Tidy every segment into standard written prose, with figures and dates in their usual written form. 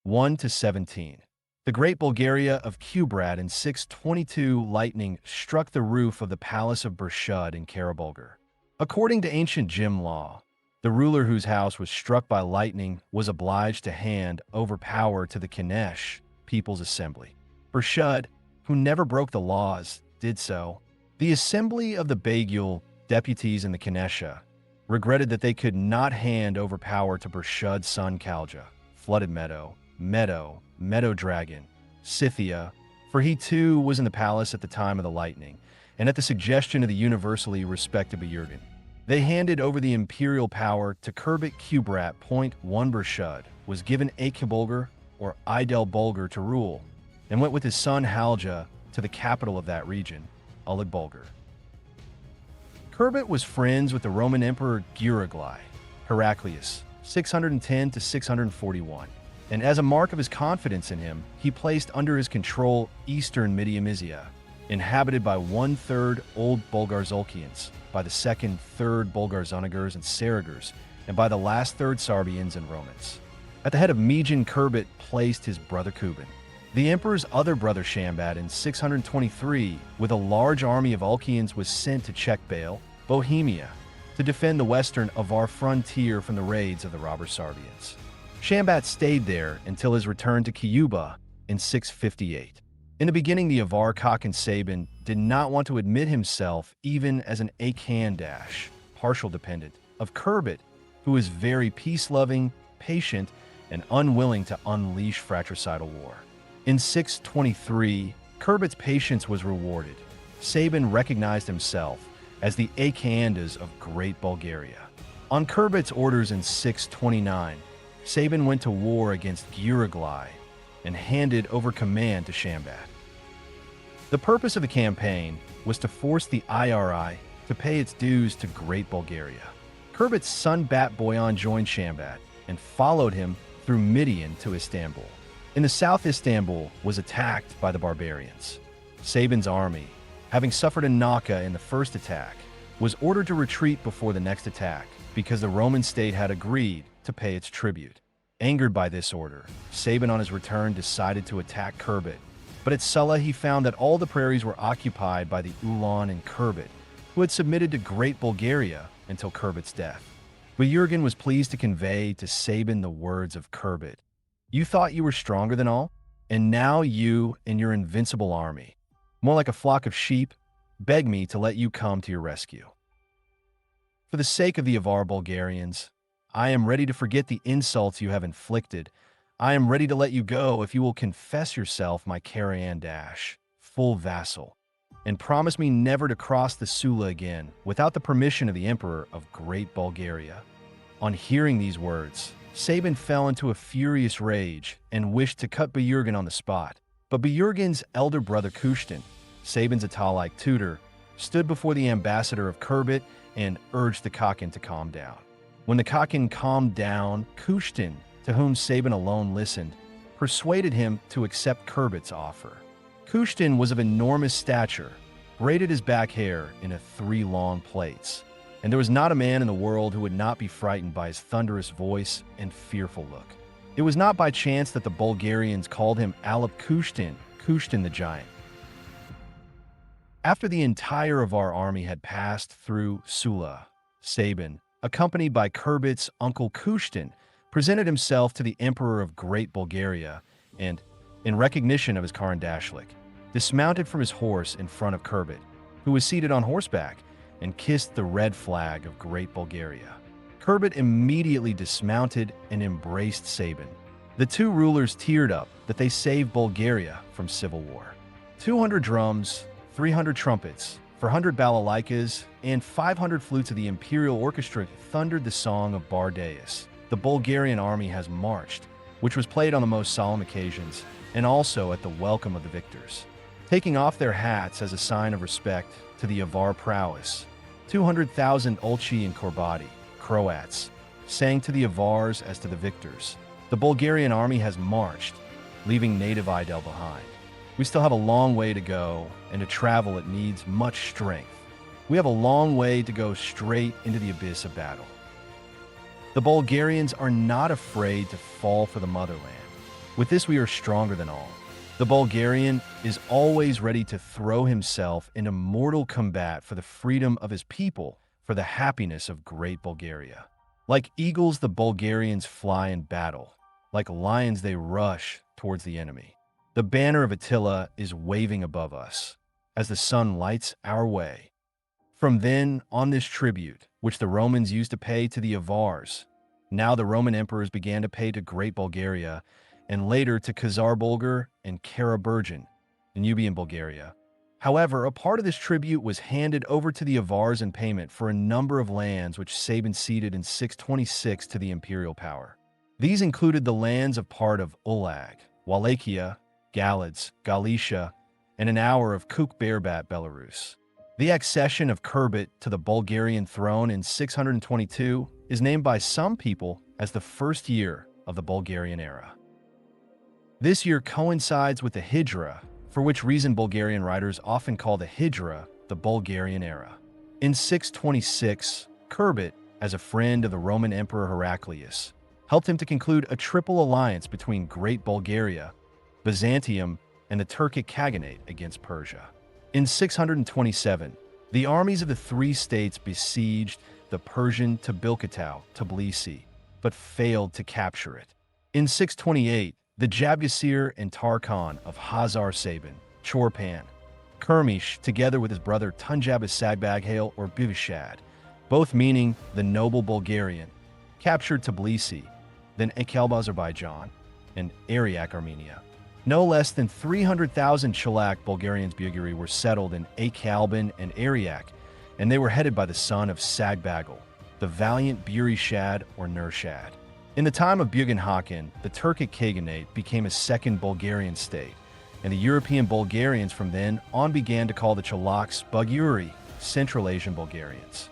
1 to 17. The Great Bulgaria of Kubrat in 622 lightning struck the roof of the palace of Burshud in Karabulgar. According to ancient Jim law, the ruler whose house was struck by lightning was obliged to hand over power to the Kinesh People's Assembly. Burshud, who never broke the laws, did so. The assembly of the Bagyul deputies in the Kinesha regretted that they could not hand over power to Burshud's son Kalja, Flooded Meadow Dragon, Scythia, for he too was in the palace at the time of the lightning, and at the suggestion of the universally respected Bu-Yurgan. They handed over the imperial power to Kurbat Kubrat. 1 Burshud was given Bulgar or Idel Bulgar to rule, and went with his son Halja to the capital of that region, Ulig Bulgar. Kurbat was friends with the Roman Emperor Heraclius, 610 to 641, and as a mark of his confidence in him, he placed under his control eastern Mysia, inhabited by 1/3 Old Bulgar Zolkians, by the 2nd, 3rd Bulgar Zonagurs and Saragurs, and by the last 3rd Sarbians and Romans. At the head of Mejan, Kurbat placed his brother Kuban. The emperor's other brother Shambat in 623, with a large army of Ulkians, was sent to Czechbale, Bohemia, to defend the western Avar frontier from the raids of the robber Sarbians. Shambat stayed there until his return to Kyuba in 658. In the beginning, the Avar Khagan Saban did not want to admit himself even as an partial dependent of Kurbat, who was very peace-loving, patient, and unwilling to unleash fratricidal war. In 623, Kurbat's patience was rewarded. Saban recognized himself as the Akandas of Great Bulgaria. On Kurbat's orders in 629, Saban went to war against Bu-Yurgan and handed over command to Shambat. The purpose of the campaign was to force the IRI to pay its dues to Great Bulgaria. Kurbat's son Bat Boyan joined Shambat and followed him through Midian to Istanbul. In the south, Istanbul was attacked by the barbarians. Saban's army, having suffered a Naka in the first attack, was ordered to retreat before the next attack because the Roman state had agreed to pay its tribute. Angered by this order, Saban on his return decided to attack Kurbat, but at Sulla he found that all the prairies were occupied by the Ulan and Kurbat, who had submitted to Great Bulgaria until Kurbat's death. Bu-Yurgan was pleased to convey to Saban the words of Kurbat. "You thought you were stronger than all, and now you and your invincible army, more like a flock of sheep, beg me to let you come to your rescue. For the sake of the Avar Bulgarians, I am ready to forget the insults you have inflicted. I am ready to let you go if you will confess yourself my full vassal, and promise me never to cross the Sula again without the permission of the Emperor of Great Bulgaria." On hearing these words, Saban fell into a furious rage and wished to cut Bu-Yurgan on the spot. But Bu-Yurgan's elder brother Kushtan, Saban's Atalike tutor, stood before the ambassador of Kurbat and urged the Khagan to calm down. When the Khagan calmed down, Kushtan, to whom Saban alone listened, persuaded him to accept Kurbat's offer. Kushtan was of enormous stature, braided his back hair into 3 long plaits, and there was not a man in the world who would not be frightened by his thunderous voice and fearful look. It was not by chance that the Bulgarians called him Alep Kushtan the Giant. After the entire of our army had passed through Sula, Saban, accompanied by Kurbat's uncle Kushtan, presented himself to the Emperor of Great Bulgaria and, in recognition of his Karandashlik, dismounted from his horse in front of Kurbat, who was seated on horseback, and kissed the red flag of Great Bulgaria. Kurbat immediately dismounted and embraced Saban. The two rulers teared up that they saved Bulgaria from civil war. 200 drums, 300 trumpets, 400 balalaikas, and 500 flutes of the Imperial Orchestra thundered the song of Bardeus. The Bulgarian army has marched, which was played on the most solemn occasions, and also at the welcome of the victors. Taking off their hats as a sign of respect to the Avar prowess, 200,000 Olchi and Kurbati, Croats, sang to the Avars as to the victors. The Bulgarian army has marched, leaving native Idel behind. We still have a long way to go, and to travel it needs much strength. We have a long way to go straight into the abyss of battle. The Bulgarians are not afraid to fall for the motherland. With this we are stronger than all. The Bulgarian is always ready to throw himself into mortal combat for the freedom of his people, for the happiness of Great Bulgaria. Like eagles, the Bulgarians fly in battle. Like lions, they rush towards the enemy. The banner of Attila is waving above us as the sun lights our way. From then on, this tribute, which the Romans used to pay to the Avars, now the Roman emperors began to pay to Great Bulgaria, and later to Khazar Bulgar and Karaburgan in Nubian Bulgaria. However, a part of this tribute was handed over to the Avars in payment for a number of lands which Saban ceded in 626 to the imperial power. These included the lands of part of Ulag, Wallachia, Galids, Galicia, and an hour of Kurbat, Belarus. The accession of Kurbat to the Bulgarian throne in 622 is named by some people as the first year of the Bulgarian era. This year coincides with the Hijra, for which reason Bulgarian writers often call the Hijra the Bulgarian era. In 626, Kurbat, as a friend of the Roman Emperor Heraclius, helped him to conclude a triple alliance between Great Bulgaria, Byzantium, and the Turkic Khaganate against Persia. In 627, the armies of the three states besieged the Persian Tabilkatau, Tbilisi, but failed to capture it. In 628, the Jabgasir and Tarkhan of Khazar Saban, Chorpan, Kermish, together with his brother Tunjabas Sagbaghail or Bivishad, both meaning the noble Bulgarian, captured Tbilisi, then Akalb Azerbaijan, and Ariak Armenia. No less than 300,000 Chelak Bulgarians Bulgari were settled in Akalban and Ariak, and they were headed by the son of Sagbagel, the valiant Burishad or Nurshad. In the time of Bu-Yurgan Hakan, the Turkic Khaganate became a second Bulgarian state, and the European Bulgarians from then on began to call the Chelaks Buguri, Central Asian Bulgarians.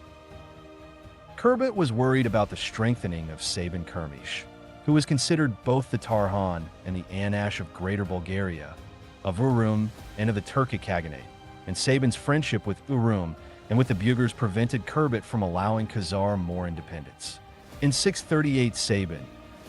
Kurbat was worried about the strengthening of Saban Kermish, who was considered both the Tarhan and the Anash of Greater Bulgaria, of Urum and of the Turkic Khaganate, and Saban's friendship with Urum and with the Bulgars prevented Kurbat from allowing Khazar more independence. In 638, Saban,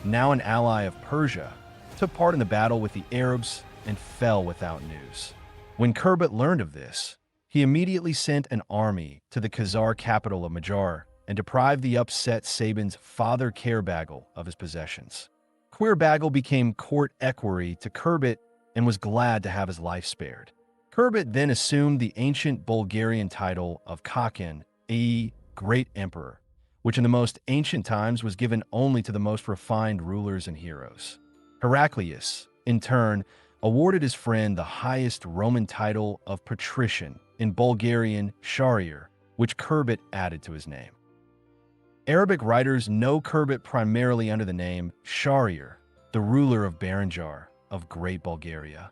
now an ally of Persia, took part in the battle with the Arabs and fell without news. When Kurbat learned of this, he immediately sent an army to the Khazar capital of Majar and deprived the upset Saban's father Karabagal of his possessions. Karabagal became court equerry to Kurbat and was glad to have his life spared. Kurbat then assumed the ancient Bulgarian title of Khagan, i.e. Great Emperor, which in the most ancient times was given only to the most refined rulers and heroes. Heraclius, in turn, awarded his friend the highest Roman title of patrician, in Bulgarian Shahryar, which Kurbat added to his name. Arabic writers know Kurbat primarily under the name Shahryar, the ruler of Baranjar of Great Bulgaria.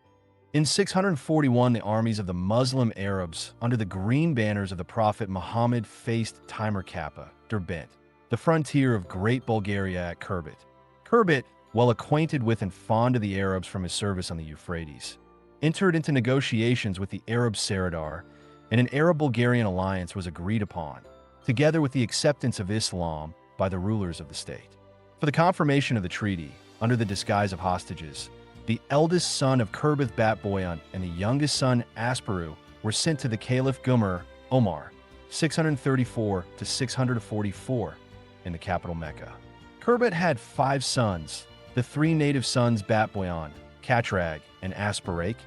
In 641, the armies of the Muslim Arabs under the green banners of the Prophet Muhammad faced Timur Kappa, Derbent, the frontier of Great Bulgaria at Kurbat. Kurbat, well acquainted with and fond of the Arabs from his service on the Euphrates, entered into negotiations with the Arab Saradar, and an Arab-Bulgarian alliance was agreed upon, together with the acceptance of Islam by the rulers of the state. For the confirmation of the treaty, under the disguise of hostages, the eldest son of Kurbat Bat Boyan and the youngest son Asparu were sent to the Caliph Gumar, Omar, 634 to 644, in the capital Mecca. Kurbat had 5 sons, the 3 native sons Bat Boyan, Katrag, and Asparake,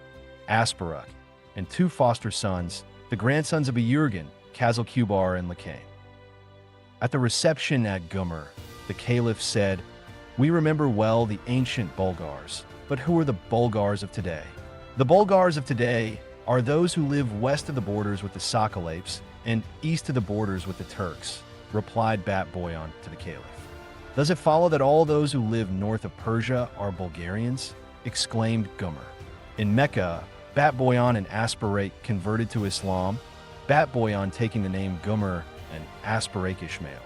Asparuk, and 2 foster sons, the grandsons of Bu-Yurgan, Kazal Kubar and Lakane. At the reception at Gumar, the Caliph said, "We remember well the ancient Bulgars, but who are the Bulgars of today? The Bulgars of today are those who live west of the borders with the Sakalapes and east of the borders with the Turks," replied Bat Boyan to the Caliph. "Does it follow that all those who live north of Persia are Bulgarians?" exclaimed Gumar. In Mecca, Bat Boyan and Asparate converted to Islam, Bat Boyan taking the name Gumar and Asparake Ishmael.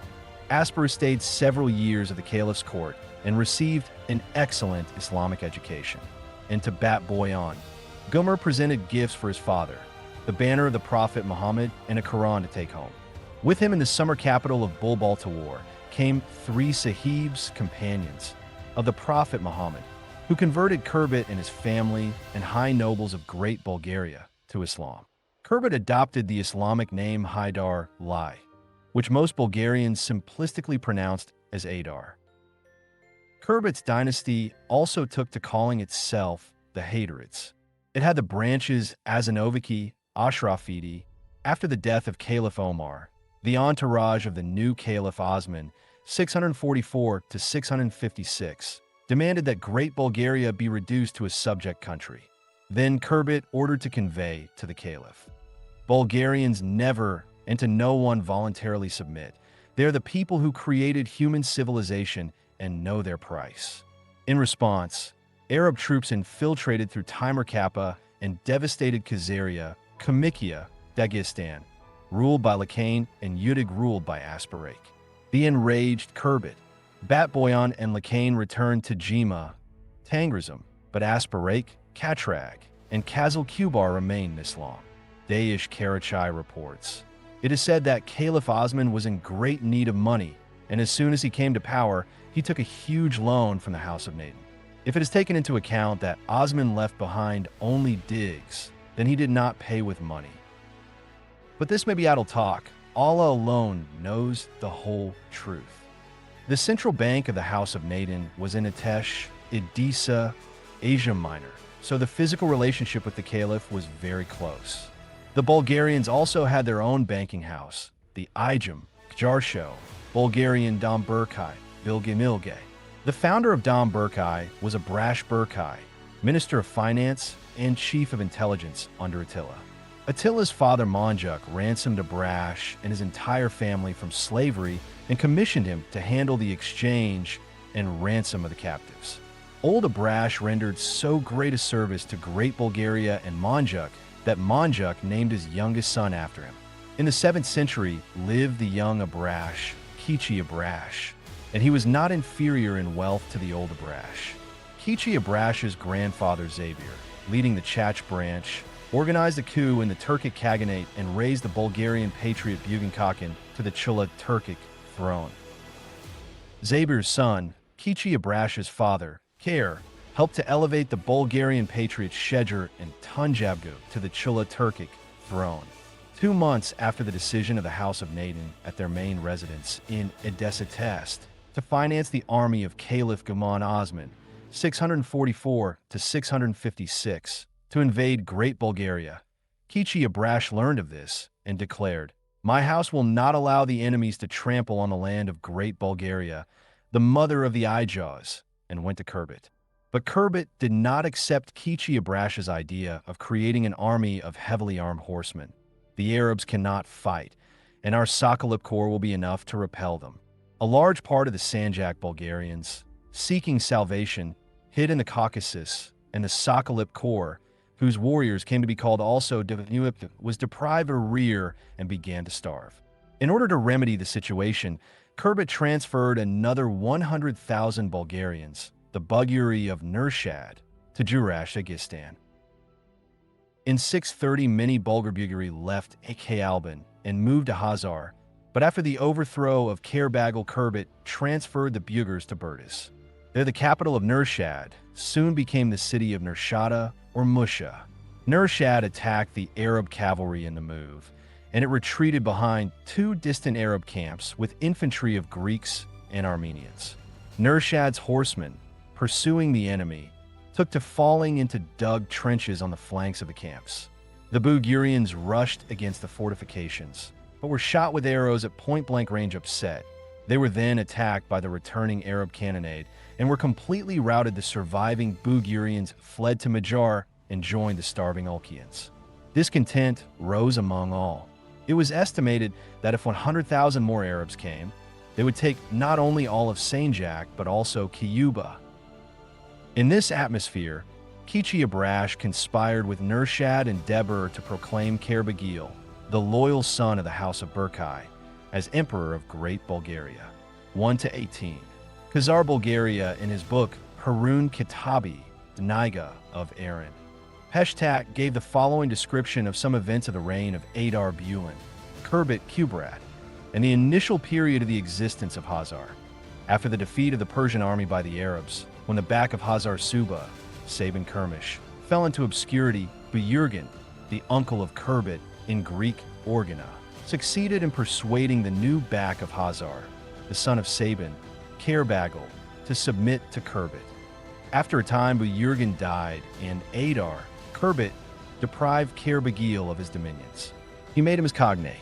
Aspar stayed several years at the Caliph's court and received an excellent Islamic education. And to Bat Boyan, Gumar presented gifts for his father, the banner of the Prophet Muhammad and a Quran to take home. With him in the summer capital of Bulbal to war came 3 sahibs, companions of the Prophet Muhammad, who converted Kurbat and his family and high nobles of Great Bulgaria to Islam. Kurbat adopted the Islamic name Haidar Lai, which most Bulgarians simplistically pronounced as Adar. Kurbat's dynasty also took to calling itself the Haydarids. It had the branches Azanoviki, Ashrafidi. After the death of Caliph Omar, the entourage of the new Caliph Osman, 644 to 656, demanded that Great Bulgaria be reduced to a subject country. Then Kurbat ordered to convey to the Caliph. Bulgarians never and to no one voluntarily submit. They are the people who created human civilization and know their price. In response, Arab troops infiltrated through Timur Kappa and devastated Khazaria, Kalmykia, Dagestan, ruled by Lakain, and Udig ruled by Asparak. The enraged Kurbat, Batboyan, and Lakain returned to Jima, Tangrazim, but Asparak, Katrag, and Kazal Kubar remained in Islam. Daesh Karachai reports. It is said that Caliph Osman was in great need of money, and as soon as he came to power, he took a huge loan from the House of Naden. If it is taken into account that Osman left behind only digs, then he did not pay with money. But this may be idle talk. Allah alone knows the whole truth. The central bank of the House of Naden was in Atesh, Edessa, Asia Minor, so the physical relationship with the Caliph was very close. The Bulgarians also had their own banking house, the Ijam, Kjarsho, Bulgarian Dom Burkai, Bilgimilge. The founder of Dom Burkai was Abrash Burkai, Minister of Finance and Chief of Intelligence under Attila. Attila's father Manjuk ransomed Abrash and his entire family from slavery and commissioned him to handle the exchange and ransom of the captives. Old Abrash rendered so great a service to Great Bulgaria and Manjuk that Manjuk named his youngest son after him. In the 7th century lived the young Abrash, Kichi Abrash, and he was not inferior in wealth to the old Abrash. Kichi Abrash's grandfather Zabir, leading the Chach branch, organized a coup in the Turkic Khaganate and raised the Bulgarian patriot Bu-Yurgan Khagan to the Chula Turkic throne. Zabir's son, Kichi Abrash's father, Khair, helped to elevate the Bulgarian patriots Shedger and Tunjabgu to the Chula Turkic throne. 2 months after the decision of the House of Naden at their main residence in Edessa Test to finance the army of Caliph Gaman Osman, 644 to 656, to invade Great Bulgaria, Kichi Abrash learned of this and declared, "My house will not allow the enemies to trample on the land of Great Bulgaria, the mother of the Ijaws," and went to Kurbat. But Kurbat did not accept Kichi Abrash's idea of creating an army of heavily armed horsemen. The Arabs cannot fight, and our Sokolip Corps will be enough to repel them. A large part of the Sanjak Bulgarians, seeking salvation, hid in the Caucasus, and the Sokolip Corps, whose warriors came to be called also Devanuip, was deprived of rear and began to starve. In order to remedy the situation, Kurbat transferred another 100,000 Bulgarians, the Buguri of Nurshad, to Jurash, Dagestan. In 630, many Bulgar Buguri left Akhalban and moved to Hazar, but after the overthrow of Karbagil, Kurbat transferred the Bugars to Burdis. There, the capital of Nurshad soon became the city of Nurshada or Musha. Nurshad attacked the Arab cavalry in the move, and it retreated behind 2 distant Arab camps with infantry of Greeks and Armenians. Nurshad's horsemen, pursuing the enemy, took to falling into dug trenches on the flanks of the camps. The Bulgarians rushed against the fortifications, but were shot with arrows at point-blank range upset. They were then attacked by the returning Arab cannonade and were completely routed. The surviving Bulgarians fled to Majar and joined the starving Ulkians. Discontent rose among all. It was estimated that if 100,000 more Arabs came, they would take not only all of Sanjak but also Kiyuba. In this atmosphere, Kichi Abrash conspired with Nurshad and Debur to proclaim Karbagil, the loyal son of the House of Burkai, as Emperor of Great Bulgaria. 1-18. Khazar Bulgaria, in his book Harun Kitabi, the Niga of Aaron, Peshtak gave the following description of some events of the reign of Adar Bulan, Kurbat Kubrat, and the initial period of the existence of Hazar. After the defeat of the Persian army by the Arabs, When the back of Khazar Suba, Saban Kermish, fell into obscurity, Bu-Yurgan, the uncle of Kurbat in Greek Organa, succeeded in persuading the new back of Khazar, the son of Saban, Karabagal, to submit to Kurbat. After a time, Bu-Yurgan died, and Adar, Kurbat, deprived Karabagal of his dominions. He made him his cognate.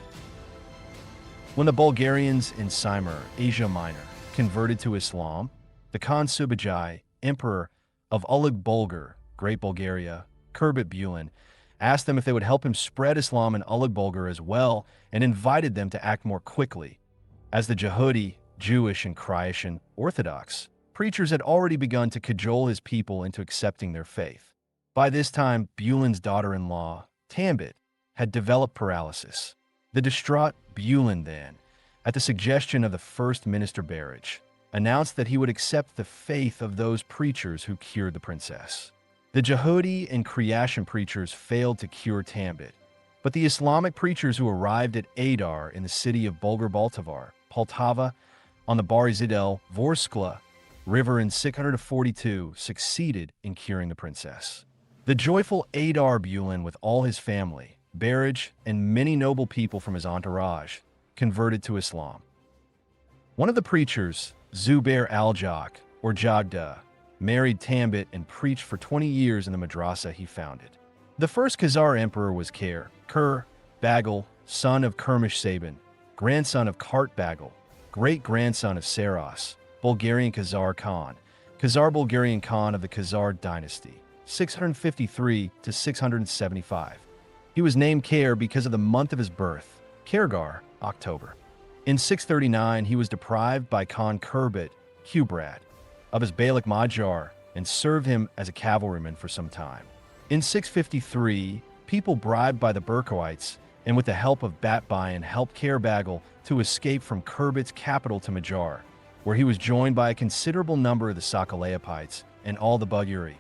When the Bulgarians in Simar, Asia Minor, converted to Islam, the Khagan Saban, emperor of Bulgar, Great Bulgaria, Kurbat Bulan, asked them if they would help him spread Islam in Bulgar as well, and invited them to act more quickly, as the Yehudi, Jewish and Croatian Orthodox preachers had already begun to cajole his people into accepting their faith. By this time, Bulan's daughter-in-law, Tambit, had developed paralysis. The distraught Bulan then, at the suggestion of the First Minister Barrage, announced that he would accept the faith of those preachers who cured the princess. The Yehudi and Croatian preachers failed to cure Tambit, but the Islamic preachers who arrived at Adar in the city of Bulgar Poltava, on the Barizidel Vorskla River in 642 succeeded in curing the princess. The joyful Adar Bulan, with all his family, Barrage, and many noble people from his entourage, converted to Islam. One of the preachers, Zubair al-Jak, or Jagda, married Tambit and preached for 20 years in the madrasa he founded. The first Khazar emperor was Kur Bagal, son of Kermish Saban, grandson of Kart Bagal, great-grandson of Saras, Bulgarian Khazar Khan, Khazar Bulgarian Khan of the Khazar dynasty, 653 to 675. He was named Kher because of the month of his birth, Khergar, October. In 639, he was deprived by Khan Kubrat of his Beylik Majar and served him as a cavalryman for some time. In 653, people bribed by the Berkowites and with the help of Batbayan helped Karabagal to escape from Kurbat's capital to Majar, where he was joined by a considerable number of the Sakaleopites and all the Bulgari,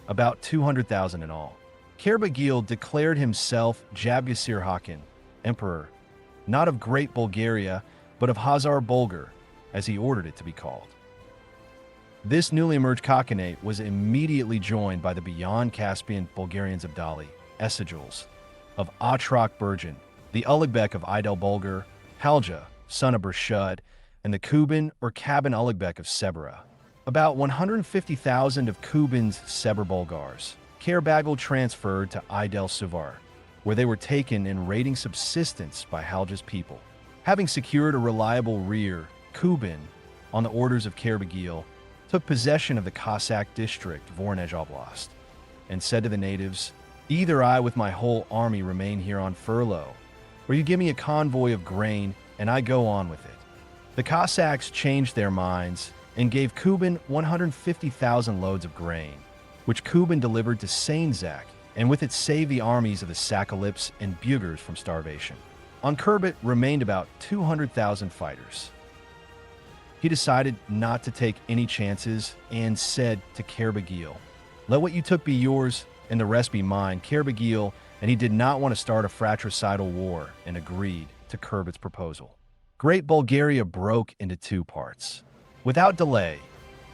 about 200,000 in all. Karabagal declared himself Jabgasir Hakan, emperor, not of Great Bulgaria, but of Khazar Bulgar, as he ordered it to be called. This newly emerged Khaganate was immediately joined by the beyond Caspian Bulgarians of Dali, Esigils, of Atrak Burjan, the Ulugbek of Idel Bulgar, Halja, son of Burshud, and the Kuban or Kaban Ulugbek of Sebra. About 150,000 of Kuban's Seber Bulgars, Karabagal transferred to Idel Suvar, where they were taken in raiding subsistence by Halja's people. Having secured a reliable rear, Kuban, on the orders of Karabagal, took possession of the Cossack district Voronezh Oblast, and said to the natives, "Either I with my whole army remain here on furlough, or you give me a convoy of grain and I go on with it." The Cossacks changed their minds and gave Kuban 150,000 loads of grain, which Kuban delivered to Sainzak, and with it saved the armies of the Sakalips and Bugars from starvation. On Kurbat remained about 200,000 fighters. He decided not to take any chances and said to Karabagal, "Let what you took be yours and the rest be mine." Karabagal, and he did not want to start a fratricidal war, and agreed to Kurbat's proposal. Great Bulgaria broke into two parts. Without delay,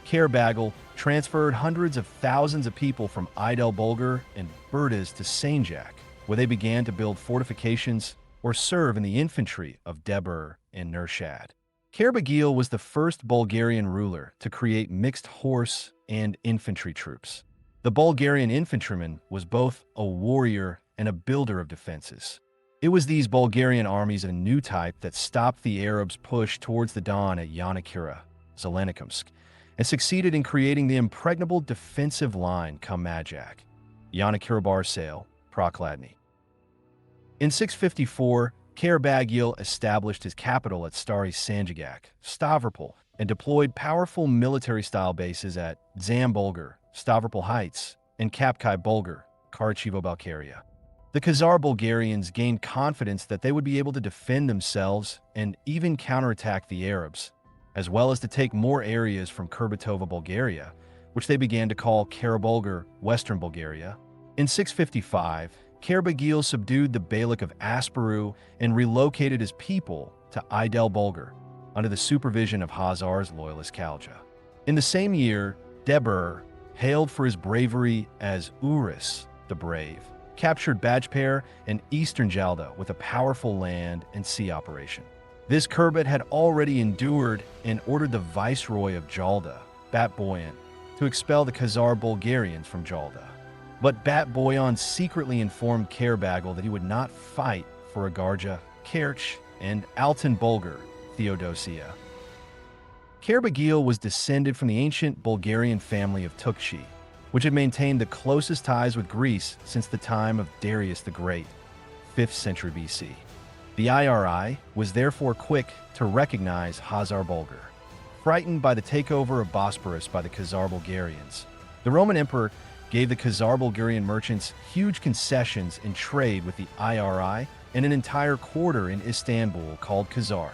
Karabagal transferred hundreds of thousands of people from Idel Bulgar and Burdas to Sainjak, where they began to build fortifications or serve in the infantry of Debur and Nurshad. Karabagal was the first Bulgarian ruler to create mixed horse and infantry troops. The Bulgarian infantryman was both a warrior and a builder of defenses. It was these Bulgarian armies of a new type that stopped the Arabs' push towards the Don at Yanakira, Zelenikumsk, and succeeded in creating the impregnable defensive line Kamajak, Yanakira Barsail, Prokladny. In 654, Karabagal established his capital at Stary Sanjagak, Stavropol, and deployed powerful military-style bases at Zambulgar, Stavropol Heights, and Kapkai Bulgar, Karachivo-Balkaria. The Khazar Bulgarians gained confidence that they would be able to defend themselves and even counterattack the Arabs, as well as to take more areas from Kurbatovo Bulgaria, which they began to call Karabulgar, Western Bulgaria. In 655, Karabagal subdued the Beylik of Asparu and relocated his people to Idel Bulgar, under the supervision of Khazar's loyalist Khalja. In the same year, Debur, hailed for his bravery as Urus the Brave, captured Bajper and eastern Jalda with a powerful land and sea operation. This Kurbat had already endured and ordered the viceroy of Jalda, Bat-Boyan, to expel the Khazar Bulgarians from Jalda. But Bat-Boyan secretly informed Karabagal that he would not fight for Agarja, Kerch, and Altan Bulgar, Theodosia. Karabagal was descended from the ancient Bulgarian family of Tukchi, which had maintained the closest ties with Greece since the time of Darius the Great, 5th century BC. The IRI was therefore quick to recognize Khazar Bulgar. Frightened by the takeover of Bosporus by the Khazar Bulgarians, the Roman Emperor gave the Khazar Bulgarian merchants huge concessions in trade with the IRI and an entire quarter in Istanbul called Khazar.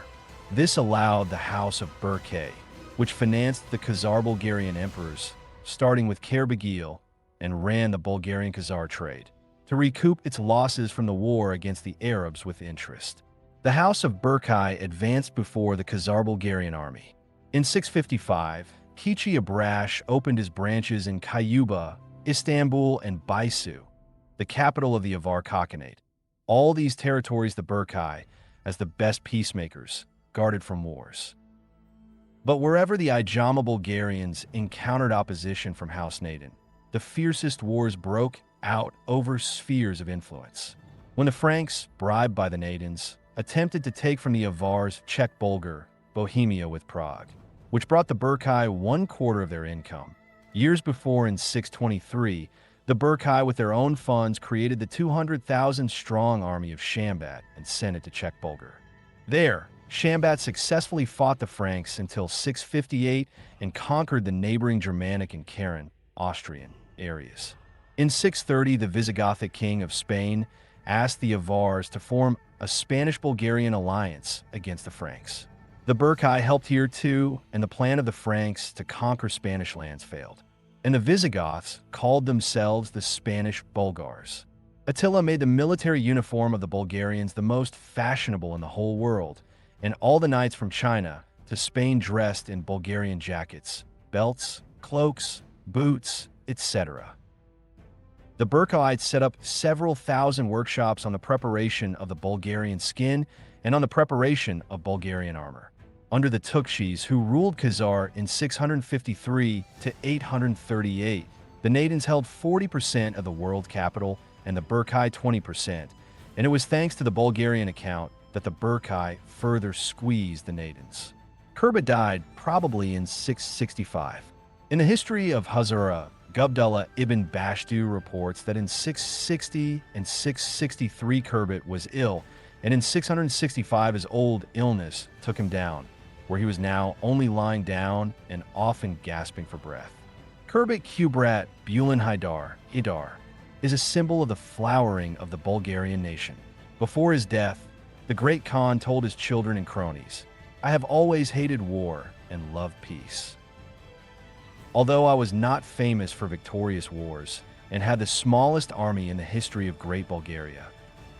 This allowed the House of Berke, which financed the Khazar Bulgarian emperors, starting with Karabagal, and ran the Bulgarian-Khazar trade, to recoup its losses from the war against the Arabs with interest. The House of Berke advanced before the Khazar Bulgarian army. In 655, Kichi Abrash opened his branches in Kayuba, Istanbul, and Baisu, the capital of the Avar Khaganate. All these territories the Berke, as the best peacemakers, guarded from wars. But wherever the Ijama Bulgarians encountered opposition from House Naden, the fiercest wars broke out over spheres of influence. When the Franks, bribed by the Nadens, attempted to take from the Avars Czech Bulgar, Bohemia with Prague, which brought the Berke 1/4 of their income. Years before, in 623, the Berke with their own funds created the 200,000-strong army of Shambat and sent it to Czech Bulgar. There, Shambat successfully fought the Franks until 658 and conquered the neighboring Germanic and Karen, Austrian, areas. In 630, the Visigothic king of Spain asked the Avars to form a Spanish-Bulgarian alliance against the Franks. The Berke helped here too, and the plan of the Franks to conquer Spanish lands failed. And the Visigoths called themselves the Spanish Bulgars. Attila made the military uniform of the Bulgarians the most fashionable in the whole world, and all the knights from China to Spain dressed in Bulgarian jackets, belts, cloaks, boots, etc. The Berkeites set up several thousand workshops on the preparation of the Bulgarian skin and on the preparation of Bulgarian armor. Under the Tukshis, who ruled Khazar in 653 to 838, the Nadens held 40% of the world capital and the Berkei 20%, and it was thanks to the Bulgarian account that the Berkei further squeezed the Nadens. Kurbat died probably in 665. In the history of Hazara, Gubdullah ibn Bashtu reports that in 660 and 663 Kurbat was ill, and in 665 his old illness took him down, where he was now only lying down and often gasping for breath. Kurbat Kubrat Bulan Haidar, Idar, is a symbol of the flowering of the Bulgarian nation. Before his death, the great Khan told his children and cronies, "I have always hated war and loved peace." Although I was not famous for victorious wars and had the smallest army in the history of Great Bulgaria,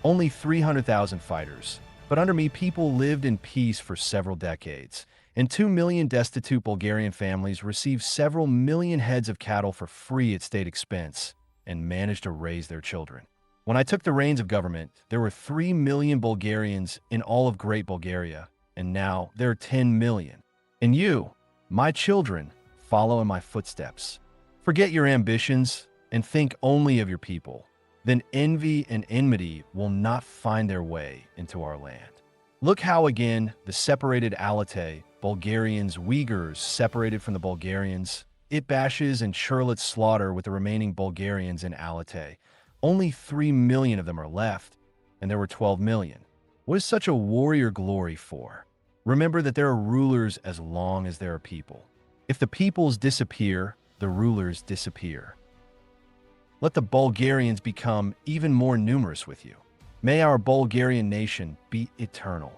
only 300,000 fighters, but under me people lived in peace for several decades, and 2 million destitute Bulgarian families received several million heads of cattle for free at state expense and managed to raise their children. When I took the reins of government, there were 3 million Bulgarians in all of Great Bulgaria, and now there are 10 million. And you, my children, follow in my footsteps. Forget your ambitions and think only of your people. Then envy and enmity will not find their way into our land. Look how again the separated Alate, Bulgarians, Uyghurs separated from the Bulgarians, Itbashes and Shurlets slaughter with the remaining Bulgarians in Alate. Only 3 million of them are left, and there were 12 million. What is such a warrior glory for? Remember that there are rulers as long as there are people. If the peoples disappear, the rulers disappear. Let the Bulgarians become even more numerous with you. May our Bulgarian nation be eternal.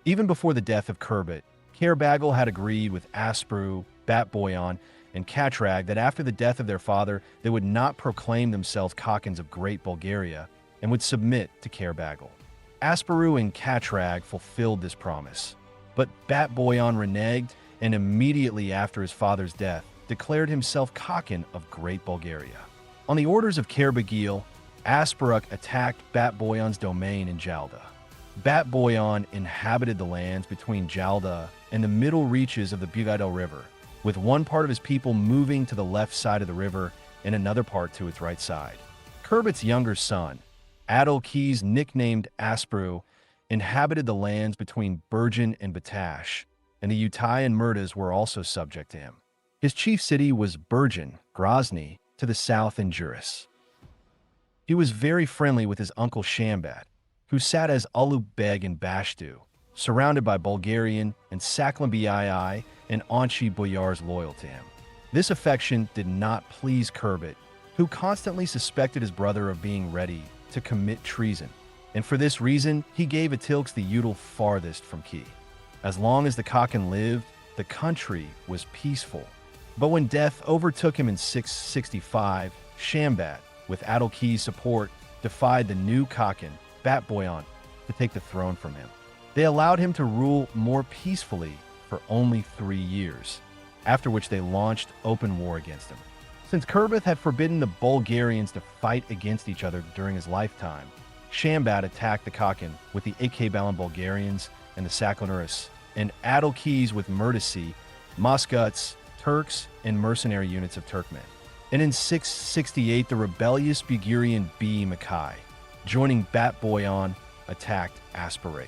Even before the death of Kurbat, Karabagal had agreed with Asparu, Bat-Boyan, and Katrag that after the death of their father, they would not proclaim themselves Khagans of Great Bulgaria and would submit to Karabagal. Asparu and Katrag fulfilled this promise, but Bat-Boyan reneged, and immediately after his father's death, declared himself Khagan of Great Bulgaria. On the orders of Kerbagil, Asparuk attacked Bat-Boyan's domain in Jalda. Bat-Boyan inhabited the lands between Jalda and the middle reaches of the Bu-Yurgan River, with one part of his people moving to the left side of the river and another part to its right side. Kurbat's younger son, Adalkes, nicknamed Aspru, inhabited the lands between Burjan and Batash, and the Utai and Murdas were also subject to him. His chief city was Burjan, Grozny, to the south in Juris. He was very friendly with his uncle Shambat, who sat as Ulu Beg in Bashtu, surrounded by Bulgarian and Saklan Bii and Anchi boyars loyal to him. This affection did not please Kurbat, who constantly suspected his brother of being ready to commit treason, and for this reason he gave Atilks the Udal farthest from Key. As long as the Khagan lived, the country was peaceful. But when death overtook him in 665, Shambat, with Adalkes' support, defied the new Khagan, Bat-Boyan, to take the throne from him. They allowed him to rule more peacefully for only 3 years, after which they launched open war against him. Since Kurbat had forbidden the Bulgarians to fight against each other during his lifetime, Shambat attacked the Khagan with the Akabalan Bulgarians and the Saklanuris, and Adalkes with Murdasi, Mosguts, Turks, and mercenary units of Turkmen. And in 668, the rebellious Bulgarian B. Makai, joining Bat-Boyan, attacked Asparake.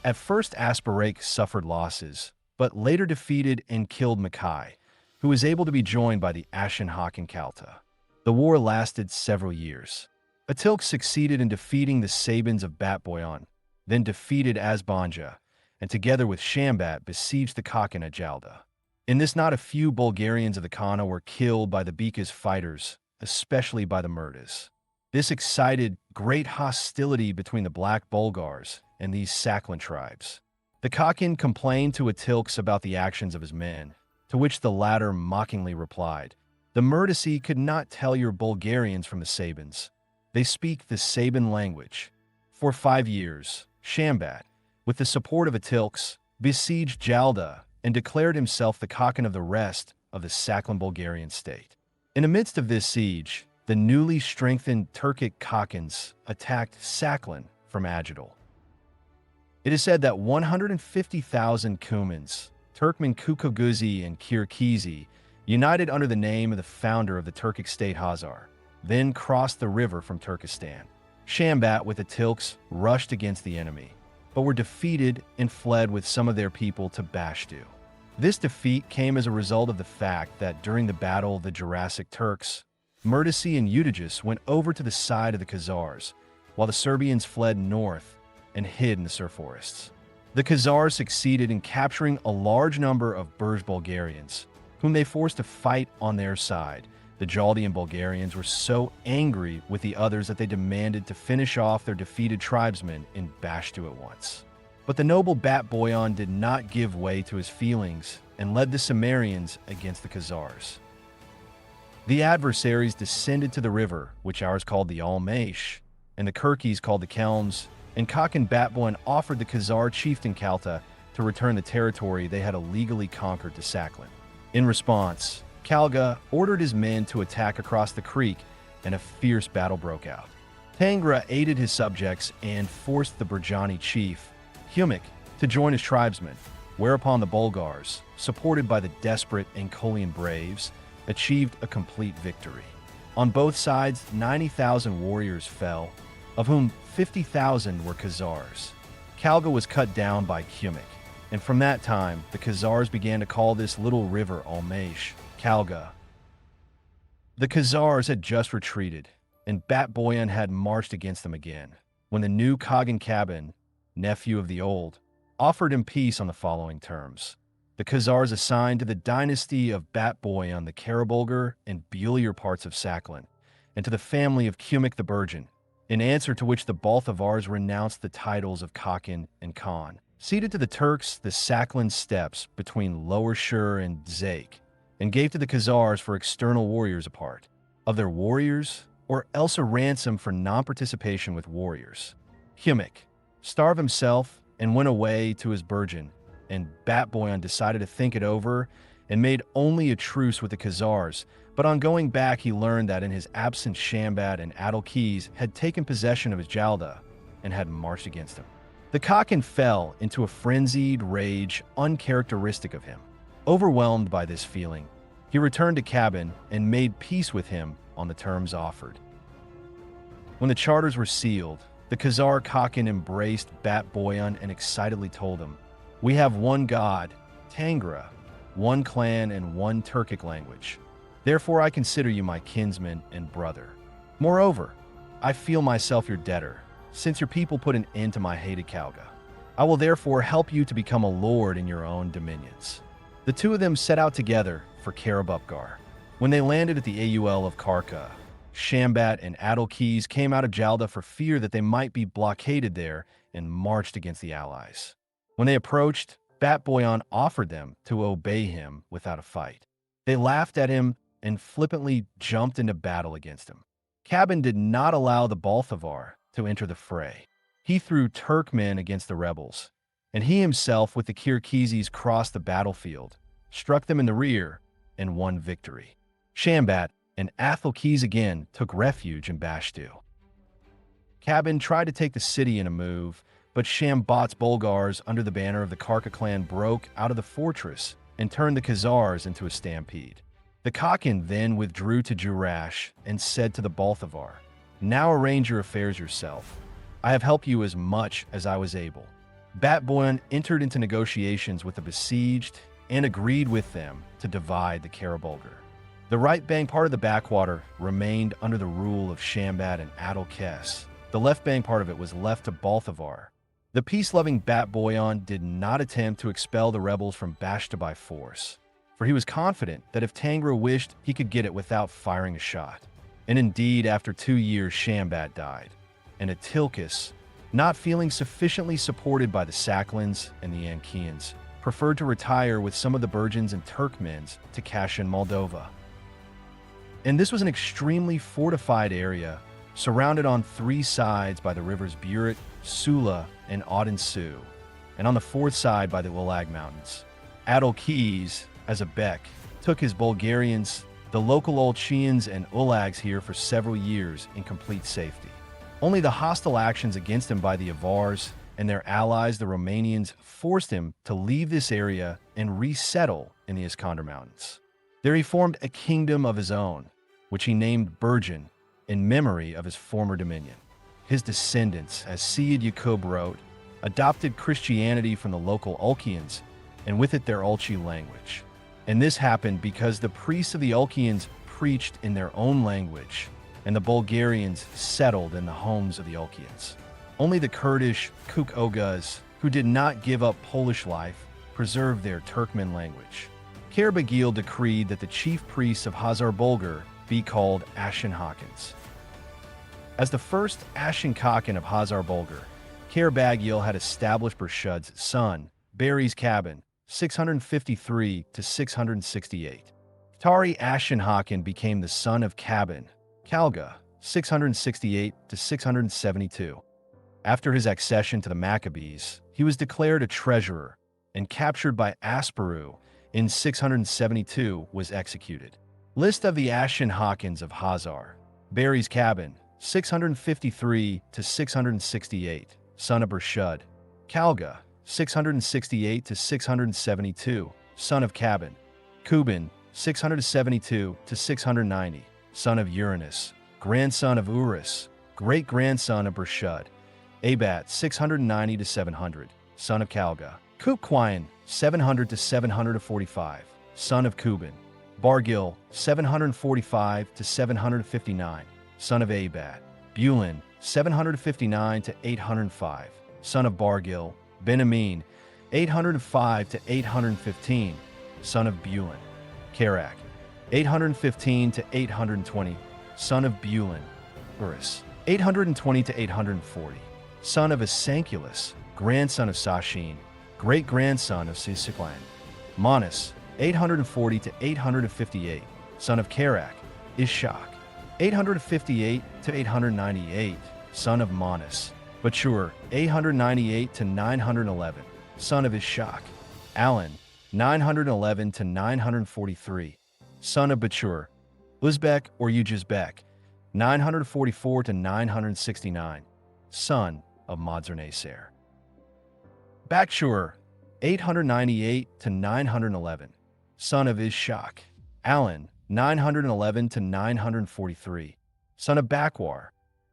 At first, Asparake suffered losses, but later defeated and killed Makai, who was able to be joined by the Ashenhak and Kalta. The war lasted several years. Atilk succeeded in defeating the Sabans of Bat-Boyan, then defeated Asbanja, and together with Shambat besieged the Khagan at Jalda. In this, not a few Bulgarians of the Khana were killed by the Beka's fighters, especially by the Murdas. This excited great hostility between the Black Bulgars and these Saklan tribes. The Khagan complained to Atilks about the actions of his men, to which the latter mockingly replied, "The Murdasi could not tell your Bulgarians from the Sabans. They speak the Saban language." For 5 years, Shambat, with the support of Atilks, besieged Jalda and declared himself the Khagan of the rest of the Saklan Bulgarian state. In the midst of this siege, the newly strengthened Turkic Khagans attacked Saklan from Agidal. It is said that 150,000 Cumans, Turkmen Kukuguzi and Kirkizi, united under the name of the founder of the Turkic state Hazar, then crossed the river from Turkestan. Shambat with Atilks rushed against the enemy, but were defeated and fled with some of their people to Bashtu. This defeat came as a result of the fact that during the Battle of the Jurassic Turks, Murdasi and Eutychus went over to the side of the Khazars, while the Serbians fled north and hid in the Sur forests. The Khazars succeeded in capturing a large number of Burj Bulgarians, whom they forced to fight on their side. The Jaldian Bulgarians were so angry with the others that they demanded to finish off their defeated tribesmen in Bashtu at once. But the noble Bat-Boyan did not give way to his feelings and led the Cimmerians against the Khazars. The adversaries descended to the river, which ours called the Almaish, and the Kirkis called the Kelms, and Khagan Bat-Boyan offered the Khazar chieftain Kalta to return the territory they had illegally conquered to Saklan. In response, Kalga ordered his men to attack across the creek, and a fierce battle broke out. Tangra aided his subjects and forced the Burjani chief, Humik, to join his tribesmen, whereupon the Bulgars, supported by the desperate Ankolian braves, achieved a complete victory. On both sides, 90,000 warriors fell, of whom 50,000 were Khazars. Kalga was cut down by Humik, and from that time, the Khazars began to call this little river Almaish, Kalga. The Khazars had just retreated, and Bat-Boyan had marched against them again, when the new Khagan Saban, nephew of the old, offered him peace on the following terms. The Khazars assigned to the dynasty of Bat-Boyan the Karabulgar and Buliar parts of Saklan, and to the family of Kumik the Burjan, in answer to which the Balthazars renounced the titles of Khagan and Khan, ceded to the Turks the Saklan steppes between Lower Shur and Zake, and gave to the Khazars for external warriors a part of their warriors, or else a ransom for non-participation with warriors. Humik starved himself and went away to his Burjan, and Bat-Boyan decided to think it over and made only a truce with the Khazars, but on going back he learned that in his absence Shambat and Adalkiz had taken possession of his Jalda and had marched against him. The Khagan fell into a frenzied rage uncharacteristic of him. Overwhelmed by this feeling, he returned to Kaban and made peace with him on the terms offered. When the charters were sealed, the Khazar Khagan embraced Bat Boyan and excitedly told him, "We have one God, Tangra, one clan and one Turkic language. Therefore I consider you my kinsman and brother. Moreover, I feel myself your debtor, since your people put an end to my hated Kalga. I will therefore help you to become a lord in your own dominions." The two of them set out together for Karabupgar. When they landed at the AUL of Karka, Shambat and Adalkiz came out of Jalda for fear that they might be blockaded there and marched against the allies. When they approached, Bat Boyan offered them to obey him without a fight. They laughed at him and flippantly jumped into battle against him. Kaban did not allow the Balthavar to enter the fray. He threw Turkmen against the rebels, and he himself with the Kirgizis crossed the battlefield, struck them in the rear, and won victory. Shambat and Adalkiz again took refuge in Bashtu. Kaban tried to take the city in a move, but Shambat's Bulgars under the banner of the Karka clan broke out of the fortress and turned the Khazars into a stampede. The Khagan then withdrew to Jurash and said to the Balthavar, "Now arrange your affairs yourself. I have helped you as much as I was able." Bat Boyan entered into negotiations with the besieged and agreed with them to divide the Karabulgar. The right bank part of the backwater remained under the rule of Shambat and Adalkes. The left bank part of it was left to Balthavar. The peace-loving Bat Boyan did not attempt to expel the rebels from Bashta by force, for he was confident that if Tangra wished, he could get it without firing a shot. And indeed, after 2 years, Shambat died, and Atilkis, not feeling sufficiently supported by the Saklins and the Ankians, preferred to retire with some of the Burjans and Turkmens to Kashan, Moldova. And this was an extremely fortified area, surrounded on 3 sides by the rivers Burat, Sula, and Odinsu, and on the 4th side by the Ulag Mountains. Adalkiz, as a Bek, took his Bulgarians, the local Olchians and Ulags here for several years in complete safety. Only the hostile actions against him by the Avars and their allies, the Romanians, forced him to leave this area and resettle in the Iskander Mountains. There he formed a kingdom of his own, which he named Burjan, in memory of his former dominion. His descendants, as Seyyid Yaqub wrote, adopted Christianity from the local Ulkians, and with it their Ulchi language. And this happened because the priests of the Ulkians preached in their own language, and the Bulgarians settled in the homes of the Ulkians. Only the Kurdish Kuk Oghuz, who did not give up Polish life, preserved their Turkmen language. Karbagil decreed that the chief priests of Hazar Bulgar be called Ashen Hakans. As the first Ashen Khagan of Hazar Bulgar, Karbagil had established Burshud's son, Barry's Kaban, 653 to 668. Tari Ashen Khagan became the son of Kaban, Kalga, 668 to 672. After his accession to the Maccabees, he was declared a treasurer and captured by Asparu in 672 was executed. List of the Ashen Khagans of Hazar. Barry's Kaban, 653 to 668, son of Burshud. Kalga, 668 to 672, son of Kaban. Kuban, 672 to 690, son of Uranus, grandson of Urus, great-grandson of Burshud. Abat, 690 to 700, son of Kalga. Kupquayan, 700 to 745, son of Kuban. Bargil, 745 to 759, son of Abat. Bulin, 759 to 805, son of Bargil. Benamin, 805 to 815, son of Bulin. Karak, 815 to 820, son of Bulin. Urus, 820 to 840, son of Asanculus, grandson of Sashin, great-grandson of Sisiklan. Manus, 840 to 858, son of Karak. Ishak, 858 to 898, son of Manus. Bachur, 898 to 911, son of Ishak. Alan, 911 to 943, son of Batur, Uzbek or Ujizbek, 944 to 969, son of Madzarnaser. Bakshur, 898 to 911, son of Ishak. Alan, 911 to 943, son of Bakwar,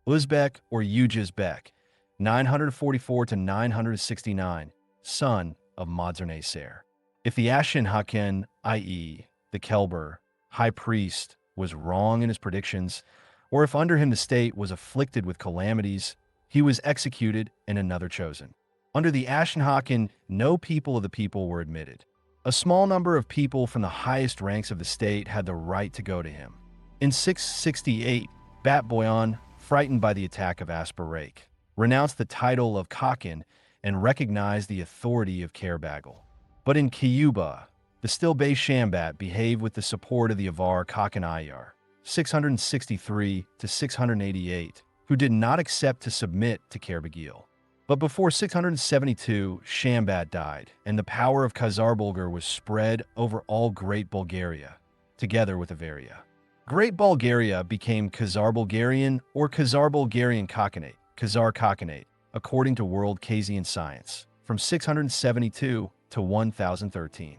Uzbek or Ujizbek, 944 to 969, son of Madzarnaser. If the Ashin Haken, i.e., the Kelber, high priest, was wrong in his predictions, or if under him the state was afflicted with calamities, he was executed and another chosen. Under the Ashin Haken, no people of the people were admitted. A small number of people from the highest ranks of the state had the right to go to him. In 668, Bat Boyan, frightened by the attack of Asparake, renounced the title of Khagan and recognized the authority of Kerbagal. But in Kyuba, the still Bey Shambat behaved with the support of the Avar Khagan Ayar, 663 to 688, who did not accept to submit to Kerbagil. But before 672, Shambat died, and the power of Khazar Bulgar was spread over all Great Bulgaria, together with Avaria. Great Bulgaria became Khazar Bulgarian or Khazar Bulgarian Khaganate, Khazar Khaganate, according to World Khazarian Science, from 672 to 1013.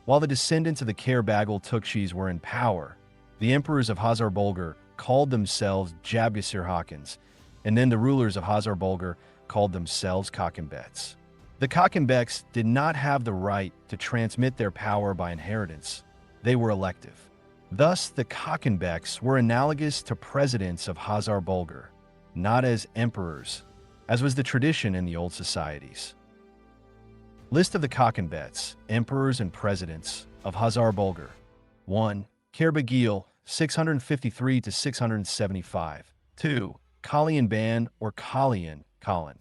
While the descendants of the Kerbagal Tukshis were in power, the emperors of Khazar Bulgar called themselves Jabgasir Hakans, and then the rulers of Khazar Bulgar called themselves Khakanbeks. The Khakanbeks did not have the right to transmit their power by inheritance. They were elective. Thus, the Khakanbeks were analogous to presidents of Khazar Bulgar, not as emperors, as was the tradition in the old societies. List of the Khakanbeks, emperors and presidents of Khazar Bulgar. 1. Kerbagil, 653 to 675. 2. Kalian Ban or Kalian, Kalin,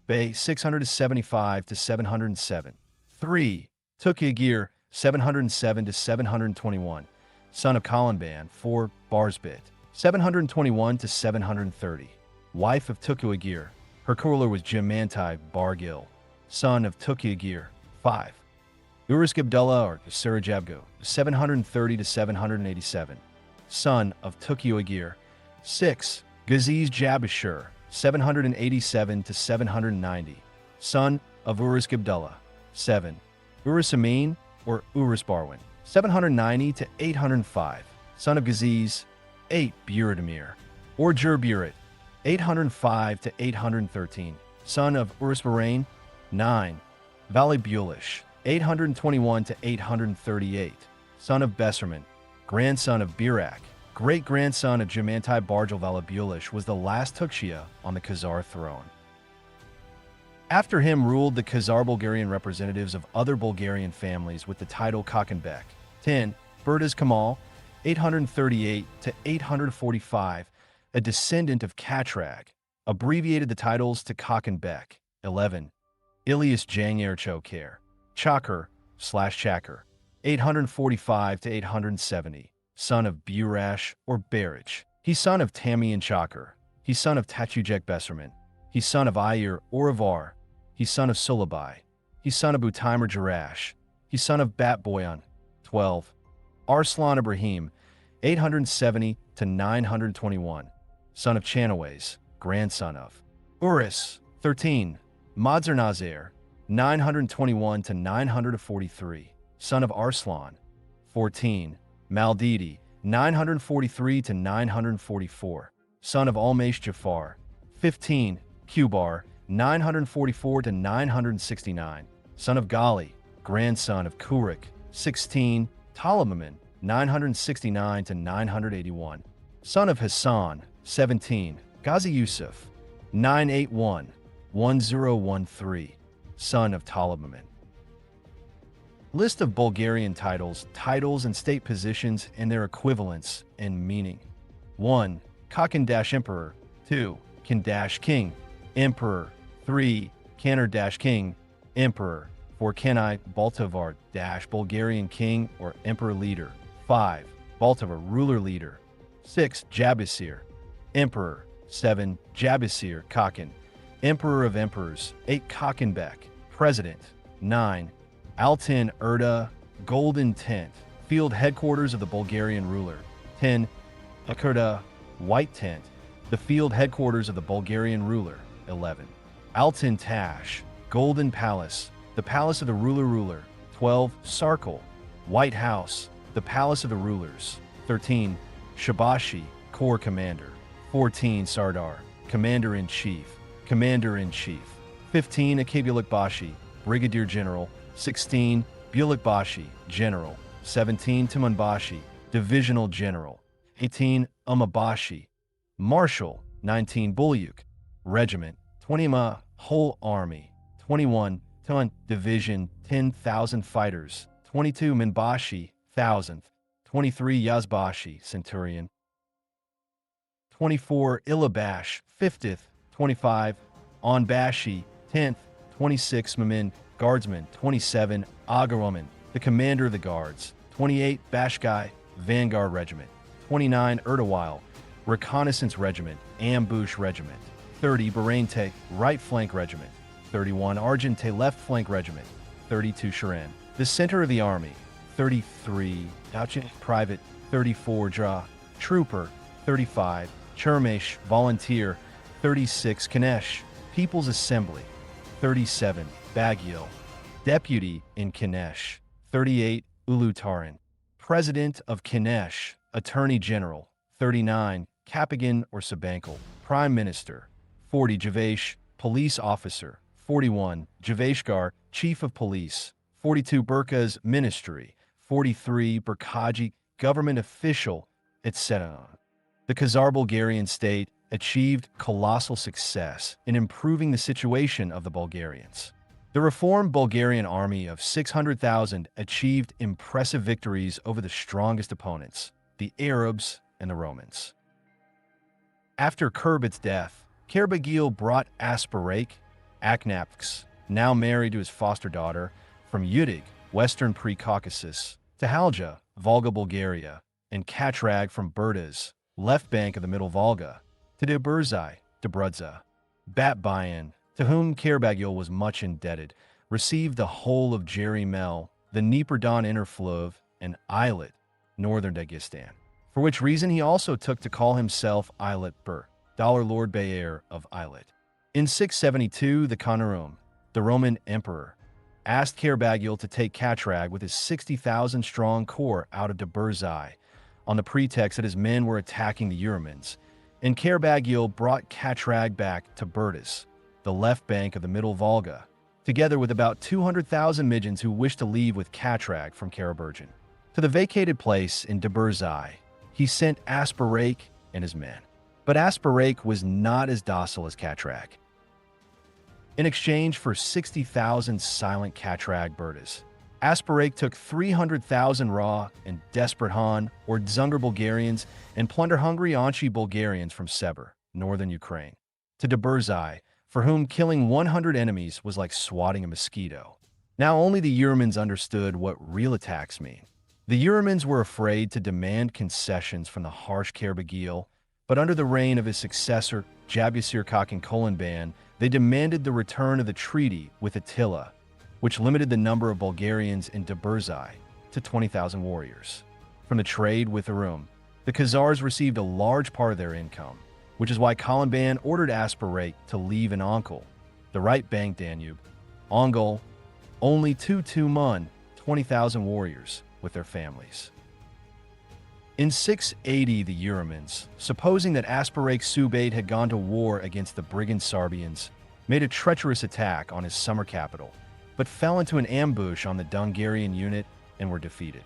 Bey, 675 to 707. 3. Tukyagir, 707 to 721, son of Kalinban. 4. Barsbit, 721 to 730, wife of Tukyagir. Her ruler was Jimantai Bargil, son of Tukyagir. 5. Uruzgabdullah or Surajabgo, 730 to 787, son of Tukyagir. 6. Gaziz Jabashur, 787 to 790, son of Uruzgabdullah. 7. Urisamin or Urusbarwin, 790 to 805, son of Gaziz. 8. Buradamir or Jurburit, 805 to 813, son of Urusbarain. 9. Vali Bulish, 821 to 838, son of Besserman, grandson of Birak. Great-grandson of Jimantai Barjal Valabulish, was the last Tukshia on the Khazar throne. After him ruled the Khazar Bulgarian representatives of other Bulgarian families with the title Khakanbek. 10. Berdaz Kamal, 838 to 845, a descendant of Katrag, abbreviated the titles to Khakanbek. 11. Ilyas Jangyar Choker, Chakar/Chakar, 845 to 870. Son of Burash or Barich. He's son of Tamian Chakar. He's son of Tachujek Besserman. He's son of Ayir or Avar. He's son of Sulabai. He's son of Butimer Jarash. He's son of Bat Boyan. 12. Arslan Ibrahim, 870 to 921, son of Chanaways, grandson of Uris. 13. Madzarnaser, 921 to 943, son of Arslan. 14. Maldidi, 943 to 944, son of Almesh Jafar. 15. Kubar, 944 to 969, son of Gali, grandson of Kurik. 16. Ptolemaman, 969 to 981, son of Hassan. 17. Ghazi Yusuf, 981-1013, son of Ptolemaman. List of Bulgarian titles, titles and state positions and their equivalents and meaning. 1. Khagan-Emperor. 2. Kin-King, Emperor. 3. Kanar-King, Emperor. 4. Kenai Baltavar-Bulgarian King or Emperor Leader. 5. Baltavar, Ruler Leader. 6. Jabasir, Emperor. 7. Jabasir Khagan, Emperor of Emperors. 8. Khakanbek, President. 9. Altin Erda, Golden Tent, field headquarters of the Bulgarian ruler. 10. Akurda, White Tent, the field headquarters of the Bulgarian ruler. 11. Altin Tash, Golden Palace, the palace of the ruler. 12. Sarkal, White House, the palace of the rulers. 13. Shabashi, Corps Commander. 14. Sardar, Commander-in-Chief. 15. Akabulikbashi, Brigadier General. 16. Bulikbashi, General. 17. Timonbashi, Divisional General. 18. Umabashi, Marshal. 19. Bulyuk, Regiment. 20. Whole Army. 21. Ton, Division, 10,000 fighters. 22. Minbashi, 1,000th. 23. Yazbashi, Centurion. 24. Ilabash, 50th. 25. Onbashi, 10th. 26. Mamin, Guardsman. 27. Agaroman, the commander of the guards. 28. Bashkai, Vanguard Regiment. 29. Erdeweil, Reconnaissance Regiment, Ambush Regiment. 30. Barante, Right Flank Regiment. 31. Argente, Left Flank Regiment. 32. Sharan, the center of the army. 33. Dauchin, Private. 34. Dra, Trooper. 35. Chermesh, Volunteer. 36. Kanesh, People's Assembly. 37. Baghil, Deputy in Kanesh. 38. Ulutarin, President of Kanesh, Attorney General. 39. Kapagan or Sabankal, Prime Minister. 40. Javash, Police Officer. 41. Javashgar, Chief of Police. 42. Burkas, Ministry. 43. Burkaji, Government Official, etc. The Khazar Bulgarian state achieved colossal success in improving the situation of the Bulgarians. The reformed Bulgarian army of 600,000 achieved impressive victories over the strongest opponents, the Arabs and the Romans. After Kurbat's death, Karabaghil brought Asparake, Aknapks, now married to his foster daughter, from Udig, western Pre-Caucasus, to Halja, Volga, Bulgaria, and Katrag from Berdaz, left bank of the Middle Volga, to Deburzai, Debrudza. Batbayan, to whom Karabaghil was much indebted, received the whole of Jerimel, the Dnipro-Don Interfleuve, and Eilat, northern Dagestan, for which reason he also took to call himself Eilat Bur, Lord Bayer of Eilat. In 672, the Kanarum, the Roman emperor, asked Karabaghil to take Katrag with his 60,000-strong corps out of Deburzai, on the pretext that his men were attacking the Urmans, and Karabaghil brought Katrag back to Berdaz, the left bank of the Middle Volga, together with about 200,000 Mijans who wished to leave with Katrag from Karaburgan. To the vacated place in Deburzai, he sent Asparake and his men. But Asparake was not as docile as Katrag. In exchange for 60,000 silent Katrag Berdaz, Asparake took 300,000 raw and desperate Han or Dzungar Bulgarians and plunder-hungry Anchi Bulgarians from Sever, northern Ukraine, to Deburzai, for whom killing 100 enemies was like swatting a mosquito. Now only the Urmans understood what real attacks mean. The Urmans were afraid to demand concessions from the harsh Karabaghil, but under the reign of his successor, Jabusir Khagan Saban, they demanded the return of the treaty with Attila, which limited the number of Bulgarians in Deburzai to 20,000 warriors. From the trade with Urum, the Khazars received a large part of their income, which is why Saban ordered Asparake to leave in Onkal, the right bank Danube, Ongol, only Tumun, 20,000 warriors with their families. In 680, the Urmans, supposing that Asparake Subait had gone to war against the brigand Sarbians, made a treacherous attack on his summer capital, but fell into an ambush on the Dungarian unit and were defeated.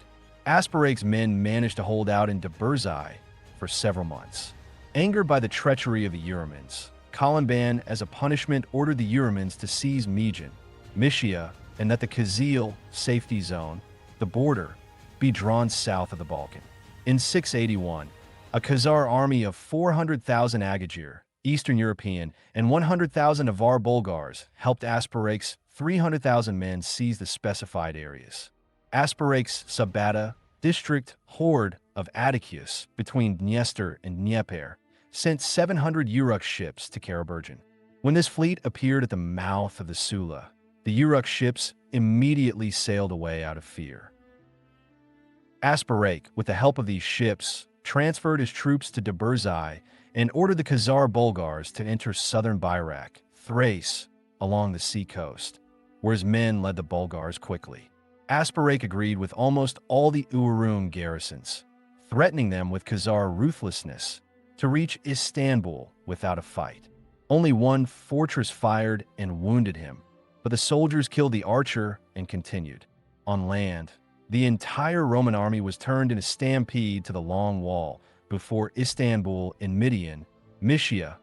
Asparake's men managed to hold out in Deburzai for several months. Angered by the treachery of the Urmans, Saban, as a punishment, ordered the Urmans to seize Mijin, Mysia, and that the Kazil safety zone, the border, be drawn south of the Balkan. In 681, a Khazar army of 400,000 Agajir, Eastern European, and 100,000 Avar Bulgars helped Asparake's 300,000 men seize the specified areas. Asparake's Sabata district horde of Atticus between Dniester and Dnieper sent 700 Uruk ships to Karaburgan. When this fleet appeared at the mouth of the Sula, the Uruk ships immediately sailed away out of fear. Asparake, with the help of these ships, transferred his troops to Deburzai and ordered the Khazar Bulgars to enter southern Bayrak, Thrace, along the sea coast, where his men led the Bulgars quickly. Asparake agreed with almost all the Urum garrisons, threatening them with Khazar ruthlessness to reach Istanbul without a fight. Only one fortress fired and wounded him, but the soldiers killed the archer and continued. On land, the entire Roman army was turned in a stampede to the Long Wall before Istanbul in Midian, Mysia.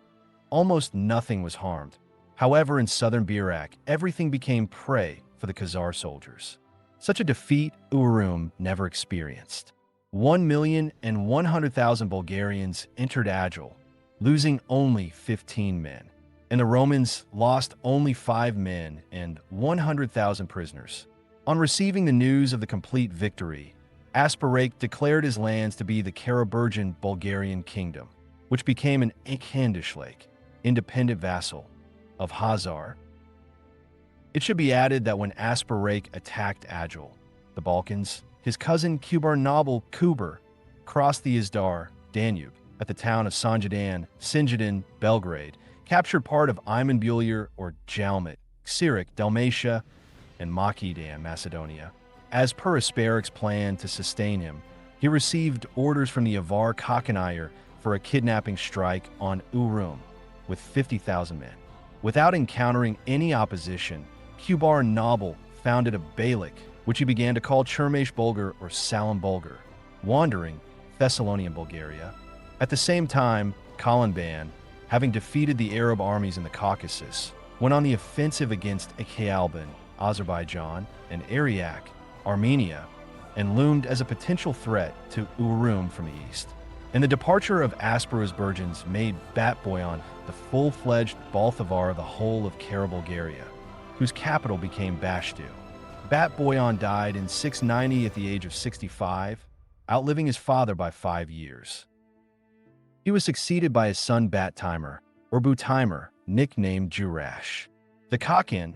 Almost nothing was harmed. However, in southern Bayrak, everything became prey for the Khazar soldiers. Such a defeat Urum never experienced. 1,100,000 Bulgarians entered Agil, losing only 15 men, and the Romans lost only 5 men and 100,000 prisoners. On receiving the news of the complete victory, Asparake declared his lands to be the Karaburgan Bulgarian kingdom, which became an Kandishlake, independent vassal of Khazar. It should be added that when Asparake attacked Agil, the Balkans, his cousin Kubar Kubrat crossed the Izdar, Danube, at the town of Sinjidin, Belgrade, captured part of Imanbulir or Jalmat, Xirik, Dalmatia, and Makeda, Macedonia. As per Asparik's plan to sustain him, he received orders from the Avar Khaganayar for a kidnapping strike on Urum with 50,000 men. Without encountering any opposition, Kubar Noble founded a Beylik, which he began to call Chermesh Bulgar or Salam Bulgar, wandering Thessalonian Bulgaria. At the same time, Kalanban, having defeated the Arab armies in the Caucasus, went on the offensive against Akalban, Azerbaijan, and Ariak, Armenia, and loomed as a potential threat to Urum from the east. And the departure of Asparus made Bat-Boyan the full-fledged Balthavar of the whole of Kara-Bulgaria, whose capital became Bashtu. Bat-Boyan died in 690 at the age of 65, outliving his father by 5 years. He was succeeded by his son Bat-Timer, or Bu-Timer, nicknamed Jurash. The Khagan,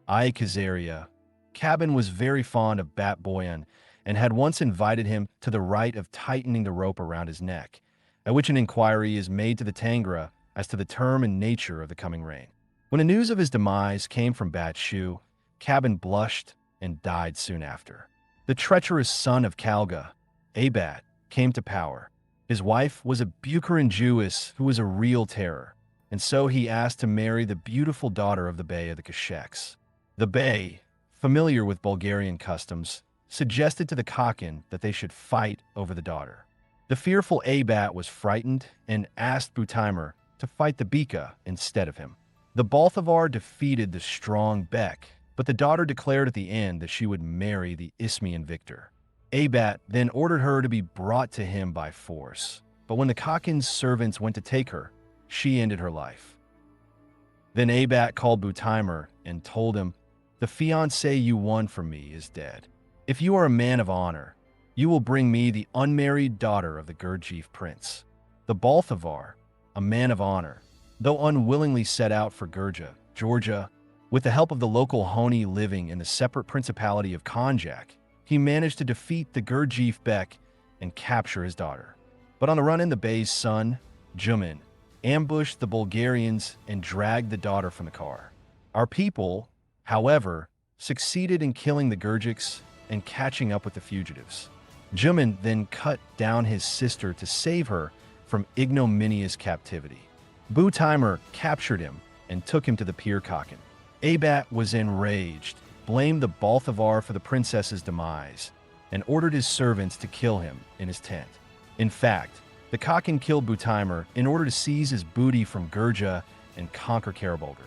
I Khazaria, Kaban was very fond of Bat-Boyan and had once invited him to the rite of tightening the rope around his neck, at which an inquiry is made to the Tangra as to the term and nature of the coming reign. When the news of his demise came from Batshu, Kaban blushed and died soon after. The treacherous son of Kalga, Abat, came to power. His wife was a Bukharan Jewess who was a real terror, and so he asked to marry the beautiful daughter of the Bey of the Kasheks. The Bey, familiar with Bulgarian customs, suggested to the Khagan that they should fight over the daughter. The fearful Abat was frightened and asked Bu-Timer to fight the Beka instead of him. The Balthavar defeated the strong Bek, but the daughter declared at the end that she would marry the Isthmian victor. Abat then ordered her to be brought to him by force, but when the Khagan's servants went to take her, she ended her life. Then Abat called Bu-Timer and told him, "The fiancé you won from me is dead. If you are a man of honor, you will bring me the unmarried daughter of the Gurdjieff prince." The Balthavar, a man of honor, though unwillingly set out for Gurja, Georgia, with the help of the local Honi living in the separate principality of Konjak, he managed to defeat the Gurdjieff Bek and capture his daughter. But on the run-in, the Bey's son, Jumin, ambushed the Bulgarians and dragged the daughter from the car. Our people, however, succeeded in killing the Gurjiks and catching up with the fugitives. Jumin then cut down his sister to save her from ignominious captivity. Bu-Timer captured him and took him to the Pir Khagan. Abat was enraged, blamed the Balthavar for the princess's demise, and ordered his servants to kill him in his tent. In fact, the Khagan killed Bu-Timer in order to seize his booty from Gurja and conquer Kara-Bulgar.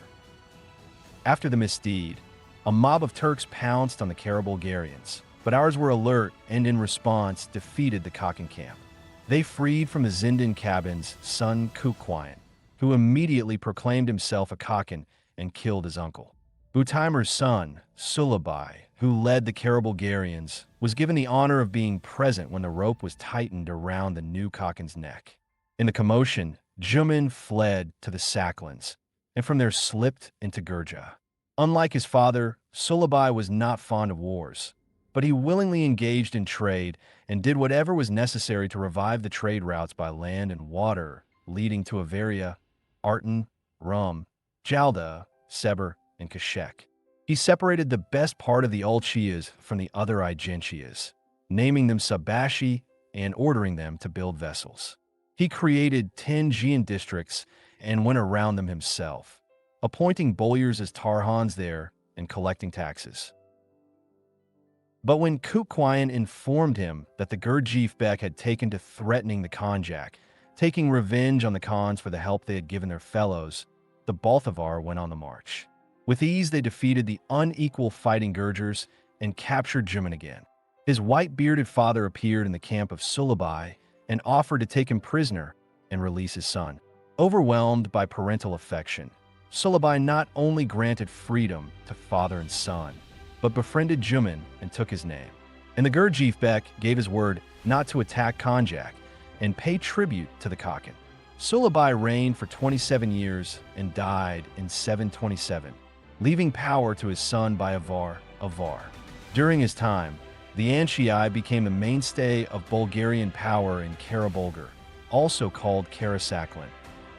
After the misdeed, a mob of Turks pounced on the Kara-Bulgarians, but ours were alert and in response defeated the Khagan camp. They freed from the Zindan Kaban's son Kukwayan, who immediately proclaimed himself a Khagan and killed his uncle. Bu-Timer's son, Sulabai, who led the Kara-Bulgarians, was given the honor of being present when the rope was tightened around the new Khagan's neck. In the commotion, Jumin fled to the Saklands, and from there slipped into Gurja. Unlike his father, Sulabai was not fond of wars, but he willingly engaged in trade and did whatever was necessary to revive the trade routes by land and water, leading to Averia, Artan, Rum, Jalda, Seber, and Kashek. He separated the best part of the Olchias from the other Igentias, naming them Sabashi and ordering them to build vessels. He created 10 Giant districts and went around them himself, appointing boyars as Tarhans there and collecting taxes. But when Kukwayan informed him that the Gurdjieff Bek had taken to threatening the Khanjak, taking revenge on the Khans for the help they had given their fellows, the Balthavar went on the march. With ease, they defeated the unequal fighting Gurjars and captured Juman again. His white-bearded father appeared in the camp of Sulabai and offered to take him prisoner and release his son. Overwhelmed by parental affection, Sulabai not only granted freedom to father and son, but befriended Juman and took his name. And the Gurdjieff Bek gave his word not to attack Khanjak and pay tribute to the Khagan. Sulabai reigned for 27 years and died in 727, leaving power to his son by Avar. During his time, the Anshii became the mainstay of Bulgarian power in Karabulgar, also called Karasaklan,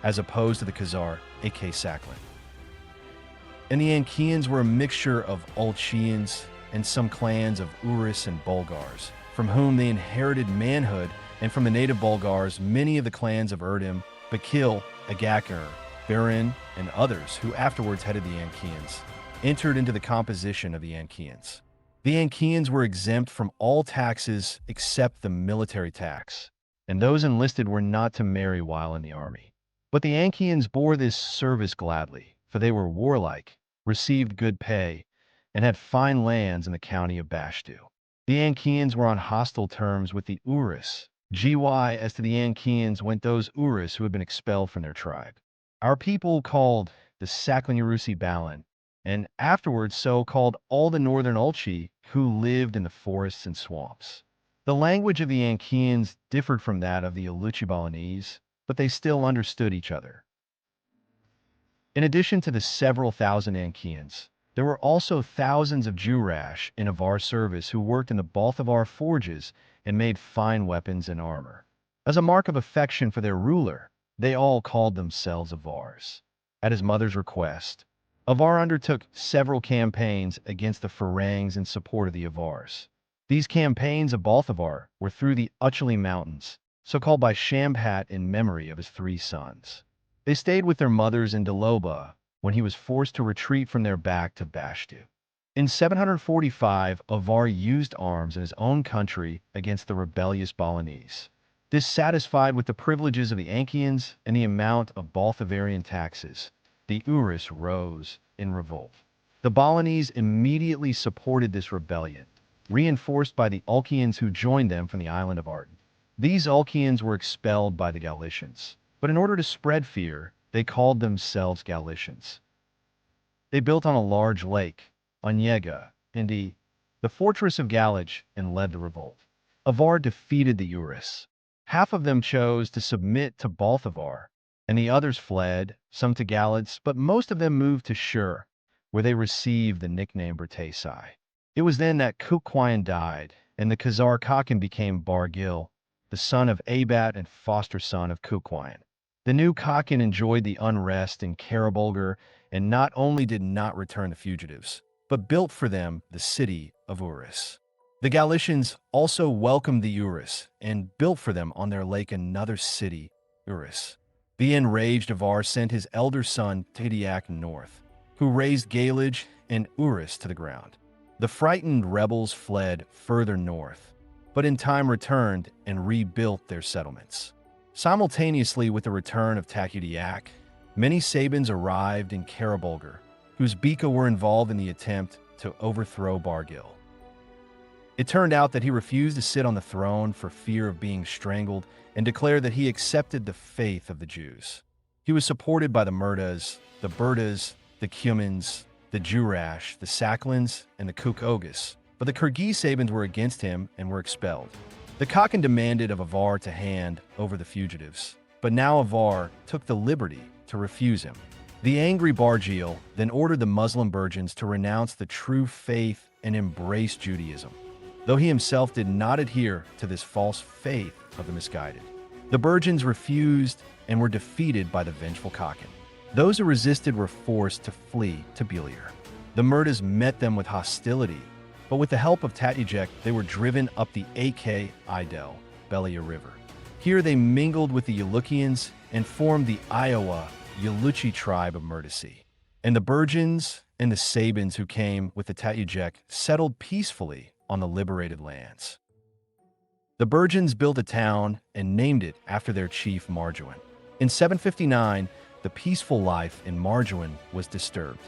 as opposed to the Khazar, aka Saklan. And the Ankians were a mixture of Olchians and some clans of Uris and Bulgars, from whom they inherited manhood, and from the native Bulgars, many of the clans of Erdim, Bakil, Agakar, Barin, and others who afterwards headed the Ankians, entered into the composition of the Ankians. The Ankians were exempt from all taxes except the military tax, and those enlisted were not to marry while in the army. But the Ankians bore this service gladly, for they were warlike, received good pay, and had fine lands in the county of Bashtu. The Ankians were on hostile terms with the Uris. As to the Ankians went those Uris who had been expelled from their tribe. Our people called the Saklan-Urusi Balan, and afterwards so called all the northern Olchi who lived in the forests and swamps. The language of the Ankians differed from that of the Aluchi Balinese, but they still understood each other. In addition to the several thousand Ankians, there were also thousands of Jurash in Avar service who worked in the Balthavar forges and made fine weapons and armor. As a mark of affection for their ruler, they all called themselves Avars. At his mother's request, Avar undertook several campaigns against the Farangs in support of the Avars. These campaigns of Balthavar were through the Uchali Mountains, so called by Shambhat in memory of his 3 sons. They stayed with their mothers in Daloba when he was forced to retreat from there back to Bashtu. In 745, Avar used arms in his own country against the rebellious Balinese. Dissatisfied with the privileges of the Ankians and the amount of Balthavarian taxes, the Uris rose in revolt. The Balinese immediately supported this rebellion, reinforced by the Ulkians who joined them from the island of Artan. These Ulkians were expelled by the Galicians, but in order to spread fear, they called themselves Galicians. They built on a large lake, Onyega, indeed, the fortress of Galach, and led the revolt. Avar defeated the Uris. Half of them chose to submit to Balthavar, and the others fled, some to Galats, but most of them moved to Shur, where they received the nickname Bertasai. It was then that Kukwayan died, and the Khazar Khagan became Bargil, the son of Abat and foster son of Kukwayan. The new Khagan enjoyed the unrest in Karabulgar and not only did not return the fugitives, but built for them the city of Uris. The Galicians also welcomed the Uris and built for them on their lake another city, Uris. The enraged Avar sent his elder son Tidiak north, who razed Galaj and Uris to the ground. The frightened rebels fled further north, but in time returned and rebuilt their settlements. Simultaneously with the return of Takudiak, many Sabans arrived in Karabulgar, whose Bika were involved in the attempt to overthrow Bargil. It turned out that he refused to sit on the throne for fear of being strangled and declared that he accepted the faith of the Jews. He was supported by the Murdas, the Burdas, the Cumans, the Jurash, the Saklins, and the Kukogas, but the Kyrgyz Sabans were against him and were expelled. The Khagan demanded of Avar to hand over the fugitives, but now Avar took the liberty to refuse him. The angry Barjil then ordered the Muslim virgins to renounce the true faith and embrace Judaism, though he himself did not adhere to this false faith of the misguided. The virgins refused and were defeated by the vengeful Khagan. Those who resisted were forced to flee to Bu-Yurgan. The Murdas met them with hostility, but with the help of Tatyjek, they were driven up the Idel Belia River. Here they mingled with the Yalukians and formed the Iowa Yaluchi tribe of Murtasi. And the Burjans and the Sabans who came with the Tatyjek settled peacefully on the liberated lands. The Burjans built a town and named it after their chief Marjuan. In 759, the peaceful life in Marjuan was disturbed.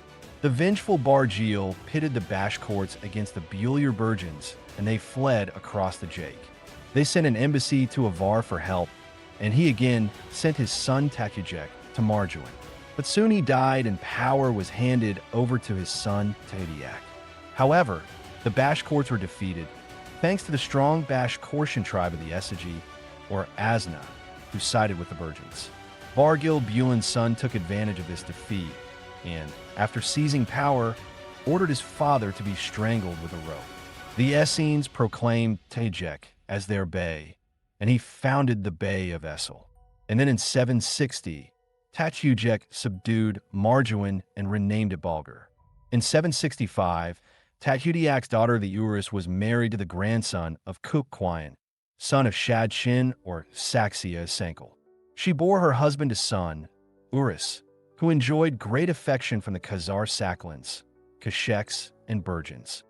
The vengeful Barjil pitted the Bashkorts against the Bu-Yurgan Burjans, and they fled across the Jake. They sent an embassy to Avar for help, and he again sent his son Tatyjek to Marjuan. But soon he died and power was handed over to his son Tatyjek. However, the Bashkorts were defeated, thanks to the strong Bashkortian tribe of the Esagi, or Asna, who sided with the Burjans. Bargil, Bulan's son, took advantage of this defeat, and, after seizing power, ordered his father to be strangled with a rope. The Essenes proclaimed Tatyjek as their bey, and he founded the Bey of Essel. And then in 760, Tatyjek subdued Marjuan and renamed it Bulgar. In 765, Tatyjek's daughter, the Urus, was married to the grandson of Kukquian, son of Shad Shin or Saxia Sankel. She bore her husband a son, Urus, who enjoyed great affection from the Khazar Saklins, Kasheks, and Burjans.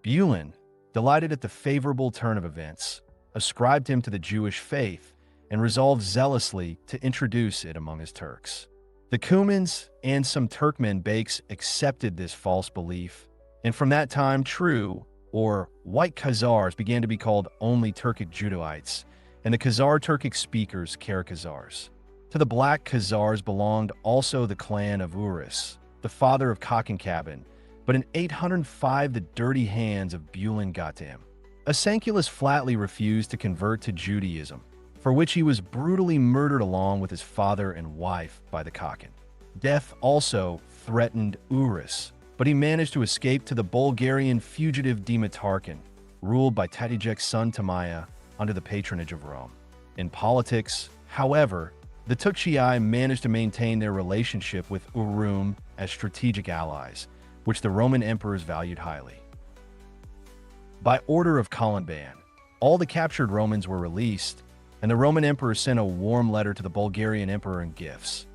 Bulan, delighted at the favorable turn of events, ascribed him to the Jewish faith and resolved zealously to introduce it among his Turks. The Cumans and some Turkmen Beyks accepted this false belief, and from that time true, or white Khazars began to be called only Turkic Judahites, and the Khazar Turkic speakers Kara-Khazars. To the Black Khazars belonged also the clan of Urus, the father of Khagan Saban, but in 805 the dirty hands of Bulan got to him. Asankulus flatly refused to convert to Judaism, for which he was brutally murdered along with his father and wife by the Khagan. Death also threatened Urus, but he managed to escape to the Bulgarian fugitive Dimitarchan, ruled by Tatyjek's son Tamaya under the patronage of Rome. In politics, however, the Tukchiai managed to maintain their relationship with Urum as strategic allies, which the Roman emperors valued highly. By order of Columban, all the captured Romans were released, and the Roman emperor sent a warm letter to the Bulgarian emperor in gifts,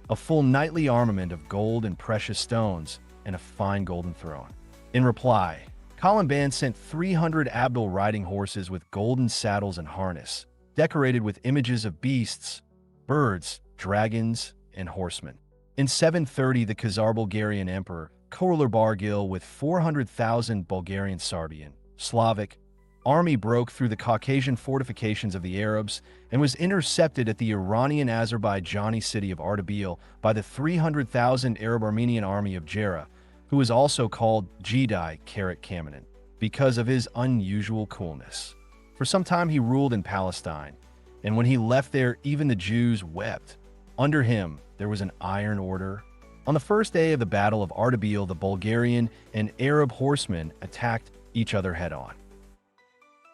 a full knightly armament of gold and precious stones, and a fine golden throne. In reply, Columban sent 300 Abdul riding horses with golden saddles and harness, decorated with images of beasts, birds, dragons, and horsemen. In 730, the Khazar Bulgarian emperor, Korlar Bargil, with 400,000 Bulgarian Sarbian, Slavic, army broke through the Caucasian fortifications of the Arabs and was intercepted at the Iranian-Azerbaijani city of Ardabil by the 300,000 Arab-Armenian army of Jera, who was also called Jedi Karat Kamenan, because of his unusual coolness. For some time he ruled in Palestine, and when he left there, even the Jews wept. Under him, there was an iron order. On the first day of the Battle of Ardabil, the Bulgarian and Arab horsemen attacked each other head-on.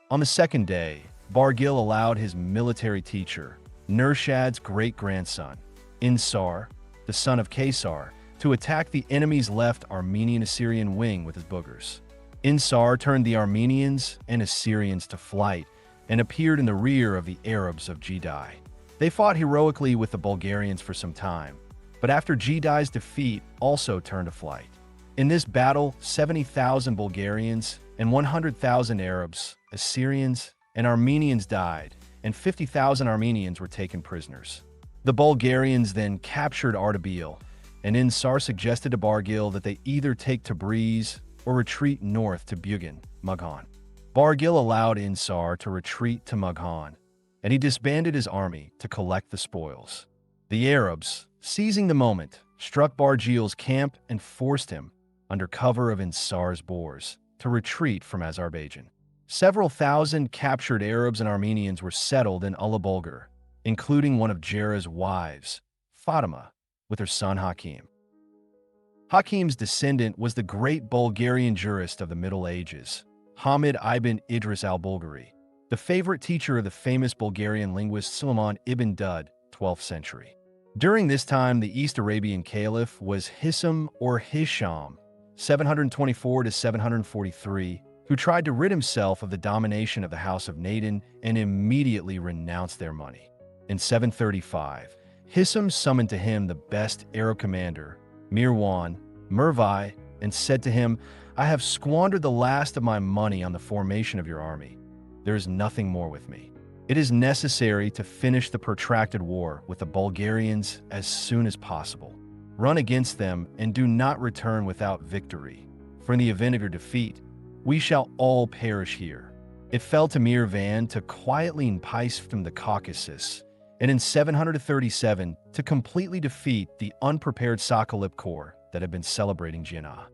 On the second day, Bargil allowed his military teacher, Nurshad's great-grandson, Insar, the son of Kaysar, to attack the enemy's left Armenian-Assyrian wing with his boogers. Insar turned the Armenians and Assyrians to flight and appeared in the rear of the Arabs of Jedi. They fought heroically with the Bulgarians for some time, but after Jedi's defeat also turned to flight. In this battle, 70,000 Bulgarians and 100,000 Arabs, Assyrians, and Armenians died, and 50,000 Armenians were taken prisoners. The Bulgarians then captured Ardabil, and Insar suggested to Bargil that they either take Tabriz or retreat north to Bu-Yurgan, Mughan. Bargil allowed Insar to retreat to Mughan, and he disbanded his army to collect the spoils. The Arabs, seizing the moment, struck Bargil's camp and forced him, under cover of Insar's boars, to retreat from Azerbaijan. Several thousand captured Arabs and Armenians were settled in Ula Bulgar, including one of Jera's wives, Fatima, with her son Hakim. Hakim's descendant was the great Bulgarian jurist of the Middle Ages, Hamid ibn Idris al-Bulgari, the favorite teacher of the famous Bulgarian linguist Suleiman ibn Dud, 12th century. During this time, the East Arabian caliph was Hisam or Hisham, 724 to 743, who tried to rid himself of the domination of the House of Naden and immediately renounced their money. In 735, Hisam summoned to him the best Arab commander, Mirwan Mervi, and said to him, "I have squandered the last of my money on the formation of your army. There is nothing more with me. It is necessary to finish the protracted war with the Bulgarians as soon as possible. Run against them and do not return without victory, for in the event of your defeat, we shall all perish here." It fell to Mirvan to quietly entice from the Caucasus, and in 737 to completely defeat the unprepared Sokolip Corps that had been celebrating Jinnah.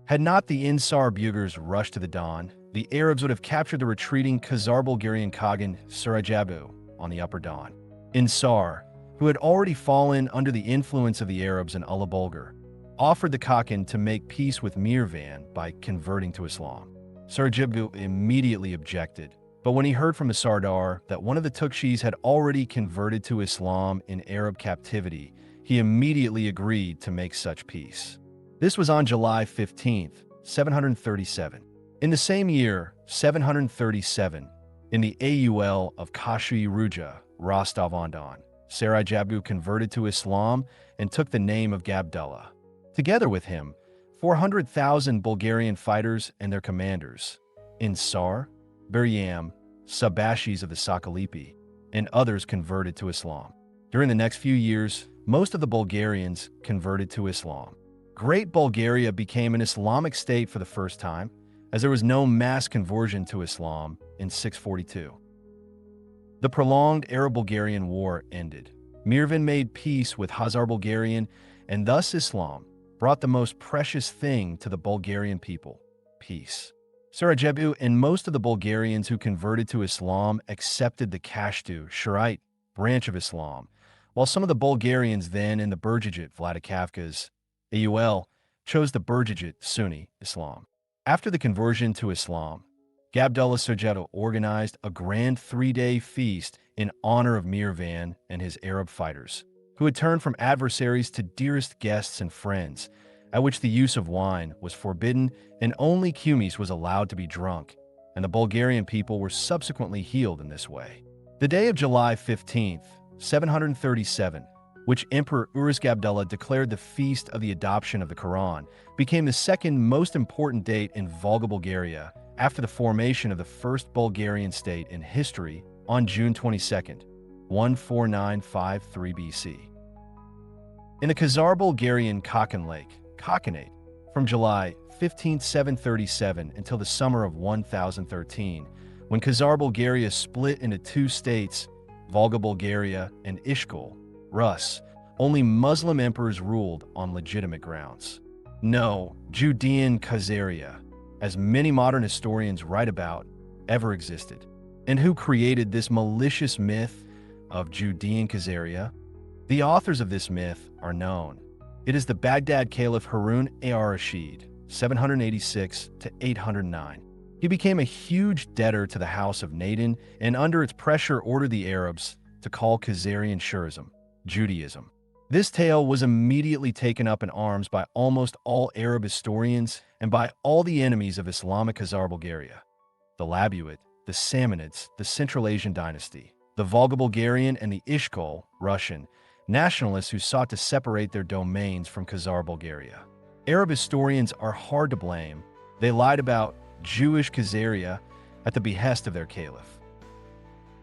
Had not the Insar Bugars rushed to the Don, the Arabs would have captured the retreating Khazar-Bulgarian Khagan Saban on the Upper Don. Insar, who had already fallen under the influence of the Arabs in Ula Bulgar, offered the Khagan to make peace with Mirvan by converting to Islam. Saban immediately objected, but when he heard from the Sardar that one of the Tukshis had already converted to Islam in Arab captivity, he immediately agreed to make such peace. This was on July 15th, 737. In the same year, 737, in the Aul of Kashui Ruja, Rostov-on-Don, Sarai converted to Islam and took the name of Gabdullah. Together with him, 400,000 Bulgarian fighters and their commanders, Insar, Beryam, Sabashis of the Sakalipi, and others converted to Islam. During the next few years, most of the Bulgarians converted to Islam. Great Bulgaria became an Islamic state for the first time, as there was no mass conversion to Islam in 642. The prolonged Arab-Bulgarian War ended. Mirvan made peace with Khazar-Bulgarian, and thus Islam brought the most precious thing to the Bulgarian people, peace. Sarajevo and most of the Bulgarians who converted to Islam accepted the Kashtu, Shurite branch of Islam, while some of the Bulgarians then in the Burjigit Vladikavkaz, Aul, chose the Burjigit Sunni Islam. After the conversion to Islam, Gabdullah Sarjeto organized a grand 3-day feast in honor of Mirvan and his Arab fighters, who had turned from adversaries to dearest guests and friends, at which the use of wine was forbidden and only kumis was allowed to be drunk, and the Bulgarian people were subsequently healed in this way. The day of July 15th, 737, which Emperor Uruzgabdullah declared the feast of the adoption of the Quran, became the second most important date in Volga Bulgaria after the formation of the first Bulgarian state in history on June 22nd, 14953 BC. In the Khazar-Bulgarian Khagan Lake, Khaganate, from July 15, 737 until the summer of 1013, when Khazar Bulgaria split into two states, Volga Bulgaria and Ishkul, Rus, only Muslim emperors ruled on legitimate grounds. No Judean Khazaria, as many modern historians write about, ever existed. And who created this malicious myth of Judean Khazaria? The authors of this myth are known. It is the Baghdad Caliph Harun ar-Rashid, 786 to 809. He became a huge debtor to the House of Naden and under its pressure ordered the Arabs to call Khazarian Shurism, Judaism. This tale was immediately taken up in arms by almost all Arab historians and by all the enemies of Islamic Khazar Bulgaria. The Labuit, the Samanids, the Central Asian dynasty, the Volga Bulgarian and the Ishkul, Russian, nationalists who sought to separate their domains from Khazar Bulgaria. Arab historians are hard to blame. They lied about Jewish Khazaria at the behest of their caliph.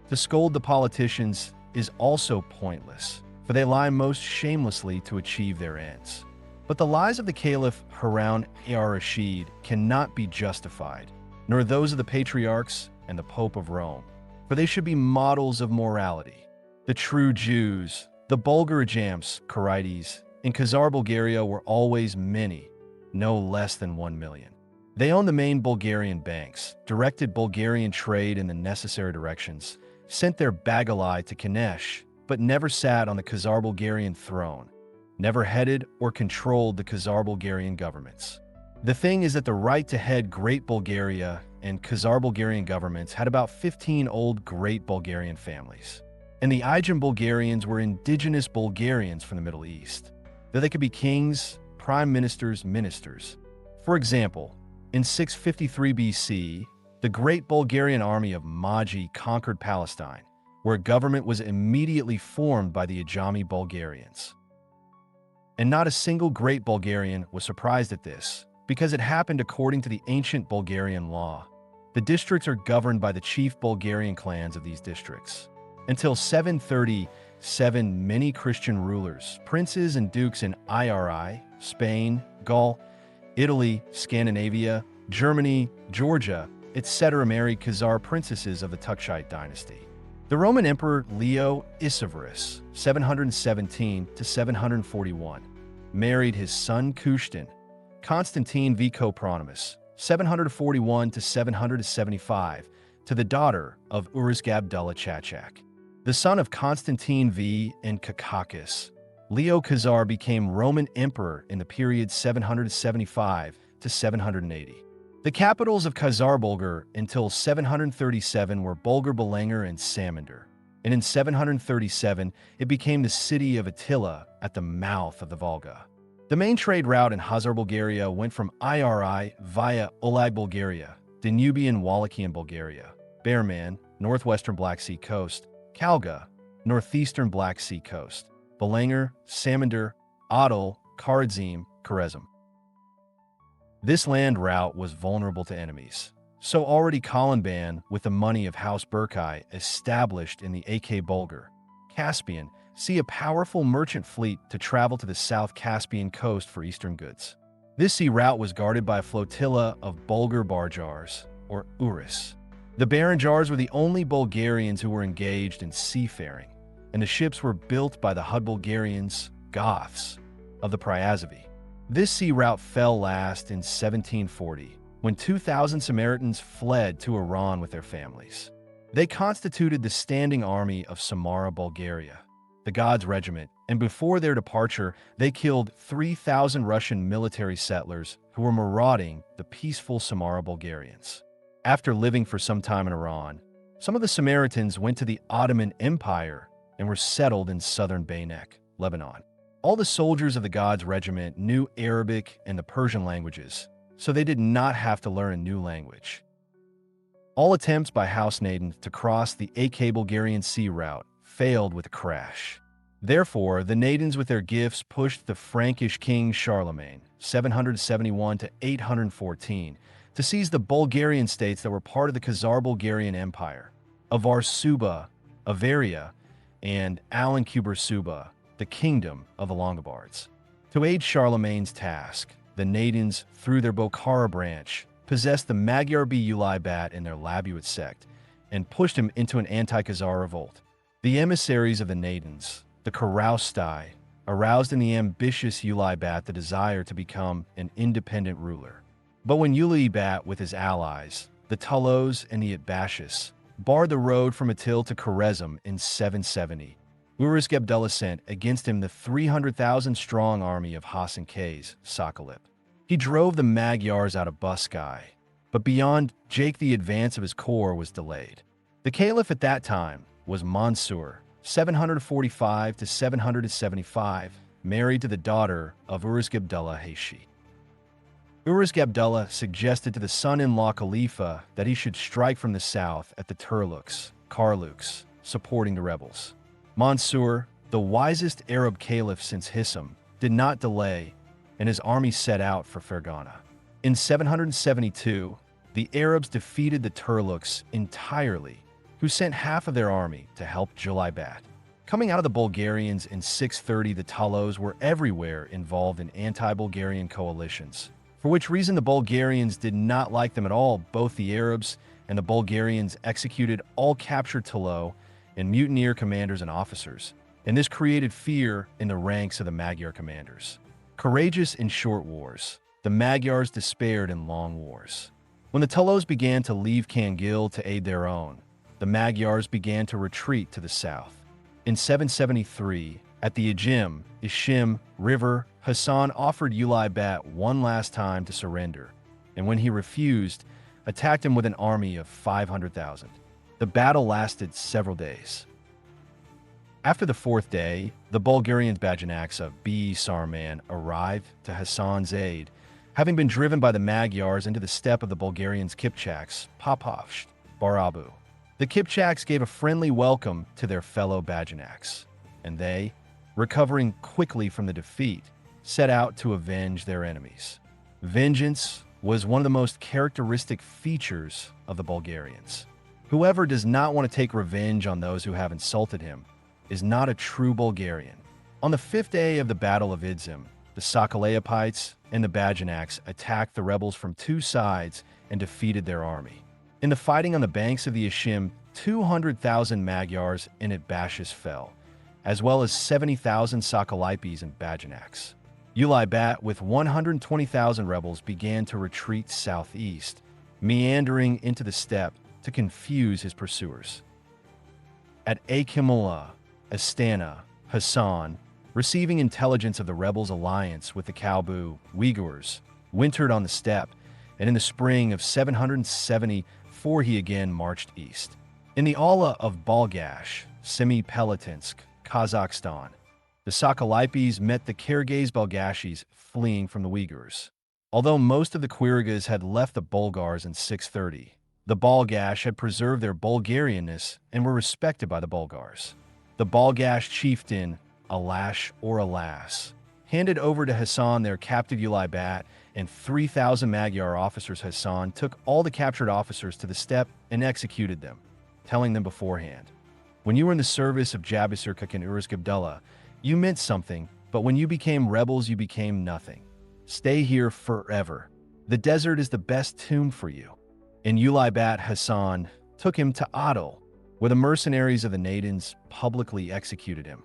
To scold the politicians is also pointless, for they lie most shamelessly to achieve their ends. But the lies of the caliph Harun ar-Rashid cannot be justified, nor those of the patriarchs and the Pope of Rome, for they should be models of morality. The true Jews, the Bulgar Jams, Karites, in Khazar Bulgaria were always many, no less than 1 million. They owned the main Bulgarian banks, directed Bulgarian trade in the necessary directions, sent their bagalai to Kanesh, but never sat on the Khazar Bulgarian throne, never headed or controlled the Khazar Bulgarian governments. The thing is that the right to head Great Bulgaria and Khazar Bulgarian governments had about 15 old Great Bulgarian families. And the Aegean Bulgarians were indigenous Bulgarians from the Middle East, though they could be kings, prime ministers, ministers. For example, in 653 BC, the Great Bulgarian army of Magi conquered Palestine, where a government was immediately formed by the Ajami Bulgarians. And not a single Great Bulgarian was surprised at this, because it happened according to the ancient Bulgarian law. The districts are governed by the chief Bulgarian clans of these districts. Until 737, many Christian rulers, princes and dukes in Iri, Spain, Gaul, Italy, Scandinavia, Germany, Georgia, etc. married Khazar princesses of the Tukshite dynasty. The Roman Emperor Leo Isavorus, 717 to 741, married his son Kushtan, Constantine V. Copronymus, 741 to 775, to the daughter of Uruzgabdullah Chachak. The son of Constantine V. and Kakakis, Leo Khazar became Roman emperor in the period 775 to 780. The capitals of Khazar Bulgar until 737 were Bulgar Balanger and Samandar, and in 737 it became the city of Attila at the mouth of the Volga. The main trade route in Khazar Bulgaria went from Iri via Olag Bulgaria, Danubian Wallachian Bulgaria, Berman, northwestern Black Sea coast, Kalga, northeastern Black Sea coast, Balanger, Samandar, Adal, Kharadzim, Kharezm. This land route was vulnerable to enemies, so already Kalanban, with the money of House Berkay, established in the AK Bulgar, Caspian, see a powerful merchant fleet to travel to the South Caspian coast for eastern goods. This sea route was guarded by a flotilla of Bulgar Barjars, or Uris. The Baranjars were the only Bulgarians who were engaged in seafaring, and the ships were built by the Hud Bulgarians, Goths, of the Pryazavi. This sea route fell last in 1740, when 2,000 Samaritans fled to Iran with their families. They constituted the standing army of Samara, Bulgaria, the God's regiment, and before their departure, they killed 3,000 Russian military settlers who were marauding the peaceful Samara Bulgarians. After living for some time in Iran, some of the Samaritans went to the Ottoman Empire and were settled in southern Beynek, Lebanon. All the soldiers of the God's regiment knew Arabic and the Persian languages, so they did not have to learn a new language. All attempts by House Naden to cross the AK Bulgarian sea route failed with a crash. Therefore, the Nadens with their gifts pushed the Frankish king Charlemagne, 771 to 814, to seize the Bulgarian states that were part of the Khazar Bulgarian Empire, Avar Suba, Avaria, and Alan-Kubur Suba, the kingdom of the Longobards. To aid Charlemagne's task, the Nadens, through their Bokhara branch, possessed the Magyar Ulaybát in their Labuit sect and pushed him into an anti-Khazar revolt. The emissaries of the Nadens, the Karaustai, aroused in the ambitious Ulaybát the desire to become an independent ruler. But when Ulaybát with his allies, the Tulos and the Atbashis, barred the road from Atil to Kharezm in 770, Uruzgabdullah sent against him the 300,000-strong army of Hasan Kay's Sakalip. He drove the Magyars out of Buskai, but beyond Jake the advance of his corps was delayed. The caliph at that time was Mansur, 745 to 775, married to the daughter of Uruzgabdullah Hayshi. Uruzgabdullah suggested to the son-in-law Khalifa that he should strike from the south at the Turluks, Karluks, supporting the rebels. Mansur, the wisest Arab caliph since Hisham, did not delay, and his army set out for Fergana. In 772, the Arabs defeated the Turluks entirely, who sent half of their army to help Ulaybát. Coming out of the Bulgarians in 630, the Talos were everywhere involved in anti-Bulgarian coalitions, for which reason the Bulgarians did not like them at all. Both the Arabs and the Bulgarians executed all captured Talo and mutineer commanders and officers, and this created fear in the ranks of the Magyar commanders. Courageous in short wars, the Magyars despaired in long wars. When the Talos began to leave Kangil to aid their own, the Magyars began to retreat to the south. In 773, at the Ishim River, Hassan offered Uli-Bat one last time to surrender, and when he refused, attacked him with an army of 500,000. The battle lasted several days. After the fourth day, the Bulgarian Bajanaks of Bu-Yurgan arrived to Hassan's aid, having been driven by the Magyars into the steppe of the Bulgarians' Kipchaks, Popovsht, Barabu. The Kipchaks gave a friendly welcome to their fellow Bajanaks, and they, recovering quickly from the defeat, set out to avenge their enemies. Vengeance was one of the most characteristic features of the Bulgarians. Whoever does not want to take revenge on those who have insulted him is not a true Bulgarian. On the fifth day of the Battle of Idzim, the Sakaleopites and the Bajanaks attacked the rebels from two sides and defeated their army. In the fighting on the banks of the Ishim, 200,000 Magyars and Itbashis fell, as well as 70,000 Sakalipes and Bajanaks. Uli-Bat, with 120,000 rebels, began to retreat southeast, meandering into the steppe to confuse his pursuers. At Akimula, Astana, Hassan, receiving intelligence of the rebels' alliance with the Kalbu Uyghurs, wintered on the steppe, and in the spring of 774 he again marched east. In the Ala of Balgash, Semipalatinsk, Kazakhstan, the Sakalipes met the Kyrgyz-Balgashis fleeing from the Uyghurs. Although most of the Kyrgyz had left the Bulgars in 630, the Balgash had preserved their Bulgarianness and were respected by the Bulgars. The Balgash chieftain, Alash or Alas, handed over to Hassan their captive Uli-Bat and 3,000 Magyar officers. Hassan took all the captured officers to the steppe and executed them, telling them beforehand, "When you were in the service of Jabasir Khagan Abdullah, you meant something, but when you became rebels, you became nothing. Stay here forever. The desert is the best tomb for you." In Uli-Bat, Hassan took him to Adal, where the mercenaries of the Nadins publicly executed him.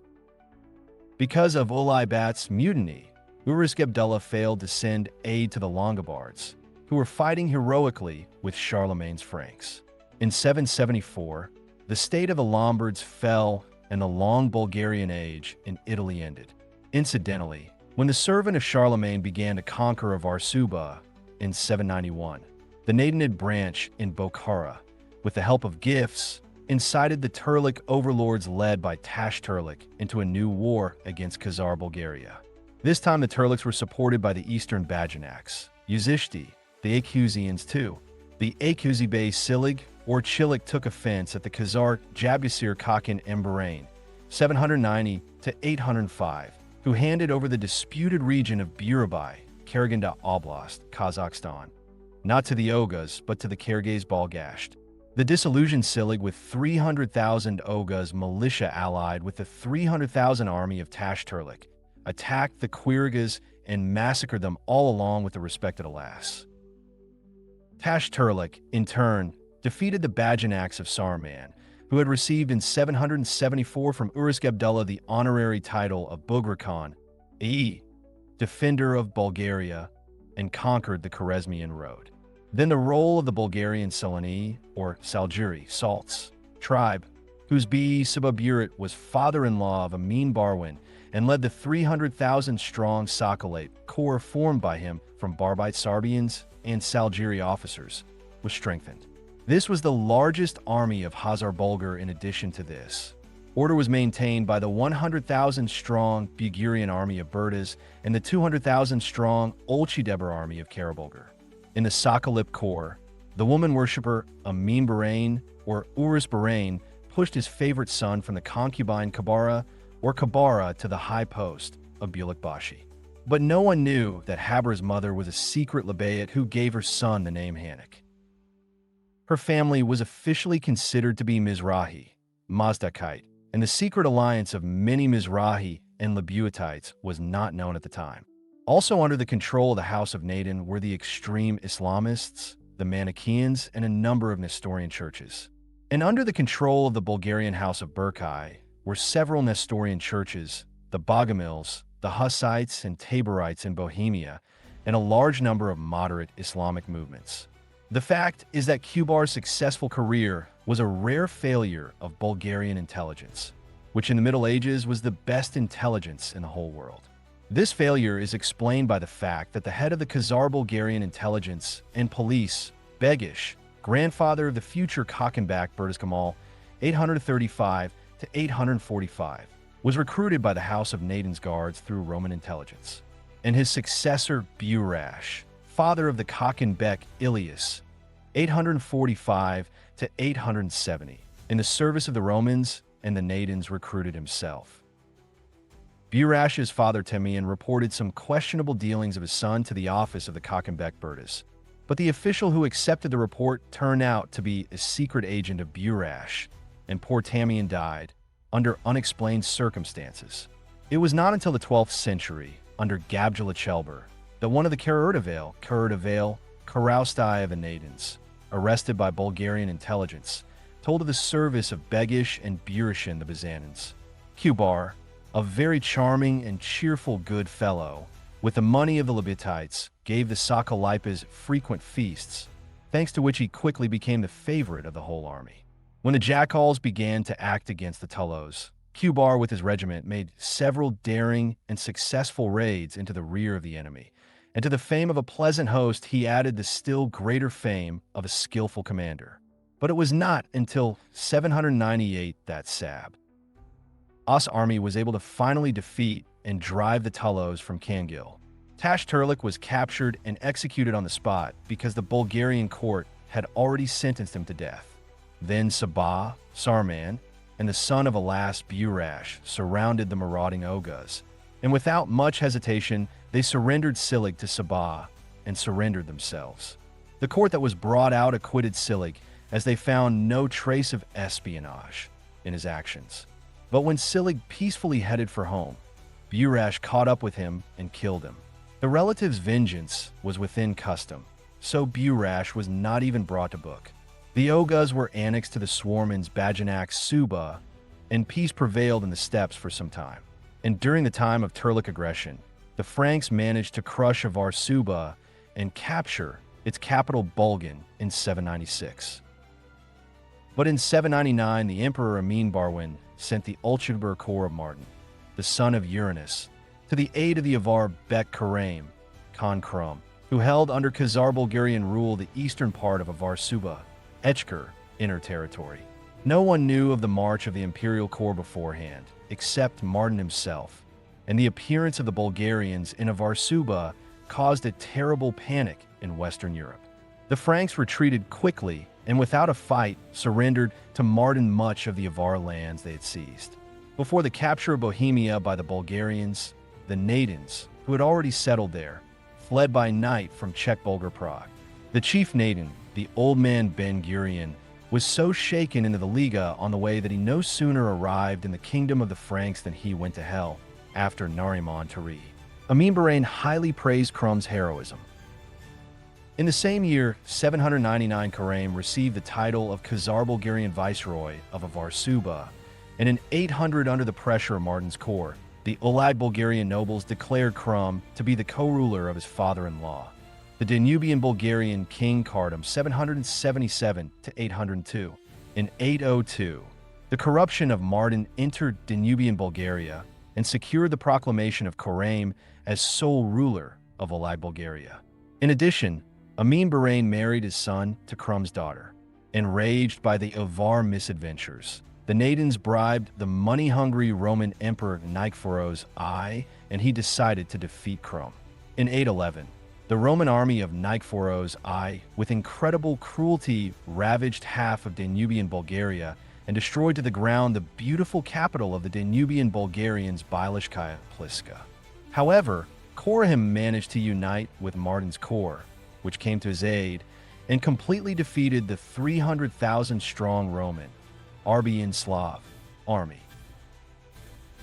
Because of Uli-Bat's mutiny, Abdullah failed to send aid to the Longobards, who were fighting heroically with Charlemagne's Franks. In 774, the state of the Lombards fell and the long Bulgarian age in Italy ended. Incidentally, when the servant of Charlemagne began to conquer Varsuba in 791, the Nadanid branch in Bokhara, with the help of gifts, incited the Turlik overlords led by Tash Turlik into a new war against Khazar Bulgaria. This time the Turliks were supported by the eastern Bajanaks, Uzishti, the Akuzians too. The Akuzi Bey Silig or Chilik took offense at the Khazar Jabusir Khakan Emberain, 790 to 805, who handed over the disputed region of Burabay, Karaganda Oblast, Kazakhstan, not to the Oghuz but to the Kyrgyz Balgasht. The disillusioned Silig, with 300,000 Oghuz militia allied with the 300,000 army of Tash Turlik, attacked the Kyrgyz and massacred them all along with the respected Alas. Tash Turlik, in turn, defeated the Bajanaks of Sarman, who had received in 774 from Abdullah the honorary title of Bughra-Khan, i.e., defender of Bulgaria, and conquered the Khwarezmian road. Then the role of the Bulgarian Selani, or Saljuri, Salts, tribe, whose Sababurit was father-in-law of Amin Barwin and led the 300,000-strong Sakalate corps formed by him from Barbite Sarbians and Saljiri officers, was strengthened. This was the largest army of Khazar Bulgar. In addition to this, order was maintained by the 100,000-strong Bulgarian army of Berdas and the 200,000-strong Olchideber army of Karabulgar. In the Sakalip Corps, the woman worshipper Amin Barain, or Urus Barain, pushed his favorite son from the concubine Kabara, or Kabara, to the high post of Bulik-Bashi. But no one knew that Habra's mother was a secret Labayat who gave her son the name Hanik. Her family was officially considered to be Mizrahi, Mazdakite, and the secret alliance of many Mizrahi and Labuatites was not known at the time. Also under the control of the House of Naden were the extreme Islamists, the Manichaeans, and a number of Nestorian churches. And under the control of the Bulgarian House of Berkai were several Nestorian churches, the Bogomils, the Hussites and Taborites in Bohemia, and a large number of moderate Islamic movements. The fact is that Kubar's successful career was a rare failure of Bulgarian intelligence. which in the Middle Ages was the best intelligence in the whole world. This failure is explained by the fact that the head of the Khazar Bulgarian intelligence and police, Begish, grandfather of the future Khagan Saban, 835 to 845, was recruited by the House of Naden's guards through Roman intelligence, and his successor Bu-Yurgan, father of the Khagan Ilias, 845 to 870, in the service of the Romans, and the Nadens recruited himself. Bu-Yurgan's father Temian reported some questionable dealings of his son to the office of the Khagan Burdas, but the official who accepted the report turned out to be a secret agent of Bu-Yurgan, and poor Temian died under unexplained circumstances. It was not until the 12th century, under Gabjala Chelber, that one of the Kurbat Karaustai of the Nadens, arrested by Bulgarian intelligence, told of the service of Begish and Bu-Yurgan the Byzantines. Kubrat, a very charming and cheerful good fellow, with the money of the Lebitites, gave the Sakalipas frequent feasts, thanks to which he quickly became the favorite of the whole army. When the Jackals began to act against the Tulos, Kubrat with his regiment made several daring and successful raids into the rear of the enemy, and to the fame of a pleasant host he added the still greater fame of a skillful commander. But it was not until 798 that Sab's army was able to finally defeat and drive the Tulos from Kangil. Tash Turlik was captured and executed on the spot because the Bulgarian court had already sentenced him to death. Then Sabah, Sarman, and the son of Alas Bu-Yurgan surrounded the marauding Oghuz, and without much hesitation, they surrendered Silig to Sabah and surrendered themselves. The court that was brought out acquitted Silig, as they found no trace of espionage in his actions. But when Silig peacefully headed for home, Bu-Yurgan caught up with him and killed him. The relative's vengeance was within custom, so Bu-Yurgan was not even brought to book. The Oghuz were annexed to the Swarman's Bajanak Suba, and peace prevailed in the steppes for some time. And during the time of Turlik aggression, the Franks managed to crush Avar Suba and capture its capital Bulgan in 796. But in 799, the Emperor Amin Barwin sent the Ulchibur Corps of Martin, the son of Uranus, to the aid of the Avar Bek Karaim, Khan Krum, who held under Khazar Bulgarian rule the eastern part of Avar Suba, Echker, inner territory. No one knew of the march of the Imperial Corps beforehand, except Martin himself, and the appearance of the Bulgarians in Avar Suba caused a terrible panic in Western Europe. The Franks retreated quickly and without a fight surrendered to Martin much of the Avar lands they had seized. Before the capture of Bohemia by the Bulgarians, the Nadens, who had already settled there, fled by night from Czech Bulgar Prague. The chief Naden, the old man Ben-Gurion, was so shaken into the Liga on the way that he no sooner arrived in the kingdom of the Franks than he went to hell, after Nariman Tari. Amin Barain highly praised Krum's heroism. In the same year, 799, Karaim received the title of Khazar Bulgarian Viceroy of Avar Suba, and in 800, under the pressure of Martin's court, the Olag Bulgarian nobles declared Krum to be the co-ruler of his father-in-law, the Danubian Bulgarian King Kardam, 777 to 802. In 802, the corruption of Martin entered Danubian Bulgaria and secured the proclamation of Karaim as sole ruler of Olag Bulgaria. In addition, Amin Barain married his son to Krum's daughter. Enraged by the Avar misadventures, the Nadens bribed the money-hungry Roman Emperor Nicephorus I, and he decided to defeat Krum. In 811, the Roman army of Nicephorus I, with incredible cruelty, ravaged half of Danubian Bulgaria and destroyed to the ground the beautiful capital of the Danubian Bulgarians, Bilishkaya Pliska. However, Korahim managed to unite with Martin's corps, which came to his aid, and completely defeated the 300,000-strong Roman, Arbian Slav, army.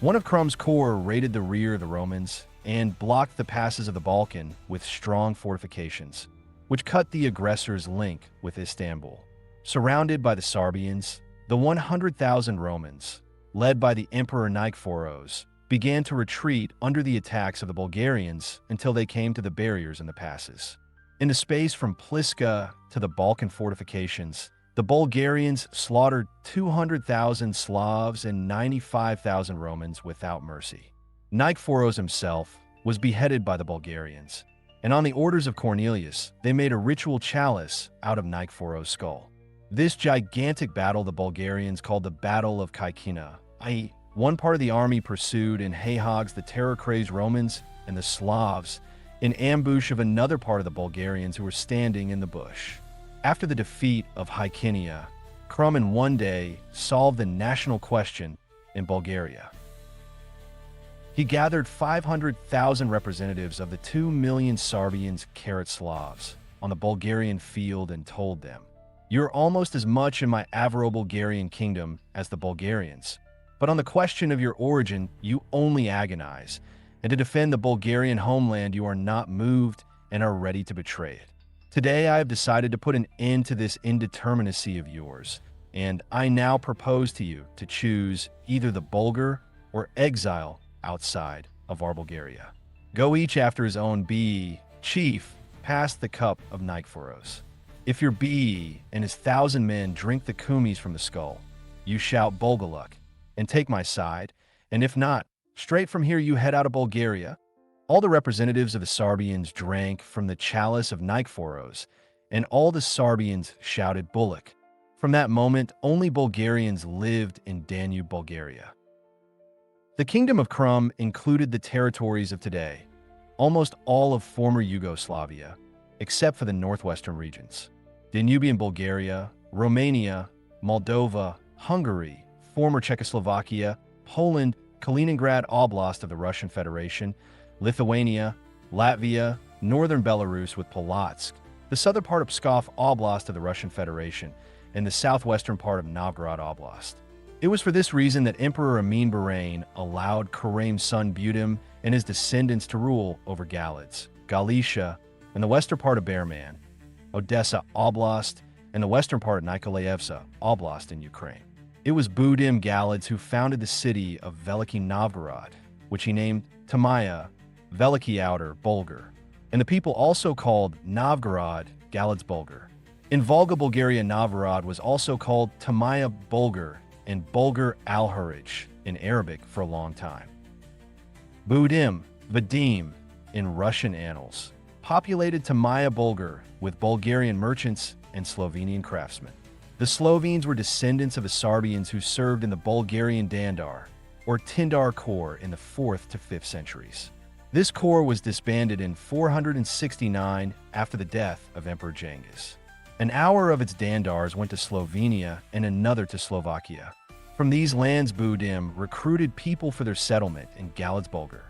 One of Krum's corps raided the rear of the Romans and blocked the passes of the Balkan with strong fortifications, which cut the aggressor's link with Istanbul. Surrounded by the Sarbians, the 100,000 Romans, led by the Emperor Nicephorus, began to retreat under the attacks of the Bulgarians until they came to the barriers and the passes. In the space from Pliska to the Balkan fortifications, The Bulgarians slaughtered 200,000 Slavs and 95,000 Romans without mercy. Nikephoros himself was beheaded by the Bulgarians, and on the orders of Cornelius, they made a ritual chalice out of Nikephoros' skull. This gigantic battle the Bulgarians called the Battle of Kaikina, i.e., one part of the army pursued in hayhogs the terror-crazed Romans and the Slavs in ambush of another part of the Bulgarians who were standing in the bush. After the defeat of Hykenia, Krum in one day solved the national question in Bulgaria. He gathered 500,000 representatives of the 2 million Sarbians, Slavs, on the Bulgarian field and told them, "You're almost as much in my Avro-Bulgarian kingdom as the Bulgarians, but on the question of your origin, you only agonize, and to defend the Bulgarian homeland, you are not moved and are ready to betray it. Today, I have decided to put an end to this indeterminacy of yours, and I now propose to you to choose either the Bulgar or exile outside of our Bulgaria. Go each after his own be chief, pass the cup of Nikephoros. If your be and his 1,000 men drink the kumis from the skull, you shout Bulgaluk and take my side, and if not, straight from here you head out of Bulgaria." All the representatives of the Sarbians drank from the chalice of Nikephoros, and all the Sarbians shouted Bulak. From that moment, only Bulgarians lived in Danube, Bulgaria. The kingdom of Krum included the territories of today, almost all of former Yugoslavia, except for the northwestern regions. Danubian Bulgaria, Romania, Moldova, Hungary, former Czechoslovakia, Poland, Kaliningrad Oblast of the Russian Federation, Lithuania, Latvia, northern Belarus with Polotsk, the southern part of Pskov Oblast of the Russian Federation, and the southwestern part of Novgorod Oblast. It was for this reason that Emperor Amin Bahrain allowed Karam's son Budim and his descendants to rule over Galids, Galicia, and the western part of Berman, Odessa Oblast, and the western part of Nikolaevsk Oblast in Ukraine. It was Budim Galids who founded the city of Veliki Novgorod, which he named Tamaya, Veliki Outer Bulgar, and the people also called Novgorod Galids Bulgar. In Volga, Bulgaria, Novgorod was also called Tamaya Bulgar and Bulgar Al-Harij in Arabic for a long time. Budim, Vadim, in Russian annals, populated Tamaya Bulgar with Bulgarian merchants and Slovenian craftsmen. The Slovenes were descendants of the Sarbians who served in the Bulgarian Dandar, or Tindar Corps in the 4th to 5th centuries. This corps was disbanded in 469 after the death of Emperor Genghis. An hour of its Dandars went to Slovenia and another to Slovakia. From these lands, Budim recruited people for their settlement in Galids Bulgar.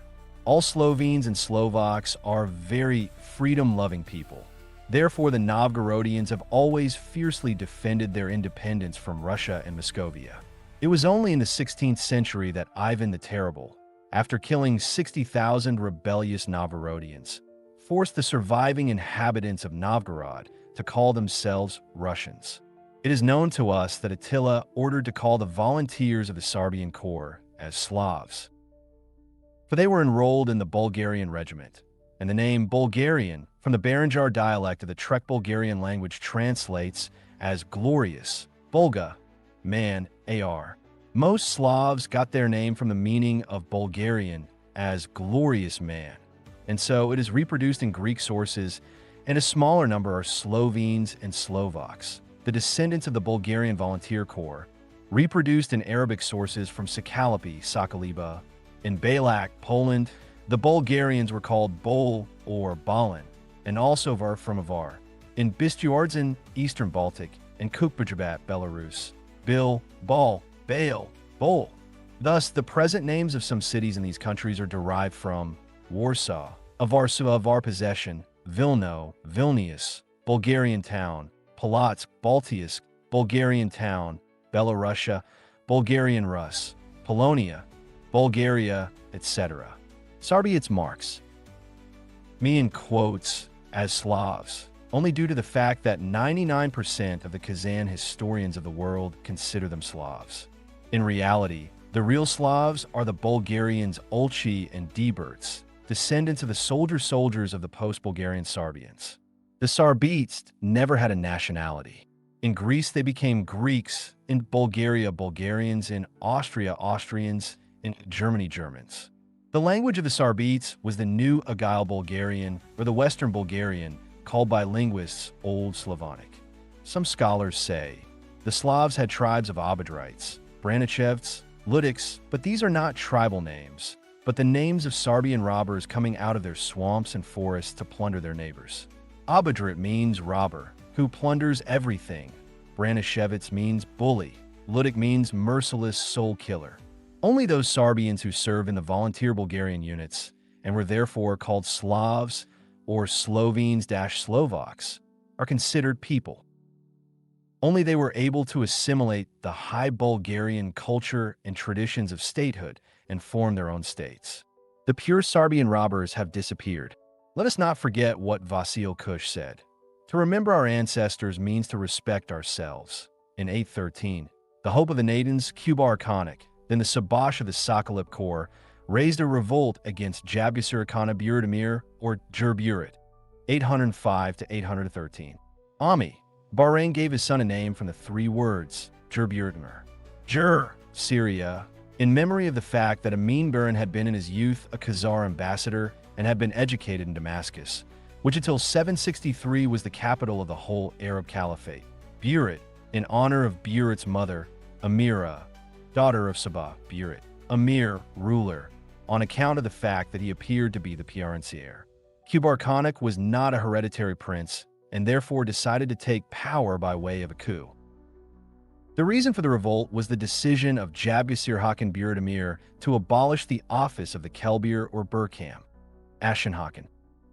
All Slovenes and Slovaks are very freedom-loving people. Therefore, the Novgorodians have always fiercely defended their independence from Russia and Muscovia. It was only in the 16th century that Ivan the Terrible, after killing 60,000 rebellious Novgorodians, forced the surviving inhabitants of Novgorod to call themselves Russians. It is known to us that Attila ordered to call the volunteers of the Sarbian Corps as Slavs, for they were enrolled in the Bulgarian regiment, and the name Bulgarian from the Berenjar dialect of the Trek Bulgarian language translates as glorious, Bulga, man, AR. Most Slavs got their name from the meaning of Bulgarian as glorious man, and so it is reproduced in Greek sources, and a smaller number are Slovenes and Slovaks, the descendants of the Bulgarian Volunteer Corps, reproduced in Arabic sources from Sakalipi, Sakaliba. In Balak, Poland, the Bulgarians were called Bol or Balin, and also Var from Avar. In Bistyurzan, Eastern Baltic, and Kukbajabat, Belarus, Bil, Bal, Baal, Bol. Thus, the present names of some cities in these countries are derived from Warsaw, Avar possession, Vilno, Vilnius, Bulgarian town, Polotsk, Baltiisk, Bulgarian town, Belorussia, Bulgarian Rus, Polonia, Bulgaria, etc. Sarbiats marks me in quotes as Slavs, only due to the fact that 99% of the Kazan historians of the world consider them Slavs. In reality, the real Slavs are the Bulgarians Olchi and Deberts, descendants of the soldiers of the post-Bulgarian Sarbians. The Sarbiats never had a nationality. In Greece, they became Greeks. In Bulgaria, Bulgarians. In Austria, Austrians. In Germany, Germans. The language of the Sarbites was the New Agile Bulgarian, or the Western Bulgarian, called by linguists Old Slavonic. Some scholars say the Slavs had tribes of Obodrites, Branichevs, Ludiks, but these are not tribal names, but the names of Sarbian robbers coming out of their swamps and forests to plunder their neighbors. Obodrit means robber, who plunders everything. Branichevitz means bully. Ludik means merciless soul killer. Only those Sarbians who serve in the volunteer Bulgarian units and were therefore called Slavs or Slovenes-Slovaks are considered people. Only they were able to assimilate the high Bulgarian culture and traditions of statehood and form their own states. The pure Sarbian robbers have disappeared. Let us not forget what Vasil Kush said. To remember our ancestors means to respect ourselves. In 813, the hope of the Nadins, Kubar Khanik, then the Sabash of the Sokolip Corps, raised a revolt against Jabgasir Khana Buradimir, or Jurburit, 805 to 813. Ami, Bahrain gave his son a name from the three words, Jurburitmir. Jur, Syria, in memory of the fact that Amin Burin had been in his youth a Khazar ambassador and had been educated in Damascus, which until 763 was the capital of the whole Arab Caliphate. Burit, in honor of Burit's mother, Amira, daughter of Sabah, Burit, Amir, ruler, on account of the fact that he appeared to be the Piarancier. Kubar Khanik was not a hereditary prince and therefore decided to take power by way of a coup. The reason for the revolt was the decision of Jabgasir Hakan Buradimir to abolish the office of the Kelbir or Burkham. Ashenhaken.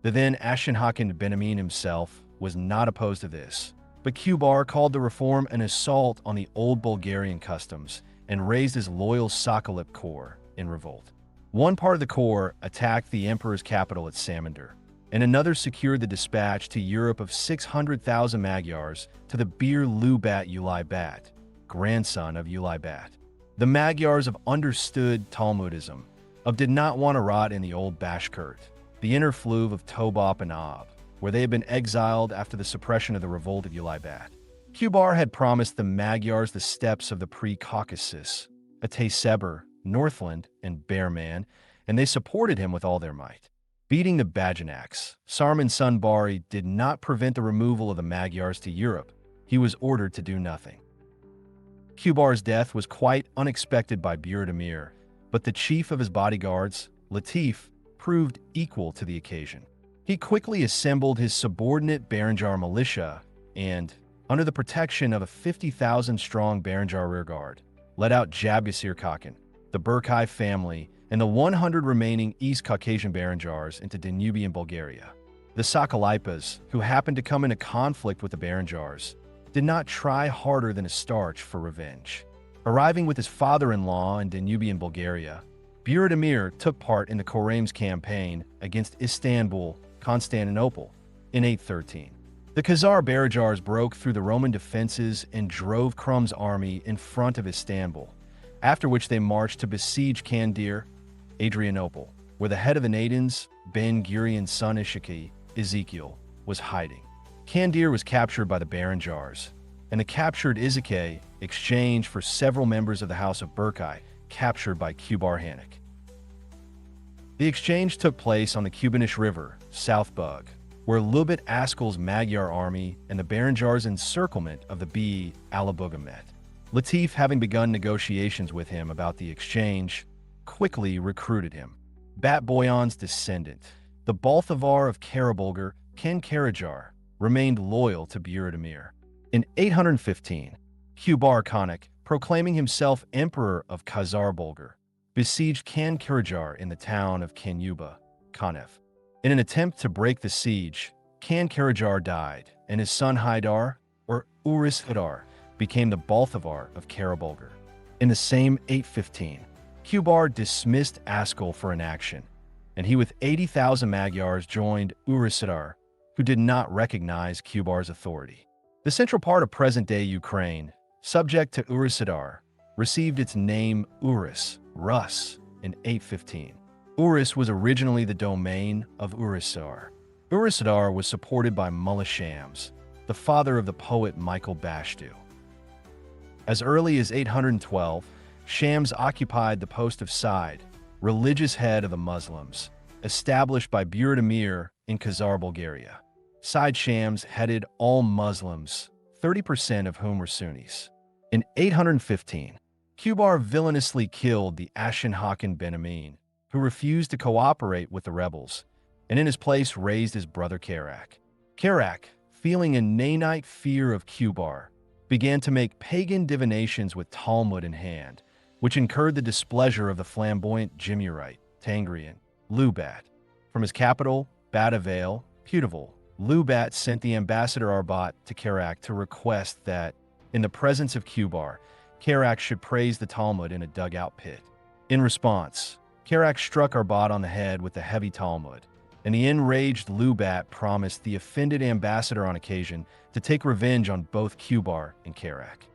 The then Ashenhaken Benamin himself was not opposed to this, but Kubar called the reform an assault on the old Bulgarian customs and raised his loyal Sokolip Corps in revolt. One part of the corps attacked the emperor's capital at Samandar, and another secured the dispatch to Europe of 600,000 Magyars to the Bir Lubat Ulai Bat, grandson of Ulai Bat. The Magyars of understood Talmudism, of did not want to rot in the old Bashkurt, the inner fluve of Tobop and Ob, where they had been exiled after the suppression of the revolt of Ulai Bat. Kubar had promised the Magyars the steppes of the pre-Caucasus, Ataseber, Northland, and Bearman, and they supported him with all their might. Beating the Bajanaks, Sarman's son Bari did not prevent the removal of the Magyars to Europe. He was ordered to do nothing. Kubar's death was quite unexpected by Buradimir, but the chief of his bodyguards, Latif, proved equal to the occasion. He quickly assembled his subordinate Baranjar militia and, under the protection of a 50,000-strong Baranjar rearguard, led out Jabgasir Khakan, the Burkai family, and the 100 remaining East Caucasian Baranjars into Danubian Bulgaria. The Sokolipas, who happened to come into conflict with the Baranjars, did not try harder than a starch for revenge. Arriving with his father-in-law in Danubian Bulgaria, Buradimir took part in the Korems campaign against Istanbul, Constantinople, in 813. The Khazar Baranjars broke through the Roman defenses and drove Krum's army in front of Istanbul, after which they marched to besiege Kandir, Adrianople, where the head of the Nadins, Ben-Gurion's son Ishaki, Ezekiel, was hiding. Kandir was captured by the Baranjars, and the captured Izake exchanged for several members of the House of Burkai, captured by Kubar Khanik. The exchange took place on the Kubanish River, South Bug, where Lubit Askel's Magyar army and the Baranjars' encirclement of the B. Alabuga met. Latif, having begun negotiations with him about the exchange, quickly recruited him. Bat Boyan's descendant, the Balthavar of Karabulgar, Ken Karajar, remained loyal to Buradimir. In 815, Kubar Khanik, proclaiming himself Emperor of Khazar Bulgar, besieged Kan Karajar in the town of Kanyuba, Kanev. In an attempt to break the siege, Kan Karajar died, and his son Haidar, or Uris Hadar, became the Balthavar of Karabulgar. In the same 815, Kubar dismissed Askel for inaction, and he with 80,000 Magyars joined Urisadar, who did not recognize Kubar's authority. The central part of present-day Ukraine, subject to Urisadar, received its name Uris, Rus, in 815. Uris was originally the domain of Urisadar. Urisadar was supported by Mullah Shams, the father of the poet Michael Bashtu. As early as 812, Shams occupied the post of Said, religious head of the Muslims, established by Bu-Yurgan Emir in Khazar, Bulgaria. Said Shams headed all Muslims, 30% of whom were Sunnis. In 815, Kubrat villainously killed the Ashan Hakan ben Amin, who refused to cooperate with the rebels, and in his place raised his brother Karak. Karak, feeling a Nanite fear of Kubrat, began to make pagan divinations with Talmud in hand, which incurred the displeasure of the flamboyant Jimurite, Tangrian, Lubat. From his capital, Badavale, Putaval, Lubat sent the ambassador Arbat to Karak to request that, in the presence of Kubrat, Karak should praise the Talmud in a dugout pit. In response, Karak struck Arbat on the head with the heavy Talmud, and the enraged Lubat promised the offended ambassador on occasion to take revenge on both Kubrat and Karak.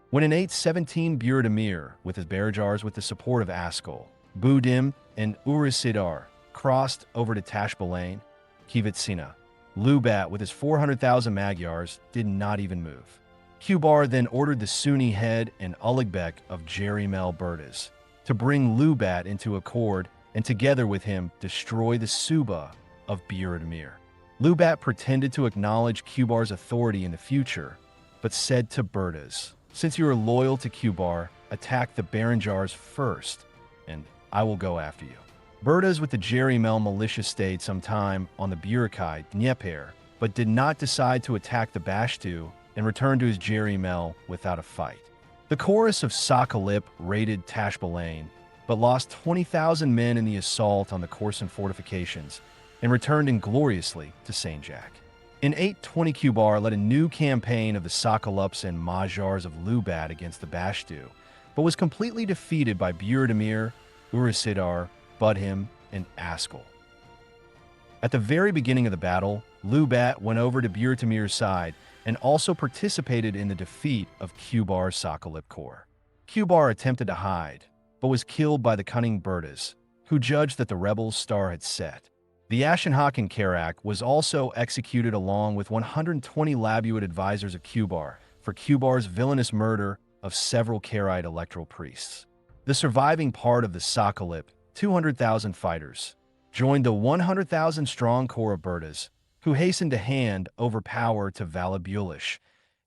When in 817 Bu-Yurgan Emir, with his Barajars with the support of Askol, Budim, and Urisidar, crossed over to Tashbalane, Kivitsina, Lubat with his 400,000 Magyars did not even move. Kubrat then ordered the Sunni head and Uligbek of Jerimel Berdas to bring Lubat into accord and together with him destroy the Suba of Bu-Yurgan Emir. Lubat pretended to acknowledge Kubrat's authority in the future, but said to Berdas, "Since you are loyal to Kubrat, attack the Baranjars first, and I will go after you." Berdas with the Jerimel militia stayed some time on the Burakai, Dnieper, but did not decide to attack the Bashtu and returned to his Jerimel without a fight. The chorus of Sokolip raided Tashbalane, but lost 20,000 men in the assault on the Korsun fortifications and returned ingloriously to Sanjak. In 820, Kubrat led a new campaign of the Sokolups and Magyars of Lubat against the Bashtu, but was completely defeated by Bu-Yurgan Emir, Urisidar, Budhim, and Askol. At the very beginning of the battle, Lubat went over to Bu-Yurgan Emir's side and also participated in the defeat of Kubrat's Sokolip Corps. Kubrat attempted to hide, but was killed by the cunning Berdas, who judged that the rebels' star had set. The Ashan Hakan Karak was also executed along with 120 Labuid advisors of Kubrat for Kubrat's villainous murder of several Karite electoral priests. The surviving part of the Sokolip, 200,000 fighters, joined the 100,000-strong corps of Berdas, who hastened to hand over power to Valabulish,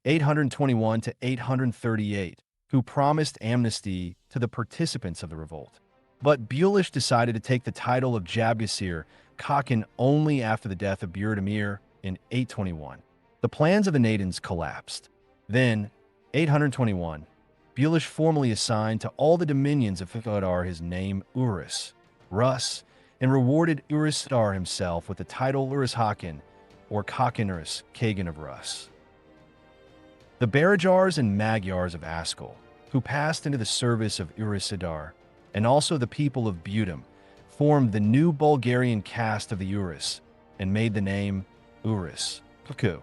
821 to 838, who promised amnesty to the participants of the revolt. But Bulish decided to take the title of Jabgasir Khakan only after the death of Bu-Yurgan Emir in 821. The plans of the Nadins collapsed. Then, 821, Bulish formally assigned to all the dominions of Fikadar his name Urus, Rus, and rewarded Urisidar himself with the title Urus Hakan, or Khakan Urus, Khagan of Rus. The Barajars and Magyars of Askol, who passed into the service of Urisidar, and also the people of Budum, formed the new Bulgarian caste of the Urus and made the name Urus, Puku,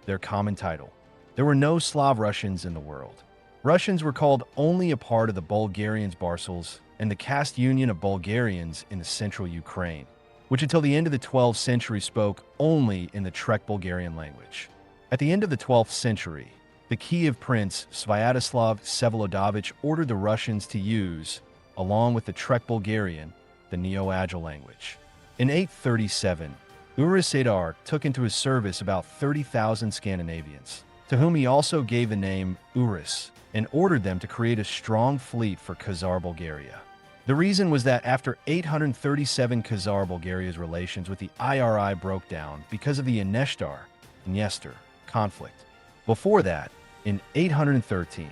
their common title. There were no Slav Russians in the world. Russians were called only a part of the Bulgarians Barsals and the caste union of Bulgarians in the central Ukraine, which until the end of the 12th century spoke only in the Czech Bulgarian language. At the end of the 12th century, the Kiev prince Sviatoslav Vsevolodovich ordered the Russians to use, along with the Czech Bulgarian, the Neo-Agile language. In 837, Urisidar took into his service about 30,000 Scandinavians, to whom he also gave the name Urus, and ordered them to create a strong fleet for Khazar Bulgaria. The reason was that after 837, Khazar Bulgaria's relations with the IRI broke down because of the Dniester conflict. Before that, in 813,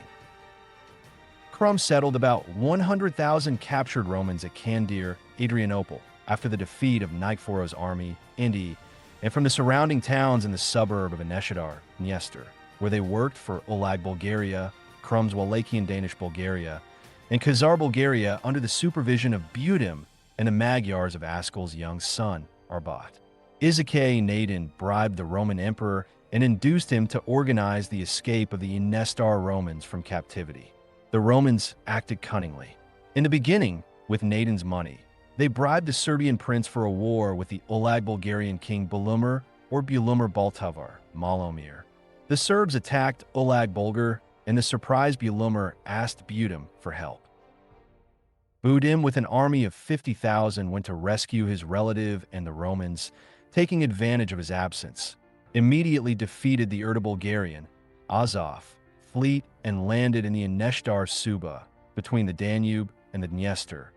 Krum settled about 100,000 captured Romans at Kandir, Adrianople, after the defeat of Nicephor's army, Indi, and from the surrounding towns in the suburb of Neshadar, Dniester, where they worked for Olag Bulgaria, Krum's Wallachian Danish Bulgaria, and Khazar Bulgaria under the supervision of Budim and the Magyars of Askol's young son, Arbat. Izakay Nadin bribed the Roman emperor and induced him to organize the escape of the Nestar Romans from captivity. The Romans acted cunningly. In the beginning, with Nadin's money, they bribed the Serbian prince for a war with the Olag Bulgarian king Bulumir or Bulumir Baltavar, Malomir. The Serbs attacked Olag Bulgar, and the surprised Bulumir asked Budim for help. Budim, with an army of 50,000, went to rescue his relative, and the Romans, taking advantage of his absence, immediately defeated the Bulgarian Azov fleet and landed in the Neshtar Suba between the Danube and the Dniester,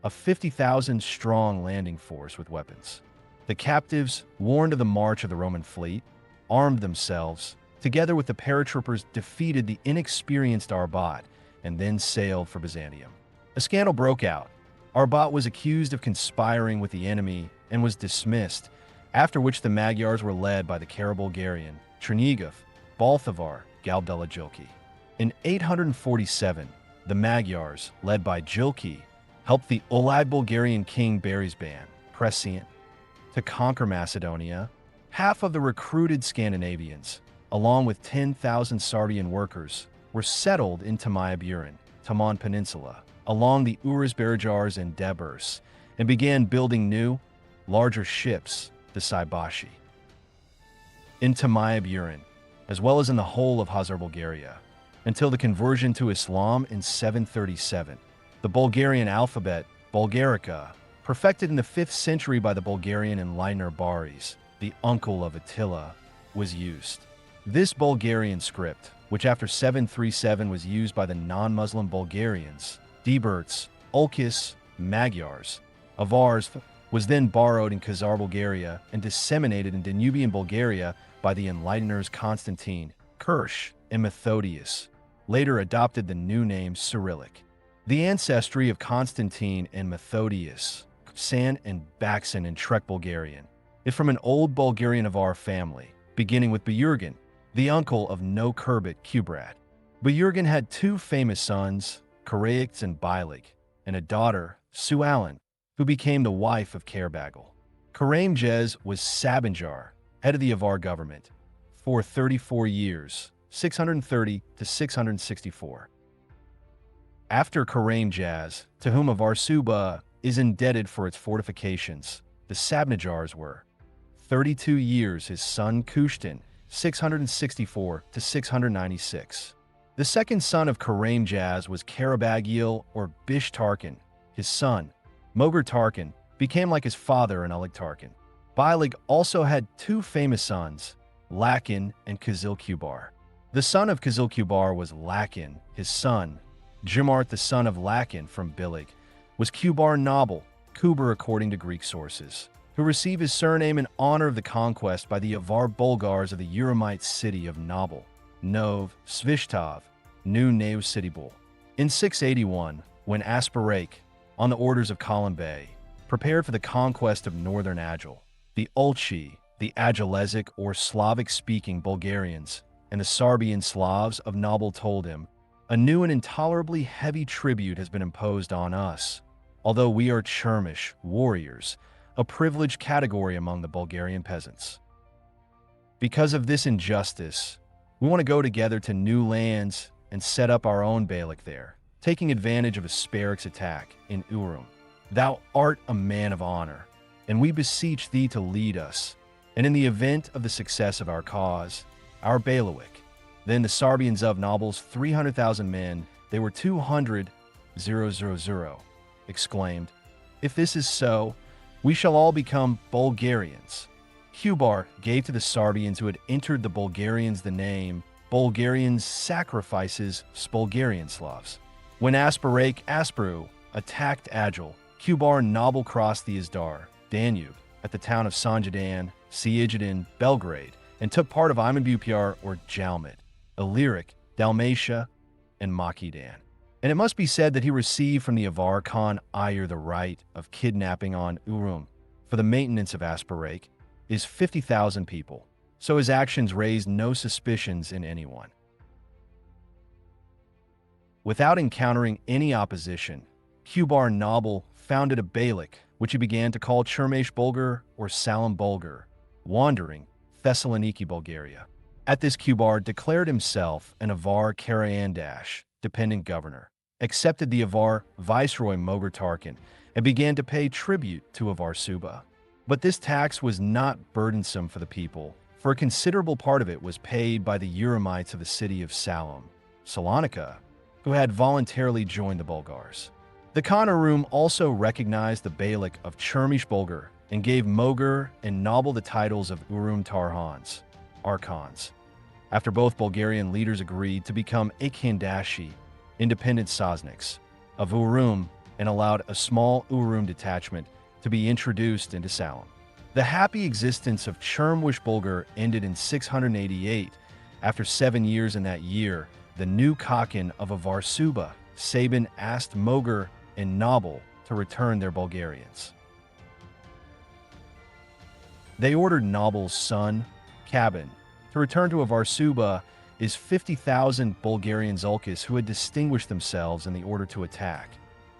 a 50,000-strong landing force with weapons. The captives, warned of the march of the Roman fleet, armed themselves, together with the paratroopers defeated the inexperienced Arbat and then sailed for Byzantium. A scandal broke out. Arbat was accused of conspiring with the enemy and was dismissed, after which the Magyars were led by the Bulgarian Chernigov, Balthavar, Galbdella-Jilki. In 847, the Magyars, led by Jilki, helped the Olag Bulgarian king Barisban, Prescient, to conquer Macedonia. Half of the recruited Scandinavians, along with 10,000 Sardian workers, were settled in Bu-Yurgan, Taman Peninsula, along the Uras-Barajars and Debers, and began building new, larger ships, the Saibashi. In Bu-Yurgan, as well as in the whole of Hazar Bulgaria, until the conversion to Islam in 737, the Bulgarian alphabet, Bulgarica, perfected in the 5th century by the Bulgarian enlightener Baris, the uncle of Attila, was used. This Bulgarian script, which after 737 was used by the non-Muslim Bulgarians, Deberts, Olkis, Magyars, Avars, was then borrowed in Khazar Bulgaria and disseminated in Danubian Bulgaria by the enlighteners Constantine, Kirsch, and Methodius, later adopted the new name Cyrillic. The ancestry of Constantine and Methodius, San and Baksan in Trek Bulgarian, is from an old Bulgarian Avar family, beginning with Bu-Yurgan, the uncle of no Kurbat Kubrat. Bu-Yurgan had 2 famous sons, Karaikts and Bilig, and a daughter, Sualin, who became the wife of Karabagal. Karamjez was Sabanjar, head of the Avar government, for 34 years, 630 to 664. After Karamjaz, to whom Avar Suba is indebted for its fortifications, the Sabnajars were 32 years his son Kushtan, 664 to 696. The second son of Karamjaz was Karabagil or Bish Tarkan. His son, Mogur Tarkan, became like his father in Ulig Tarkan. Bilig also had 2 famous sons, Lakin and Kizil Kubar. The son of Kizil Kubar was Lakin. His son, Jimart, the son of Lakin from Bilig, was Kubar Nobel, Kubar according to Greek sources, who received his surname in honor of the conquest by the Avar Bulgars of the Uramite city of Nobel, Nov, Svishtov, New Neu Citybul. In 681, when Asparake, on the orders of Colin Bey, prepared for the conquest of northern Agil, the Ulchi, the Agilesic or Slavic-speaking Bulgarians, and the Sarbian Slavs of Nobel told him, "A new and intolerably heavy tribute has been imposed on us, although we are Chermish warriors, a privileged category among the Bulgarian peasants. Because of this injustice, we want to go together to new lands and set up our own Beylik there, taking advantage of Asparik's attack in Urum. Thou art a man of honor, and we beseech thee to lead us, and in the event of the success of our cause, our Beylik." Then the Sarbians of Nobel's 300,000 men, they were 200,000, exclaimed, "If this is so, we shall all become Bulgarians." Kubar gave to the Sarbians who had entered the Bulgarians the name Bulgarians Sacrifices Bulgarian Slavs. When Asparake Asparu attacked Agil, Kubar Nobel crossed the Izdar, Danube, at the town of Sanjadan, Siegedin, Belgrade, and took part of Imanbupyar or Jalmit, Illyric, Dalmatia, and Makedan. And it must be said that he received from the Avar Khan Ayur the right of kidnapping on Urum for the maintenance of Asparake is 50,000 people, so his actions raised no suspicions in anyone. Without encountering any opposition, Kubar Nobel founded a Beylik, which he began to call Chermesh Bulgar or Salam Bulgar, wandering Thessaloniki, Bulgaria. At this, Kubar declared himself an Avar Karayandash, dependent governor, accepted the Avar viceroy Mogur Tarkan, and began to pay tribute to Avar Suba. But this tax was not burdensome for the people, for a considerable part of it was paid by the Uramites of the city of Salonika, who had voluntarily joined the Bulgars. The Khan also recognized the Beylik of Chermish Bulgar and gave Mogur and Noble the titles of Urum Tarhans, Archons, after both Bulgarian leaders agreed to become Akandashi, independent Sosniks, of Urum and allowed a small Urum detachment to be introduced into Salem. The happy existence of Chermish Bulgar ended in 688. After 7 years in that year, the new Khagan of Avarsuba, Saban, asked Mogur and Noble to return their Bulgarians. They ordered Noble's son, Kaban, to return to Avarsuba is 50,000 Bulgarian Zulkas who had distinguished themselves in the order to attack,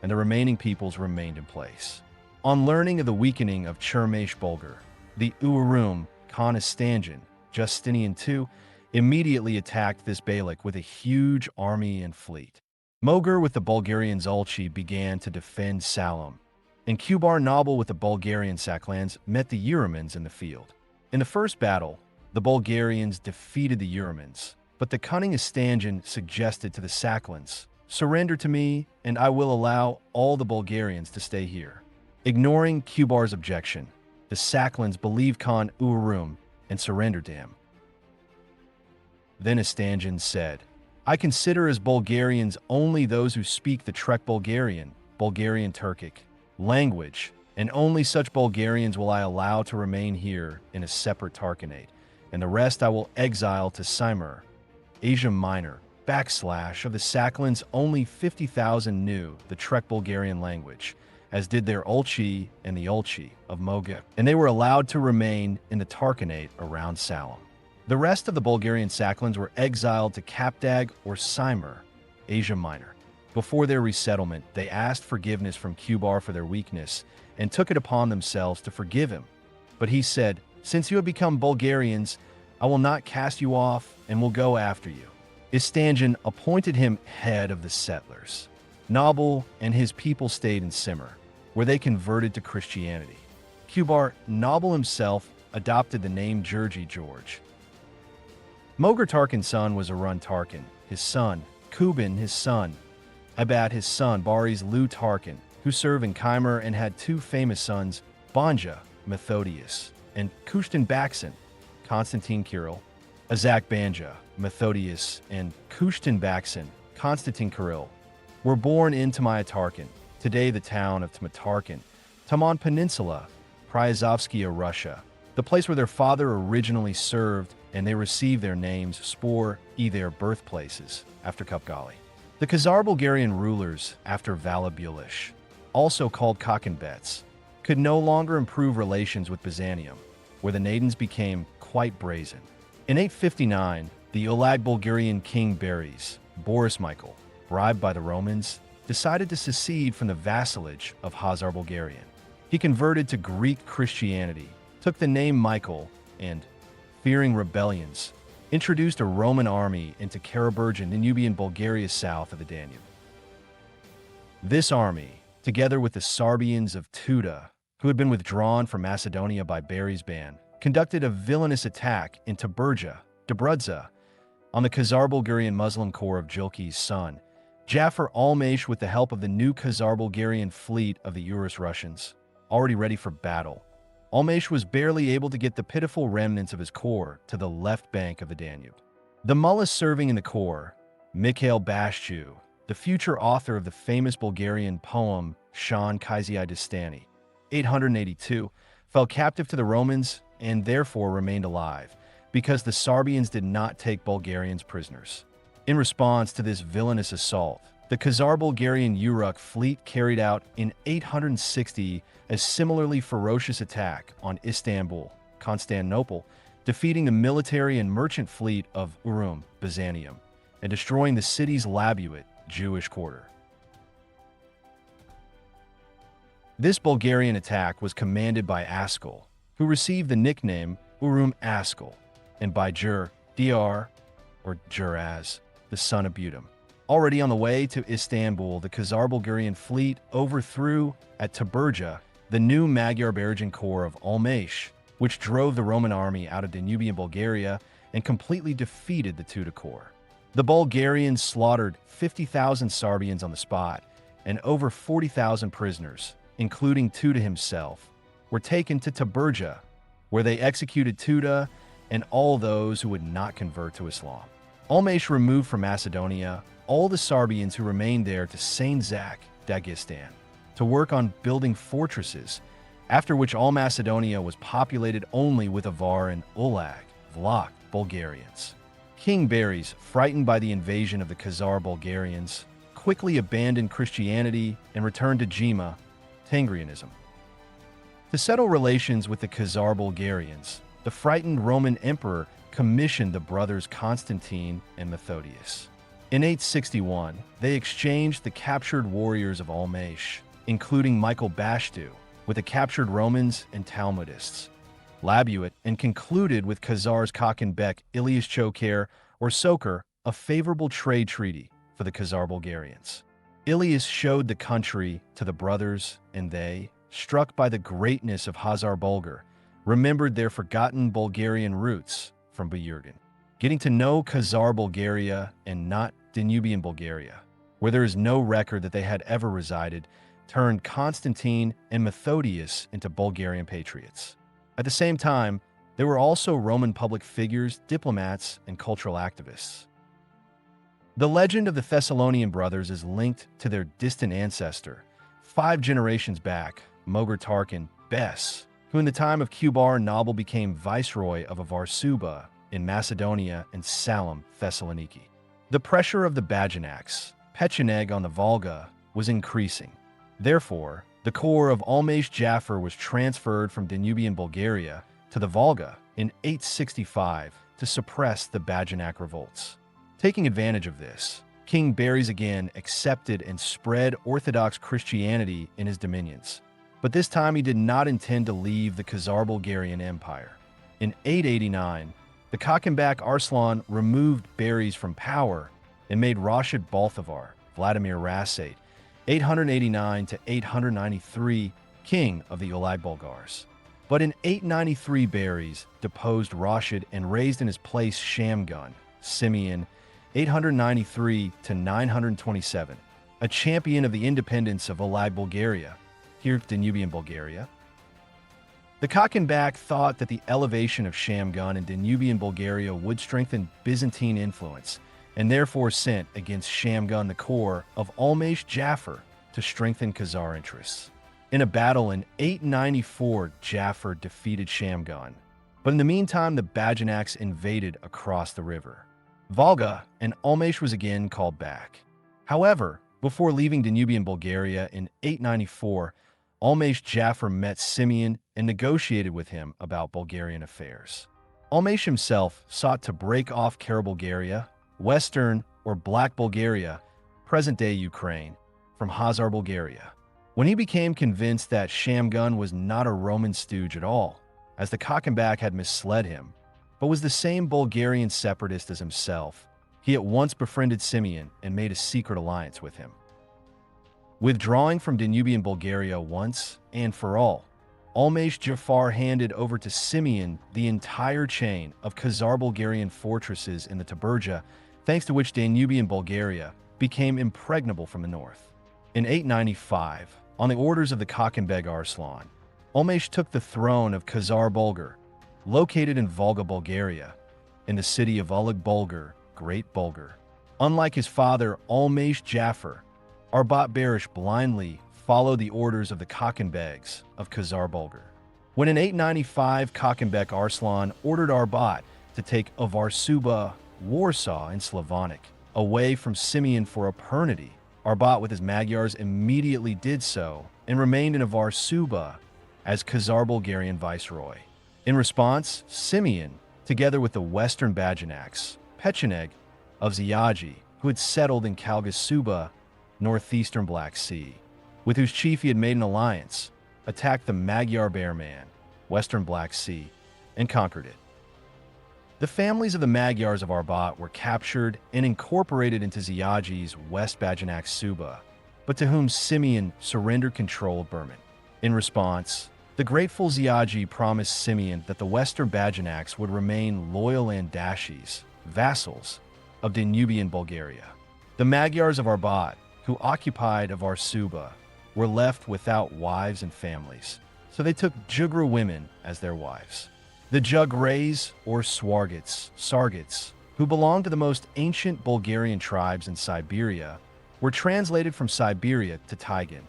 and the remaining peoples remained in place. On learning of the weakening of Chermish Bulgar, the Urum Khagan Justinian II immediately attacked this Beylik with a huge army and fleet. Mogur with the Bulgarian Zulchi began to defend Salem, and Kubrat Noble with the Bulgarian Saklans met the Uramans in the field. In the first battle, the Bulgarians defeated the Uramans, but the cunning Istanjan suggested to the Saklans, "Surrender to me, and I will allow all the Bulgarians to stay here." Ignoring Kubrat's objection, the Saklans believed Khan Urum and surrendered to him. Then Istanjan said, "I consider as Bulgarians only those who speak the Trek Bulgarian, Bulgarian Turkic, language, and only such Bulgarians will I allow to remain here in a separate Tarkanate, and the rest I will exile to Simur, Asia Minor, / of the Saklans only 50,000 knew the Trek Bulgarian language, as did their Ulchi and the Ulchi of Moga, and they were allowed to remain in the Tarkanate around Salem. The rest of the Bulgarian Saklans were exiled to Kapdag or Simur, Asia Minor. Before their resettlement, they asked forgiveness from Kubrat for their weakness and took it upon themselves to forgive him. But he said, "Since you have become Bulgarians, I will not cast you off and will go after you." Istanjan appointed him head of the settlers. Noble and his people stayed in Simur, where they converted to Christianity. Kubrat Noble himself adopted the name George. Mogur Tarkan's son was Arun Tarkan, his son, Kuban his son, Abad his son, Baris Lu Tarkan, who served in Khmer and had two famous sons, Banja, Methodius, and Kushtan Constantine Kirill, Azak Banja, Methodius, and Kushtan Constantine Kirill, were born in Tamaya Tarkan, today the town of Tamatarkan, Taman Peninsula, Pryazovskia, Russia, the place where their father originally served, and they received their names spore their birthplaces after Kupgali. The Khazar Bulgarian rulers after Valabulish, also called Kakanbets, could no longer improve relations with Byzantium, where the Nadins became quite brazen. In 859, the Olag Bulgarian king Boris Michael, bribed by the Romans, decided to secede from the vassalage of Khazar Bulgarian. He converted to Greek Christianity, took the name Michael, and, fearing rebellions, introduced a Roman army into Karaburg and Danubian Bulgaria south of the Danube. This army, together with the Sarbians of Tuda, who had been withdrawn from Macedonia by Barry's band, conducted a villainous attack in Dobrudza, on the Khazar Bulgarian Muslim corps of Jilki's son, Jafar Almash, with the help of the new Khazar Bulgarian fleet of the Urus Russians, already ready for battle. Almash was barely able to get the pitiful remnants of his corps to the left bank of the Danube. The mullahs serving in the corps, Mikhail Bashchu, the future author of the famous Bulgarian poem Shan Kaizii Distani, 882, fell captive to the Romans and therefore remained alive, because the Sarbians did not take Bulgarians prisoners. In response to this villainous assault, the Khazar Bulgarian Uruk fleet carried out in 860 a similarly ferocious attack on Istanbul, Constantinople, defeating the military and merchant fleet of Urum, Byzantium, and destroying the city's Labuit, Jewish quarter. This Bulgarian attack was commanded by Askell, who received the nickname Urum Askell, and by Dr, or Juraz, the son of Butum. Already on the way to Istanbul, the Khazar Bulgarian fleet overthrew at Taburja the new Magyar Berijan corps of Almash, which drove the Roman army out of Danubian Bulgaria and completely defeated the Teuta corps. The Bulgarians slaughtered 50,000 Sarbians on the spot, and over 40,000 prisoners, including Teuta himself, were taken to Taberja, where they executed Teuta and all those who would not convert to Islam. Almash removed from Macedonia all the Sarbians who remained there to Saint-Zach, Dagestan, to work on building fortresses, after which all Macedonia was populated only with Avar and Ulag, Vlach, Bulgarians. King Baris, frightened by the invasion of the Khazar Bulgarians, quickly abandoned Christianity and returned to Jima, Tangrianism. To settle relations with the Khazar Bulgarians, the frightened Roman emperor commissioned the brothers Constantine and Methodius. In 861, they exchanged the captured warriors of Almash, including Michael Bashtu, with the captured Romans and Talmudists, Labuit, and concluded with Khazar's Khagan Bek Ilyas Choker or Soker a favorable trade treaty for the Khazar Bulgarians. Ilyas showed the country to the brothers, and they, struck by the greatness of Khazar Bulgar, remembered their forgotten Bulgarian roots from Bu-Yurgan. Getting to know Khazar Bulgaria and not Danubian Bulgaria, where there is no record that they had ever resided, turned Constantine and Methodius into Bulgarian patriots. At the same time, they were also Roman public figures, diplomats, and cultural activists. The legend of the Thessalonian brothers is linked to their distant ancestor, 5 generations back, Mogr Tarkan Bes, who in the time of Kubar Noble became viceroy of Avarsuba in Macedonia and Salem, Thessaloniki. The pressure of the Bajanaks, Pecheneg on the Volga, was increasing. Therefore, the core of Almash Jafar was transferred from Danubian Bulgaria to the Volga in 865 to suppress the Bajanak revolts. Taking advantage of this, King Baris again accepted and spread Orthodox Christianity in his dominions. But this time he did not intend to leave the Khazar Bulgarian Empire. In 889, the Khagan Arslan removed Baris from power and made Rashid Balthavar, Vladimir Rasate, 889 to 893, king of the Ulag Bulgars. But in 893, Baris deposed Rashid and raised in his place Shamgun, Simeon, 893 to 927, a champion of the independence of Ulag Bulgaria, here Danubian Bulgaria. The Khagan thought that the elevation of Shamgun in Danubian Bulgaria would strengthen Byzantine influence, and therefore sent against Shamgun the core of Almash Jafar to strengthen Khazar interests. In a battle in 894, Jafar defeated Shamgun, but in the meantime the Bajanaks invaded across the river Volga, and Almash was again called back. However, before leaving Danubian Bulgaria in 894, Almash Jafar met Simeon and negotiated with him about Bulgarian affairs. Almash himself sought to break off Bulgaria, Western or Black Bulgaria, present-day Ukraine, from Khazar Bulgaria. When he became convinced that Shamgun was not a Roman stooge at all, as the Khagan had misled him, but was the same Bulgarian separatist as himself, he at once befriended Simeon and made a secret alliance with him. Withdrawing from Danubian Bulgaria once and for all, Almash Jafar handed over to Simeon the entire chain of Khazar Bulgarian fortresses in the Taberja, thanks to which Danubian Bulgaria became impregnable from the north. In 895, on the orders of the Khagan Arslan, Almash took the throne of Khazar Bulgar, located in Volga, Bulgaria, in the city of Ulag Bulgar, Great Bulgar. Unlike his father, Almash Jafar, Arbat Barish blindly followed the orders of the Khagan of Khazar Bulgar. When in 895 Khagan Arslan ordered Arbat to take Avarsuba, Warsaw in Slavonic, away from Simeon for eternity, Arbat with his Magyars immediately did so and remained in Avarsuba as Khazar Bulgarian viceroy. In response, Simeon, together with the Western Bajanaks, Pecheneg of Ziyaji, who had settled in Kalgasuba, northeastern Black Sea, with whose chief he had made an alliance, attacked the Magyar Bearman, western Black Sea, and conquered it. The families of the Magyars of Arbat were captured and incorporated into Ziyaji's West Bajanak Suba, but to whom Simeon surrendered control of Burman. In response, The grateful Ziaji promised Simeon that the Western Bajanaks would remain loyal Andashis, vassals of Danubian Bulgaria. The Magyars of Arbat, who occupied of Arsuba, were left without wives and families, so they took Jugra women as their wives. The Jugrays, or Sargats, who belonged to the most ancient Bulgarian tribes in Siberia, were translated from Siberia to Taigan,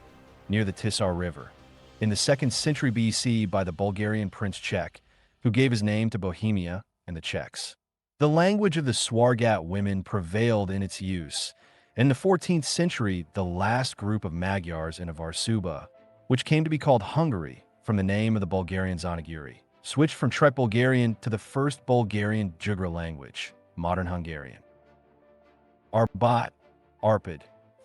near the Tisar River, in the 2nd century BC by the Bulgarian Prince Czech, who gave his name to Bohemia and the Czechs. The language of the Sargat women prevailed in its use. In the 14th century, the last group of Magyars in Arsuba, which came to be called Hungary from the name of the Bulgarian Zonagiri, switched from Bulgarian to the first Bulgarian Jugra language, modern Hungarian. Arbat, Arpad,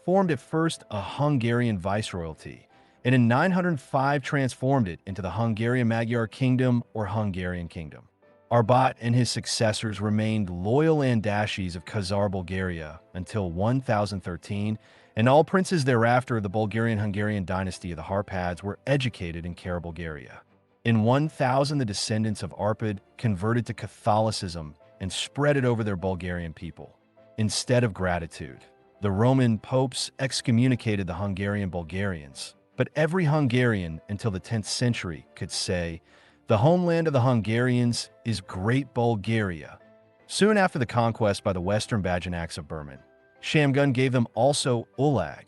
formed at first a Hungarian viceroyalty, and in 905 transformed it into the Hungarian Magyar Kingdom or Hungarian Kingdom. Arbat and his successors remained loyal Andashis of Khazar Bulgaria until 1013, and all princes thereafter of the Bulgarian-Hungarian dynasty of the Harpads were educated in Kara Bulgaria. In 1000, the descendants of Arpad converted to Catholicism and spread it over their Bulgarian people. Instead of gratitude, the Roman popes excommunicated the Hungarian Bulgarians, but every Hungarian until the 10th century could say, "The homeland of the Hungarians is Great Bulgaria." Soon after the conquest by the Western Bajanaks of Burman, Shamgun gave them also Ulag,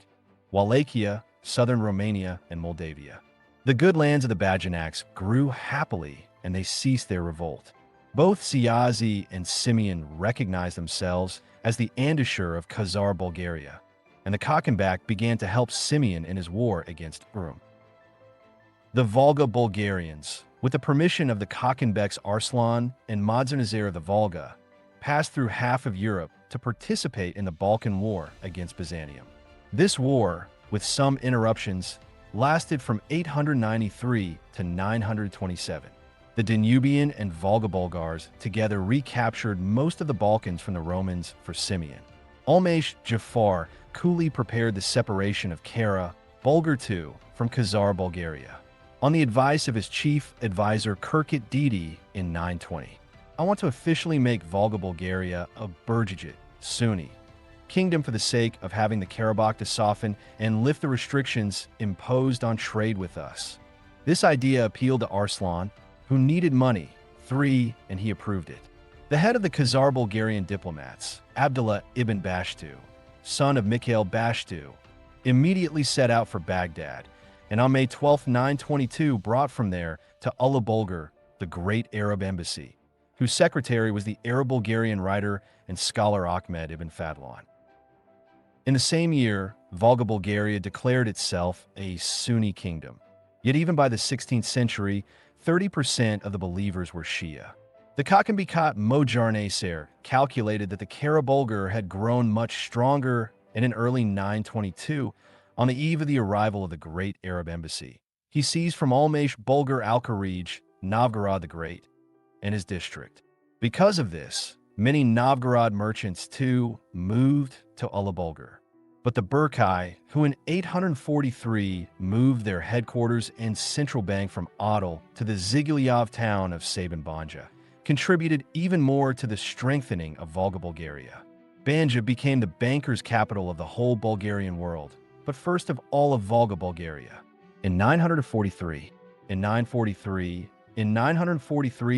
Wallachia, southern Romania, and Moldavia. The good lands of the Bajanaks grew happily, and they ceased their revolt. Both Siazi and Simeon recognized themselves as the Andashur of Khazar Bulgaria, and the Khagan began to help Simeon in his war against Urum. The Volga Bulgarians, with the permission of the Khagan Arslan and Madzanazar of the Volga, passed through half of Europe to participate in the Balkan War against Byzantium. This war, with some interruptions, lasted from 893 to 927. The Danubian and Volga Bulgars together recaptured most of the Balkans from the Romans for Simeon. Almash Jafar coolly prepared the separation of Kara, Bulgar II, from Khazar Bulgaria, on the advice of his chief advisor Kirkut Didi in 920. "I want to officially make Volga Bulgaria a Burjajit, Sunni kingdom for the sake of having the Karabakh to soften and lift the restrictions imposed on trade with us." This idea appealed to Arslan, who needed money, and he approved it. The head of the Khazar Bulgarian diplomats, Abdullah ibn Bashtu, son of Mikhail Bashtu, immediately set out for Baghdad, and on May 12, 922 brought from there to Ulu-Bulgar the great Arab embassy, whose secretary was the Arab-Bulgarian writer and scholar Ahmed ibn Fadlan. In the same year, Volga Bulgaria declared itself a Sunni kingdom. Yet even by the 16th century, 30% of the believers were Shia. The Khagan Mojarnaser calculated that the Kara-Bulgar had grown much stronger, and in early 922, on the eve of the arrival of the great Arab embassy, he seized from Almash Bulgar Al-Kharij, Novgorod the Great, and his district. Because of this, many Novgorod merchants too moved to Ulu-Bulgar. But the Burkai, who in 843 moved their headquarters and central bank from Adal to the Zigilyav town of Saban Banja, contributed even more to the strengthening of Volga Bulgaria. Banja became the bankers' capital of the whole Bulgarian world, but first of all of Volga Bulgaria. In 943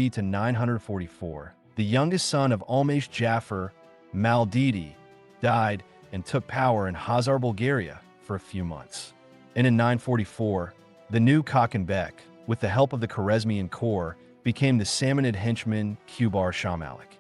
to 944, the youngest son of Almash Jafar, Maldidi, died and took power in Khazar Bulgaria for a few months. And in 944, the new Khagan, with the help of the Khwarezmian Corps, became the Samanid henchman Kubar Shah Malik.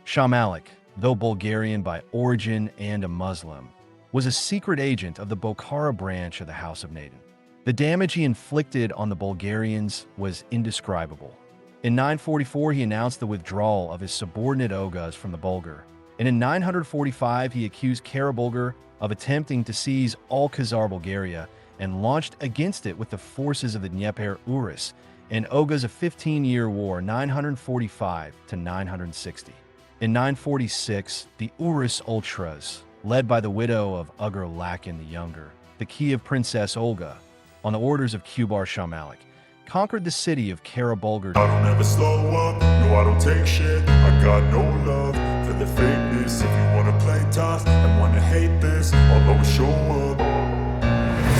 Shah Malik, though Bulgarian by origin and a Muslim, was a secret agent of the Bokhara branch of the House of Naden. The damage he inflicted on the Bulgarians was indescribable. In 944, he announced the withdrawal of his subordinate Oghuz from the Bulgar, and in 945, he accused Kara-Bulgar of attempting to seize all Khazar Bulgaria and launched against it with the forces of the Dnieper Urus and Oghuz a 15-year war, 945 to 960. In 946, the Urus Ultras, led by the widow of Ugur Lakin the Younger, the Kiev princess Olga, on the orders of Kubar Shah Malik, conquered the city of Bulgar. I don't ever slow up, no I don't take shit. I got no love for the fakeness. If you wanna play tough and wanna hate this, I'll always show up.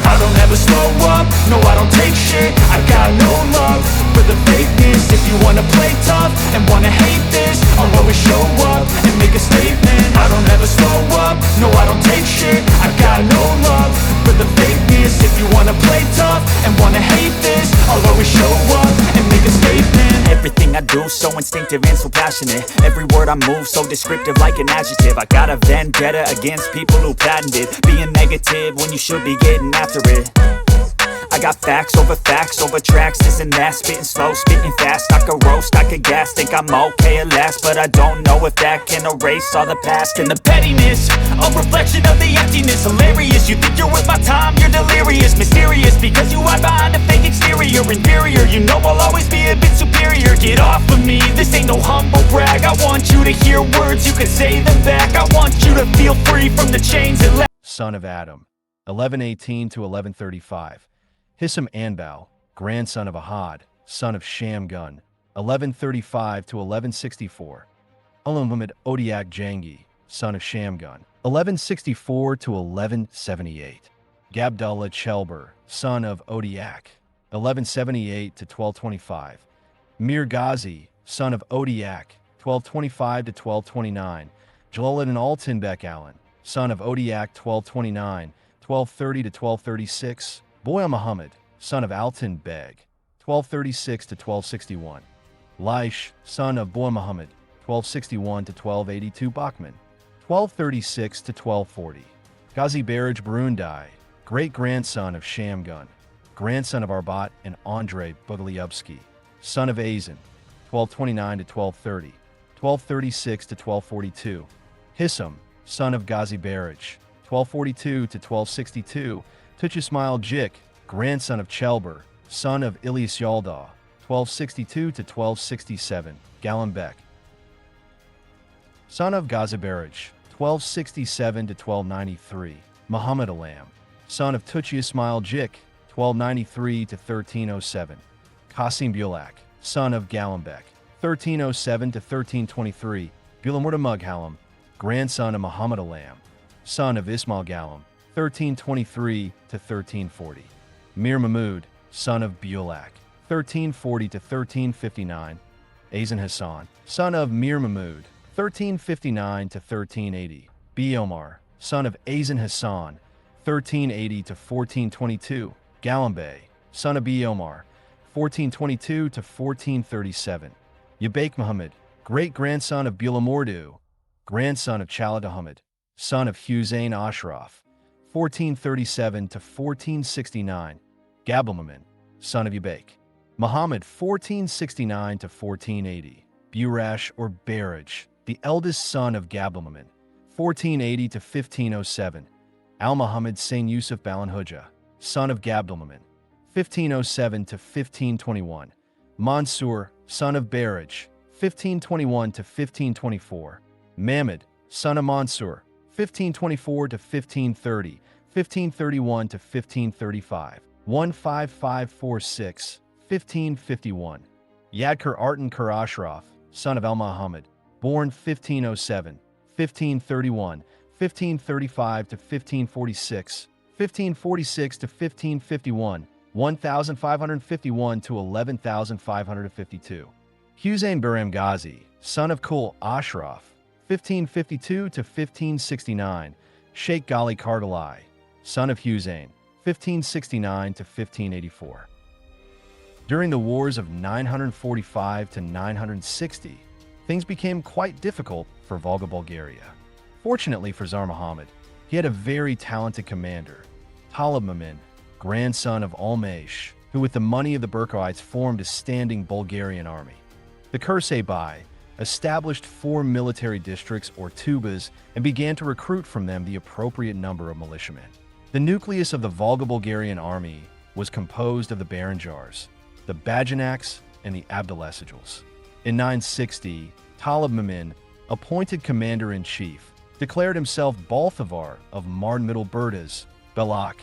I don't ever slow up, no I don't take shit. I got no love for the fakeness. If you wanna play tough and wanna hate this, I'll always show up and make a statement. I don't ever slow up, no I don't take shit. I got no love for the fakeness. If you wanna play tough and wanna hate this, I'll always show up and make a statement. Everything I do so instinctive and so passionate. Every word I move so descriptive like an adjective. I got a vendetta against people who patented being negative when you should be getting after it. I got facts over tracks, this and that. Spitting slow, spitting fast. I could roast, I could gas. Think I'm okay at last, but I don't know if that can erase all the past. And the pettiness, a reflection of the emptiness. Hilarious, you think you're worth my time, you're delirious. Mysterious, because you hide behind a fake exterior. Inferior, you know I'll always be a bit superior. Get off of me, this ain't no humble brag. I want you to hear words, you can say them back. I want you to feel free from the chains that Son of Adam, 1118 to 1135. Hissam Anbau, grandson of Ahad, son of Shamgun, 1135 to 1164. Muhammad Odiak Jangi, son of Shamgun, 1164 to 1178. Gabdullah Chelber, son of Odiak, 1178 to 1225. Mir Ghazi, son of Odiak, 1225 to 1229. Jalaluddin Altinbek Allen, son of Odiak, 1229, 1230 to 1236. Boya Muhammad, son of Altan Beg, 1236 to 1261. Laish, son of Boya Muhammad, 1261 to 1282. Bachman, 1236 to 1240. Ghazi Baraj Burundai, great-grandson of Shamgun, grandson of Arbat and Andrei Bogolyubsky, son of Azin, 1229 to 1230, 1236 to 1242. Hissam, son of Ghazi Baraj, 1242 to 1262. Tuch Ismail Jik, grandson of Chelber, son of Ilyas Yalda, 1262 to 1267. Galambek, son of Gazibaraj, 1267 to 1293. Muhammad Alam, son of Tuch Ismail Jik, 1293 to 1307. Qasim Bulak, son of Galambek, 1307 to 1323. Bulamurda Mughalam, grandson of Muhammad Alam, son of Ismail Galam, 1323 to 1340. Mir Mahmud, son of Bulak, 1340 to 1359. Azan Hassan, son of Mir Mahmud, 1359 to 1380. B. Omar, son of Azan Hassan, 1380 to 1422. Galambay, son of B. Omar, 1422 to 1437. Yabaik Muhammad, great-grandson of Bulamordu, grandson of Chalid Ahmed, son of Hussein Ashraf, 1437 to 1469. Gabalmamin, son of Yabaik. Muhammad, 1469 to 1480. Burash or Baraj, the eldest son of Gabalmamin, 1480 to 1507. Al-Muhammad Sain Yusuf Balanhuja, son of Gabdulmamin, 1507 to 1521. Mansur, son of Baraj, 1521 to 1524. Mahmud, son of Mansur, 1524 to 1530, 1531 to 1535, 15546, 1551. Yadkar Artan Kur Ashraf, son of El Muhammad, born 1507, 1531, 1535 to 1546, 1546 to 1551, 1551 to 11552. Hussein Baram Ghazi, son of Kul Ashraf, 1552 to 1569. Sheikh Ghali Kardalai, son of Hussein, 1569 to 1584. During the wars of 945 to 960, things became quite difficult for Volga Bulgaria. Fortunately for Tsar Muhammad, he had a very talented commander, Talib Mamin, grandson of Almash, who with the money of the Burkhites formed a standing Bulgarian army. The Kursay established 4 military districts or tubas and began to recruit from them the appropriate number of militiamen. The nucleus of the Volga Bulgarian army was composed of the Baranjars, the Bajanaks, and the Abdulasijuls. In 960, Talib Mamin, appointed commander-in-chief, declared himself Balthavar of Marn Middle Berdas, Belak,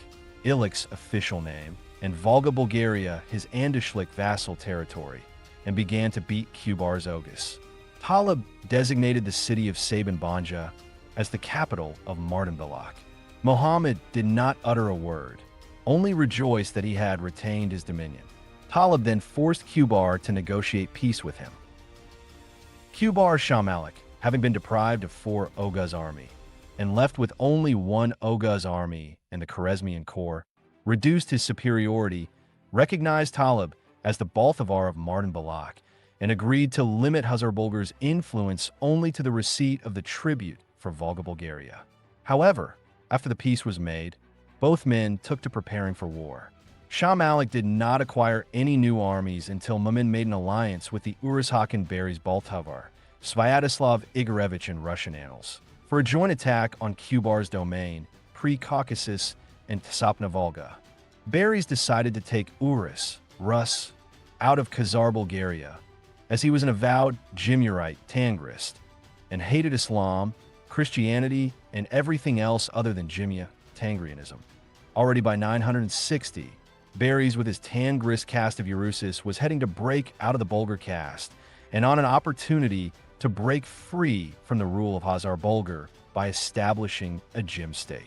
Ilik's official name, and Volga Bulgaria his Andishlik vassal territory, and began to beat Kubar's Oghuz. Talib designated the city of Saban Banja as the capital of Mardinbalak. Muhammad did not utter a word, only rejoiced that he had retained his dominion. Talib then forced Kubar to negotiate peace with him. Kubar Shah Malik, having been deprived of 4 Oghuz army, and left with only 1 Oghuz army and the Khwarezmian Corps, reduced his superiority, recognized Talib as the Balthavar of Mardinbalak, and agreed to limit Hazar-Bulgar's influence only to the receipt of the tribute for Volga Bulgaria. However, after the peace was made, both men took to preparing for war. Shah Malik did not acquire any new armies until Mumin made an alliance with the Urus-Hakan Berries Balthavar, Sviatoslav Igorevich in Russian annals, for a joint attack on Kubar's domain, pre-Caucasus and Tsapna Volga. Berries decided to take Urus, Rus, out of Khazar Bulgaria, as he was an avowed Jimurite Tangrist, and hated Islam, Christianity, and everything else other than Jimya, Tangrianism. Already by 960, Berries with his Tangrist caste of Urusis was heading to break out of the Bulgar caste, and on an opportunity to break free from the rule of Hazar-Bulgar by establishing a Jim state.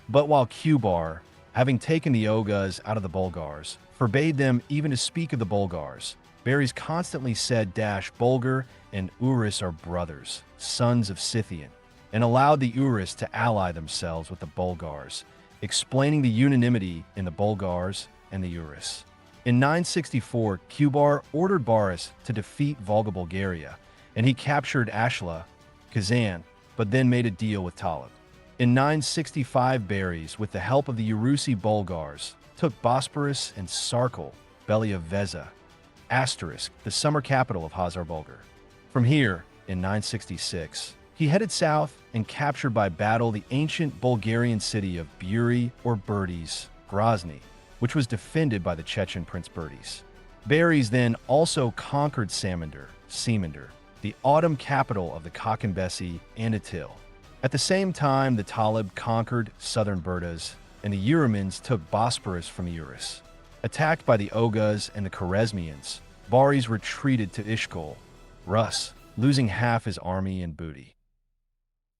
But while Kubar, having taken the Oghuz out of the Bulgars, forbade them even to speak of the Bulgars, Berries constantly said Bulgar and Urus are brothers, sons of Scythian, and allowed the Urus to ally themselves with the Bulgars, explaining the unanimity in the Bulgars and the Urus. In 964, Kubar ordered Boris to defeat Volga Bulgaria, and he captured Ashla, Kazan, but then made a deal with Talib. In 965, Berries, with the help of the Urusi Bulgars, took Bosporus and Sarkal, Belia Veza, Asterisk, the summer capital of Hazar-Bulgar. From here, in 966, he headed south and captured by battle the ancient Bulgarian city of Buri or Berdes, Grozny, which was defended by the Chechen Prince Berdes. Berries then also conquered Semander, the autumn capital of the Khagan and Atil. At the same time, the Talib conquered southern Berdes, and the Urumins took Bosporus from Urus. Attacked by the Oghuz and the Khwarezmians, Berries retreated to Ishkol, Rus, losing half his army and booty.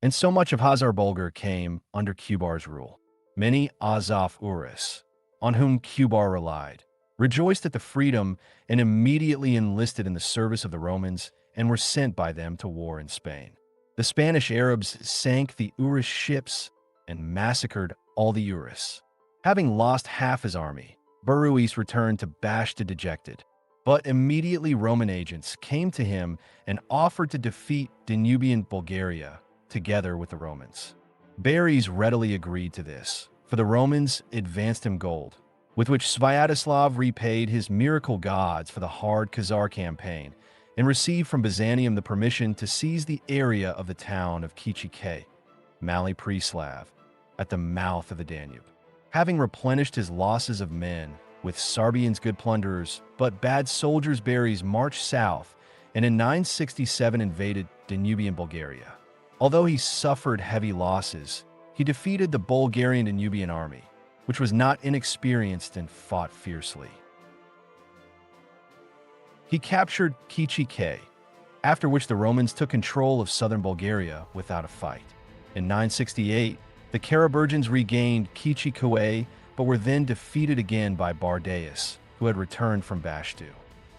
And so much of Hazar-Bulgar came under Kubar's rule. Many Azov Urus, on whom Kubar relied, rejoiced at the freedom and immediately enlisted in the service of the Romans and were sent by them to war in Spain. The Spanish Arabs sank the Urus ships and massacred all the Urus. Having lost half his army, Berries returned to Bashta dejected, but immediately Roman agents came to him and offered to defeat Danubian Bulgaria together with the Romans. Berries readily agreed to this, for the Romans advanced him gold, with which Sviatoslav repaid his miracle gods for the hard Khazar campaign and received from Byzantium the permission to seize the area of the town of Kichike, Mali Preslav, at the mouth of the Danube. Having replenished his losses of men with Sarbian's good plunderers, but bad soldiers, Berries marched south and in 967 invaded Danubian Bulgaria. Although he suffered heavy losses, he defeated the Bulgarian Danubian army, which was not inexperienced and fought fiercely. He captured Kichike, after which the Romans took control of southern Bulgaria without a fight. In 968, the Karaburgians regained Kichikue, but were then defeated again by Bardaeus, who had returned from Bashtu.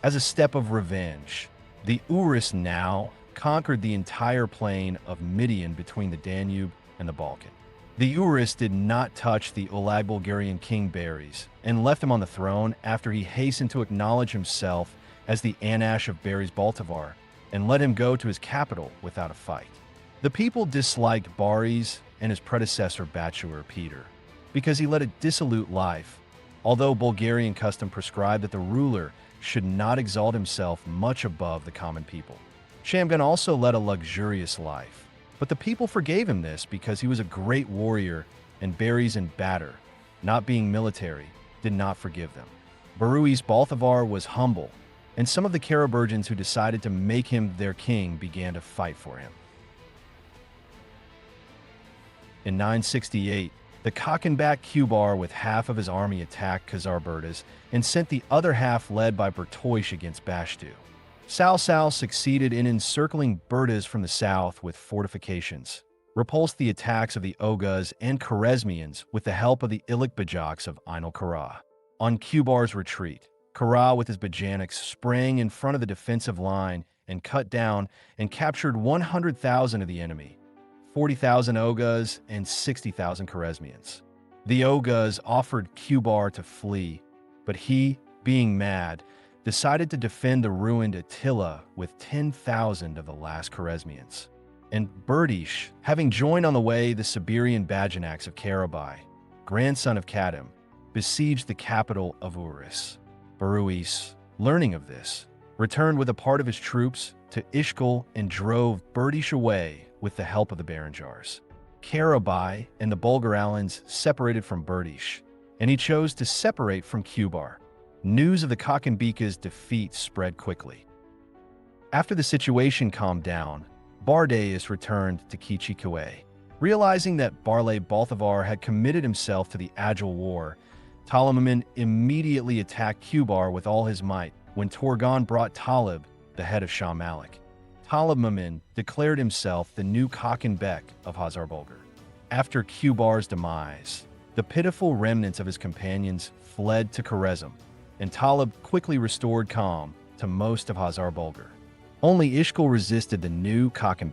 As a step of revenge, the Urus now conquered the entire plain of Midian between the Danube and the Balkan. The Urus did not touch the Olag Bulgarian king Berries and left him on the throne after he hastened to acknowledge himself as the Anash of Berries Balthavar and let him go to his capital without a fight. The people disliked Berries and his predecessor Bachur Peter because he led a dissolute life, although Bulgarian custom prescribed that the ruler should not exalt himself much above the common people. Shamgan also led a luxurious life, but the people forgave him this because he was a great warrior, and Berries and Batter, not being military, did not forgive them. Berries Balthavar was humble, and some of the Karaburgians who decided to make him their king began to fight for him. In 968, The Khagan Kubar with half of his army attacked Khazar and sent the other half led by Bertoish against Bashtu. Sal succeeded in encircling Burdas from the south with fortifications, repulsed the attacks of the Oghuz and Khwarezmians with the help of the Ilik Bajaks of Ainul Kara. On Kubar's retreat, Kara with his Bajaniks sprang in front of the defensive line and cut down and captured 100,000 of the enemy, 40,000 Oghuz and 60,000 Khwarezmians. The Oghuz offered Kubar to flee, but he, being mad, decided to defend the ruined Attila with 10,000 of the last Khwarezmians. And Berdish, having joined on the way the Siberian Bajanaks of Karabai, grandson of Kadim, besieged the capital of Urus. Baruis, learning of this, returned with a part of his troops to Ishkul and drove Berdish away with the help of the Baranjars. Karabai and the Bulgar Alans separated from Berdish, and he chose to separate from Kubar. News of the Kakanbika's defeat spread quickly. After the situation calmed down, Bardaeus returned to Kichikue. Realizing that Barlay Balthavar had committed himself to the Agile War, Ptolemy immediately attacked Kubar with all his might when Torgon brought Talib, the head of Shah Malik. Ptolemy declared himself the new Khagan of Hazar-Bulgar. After Kubar's demise, the pitiful remnants of his companions fled to Khwarezm, and Talib quickly restored calm to most of Hazar-Bulgar. Only Ishkul resisted the new Khagan.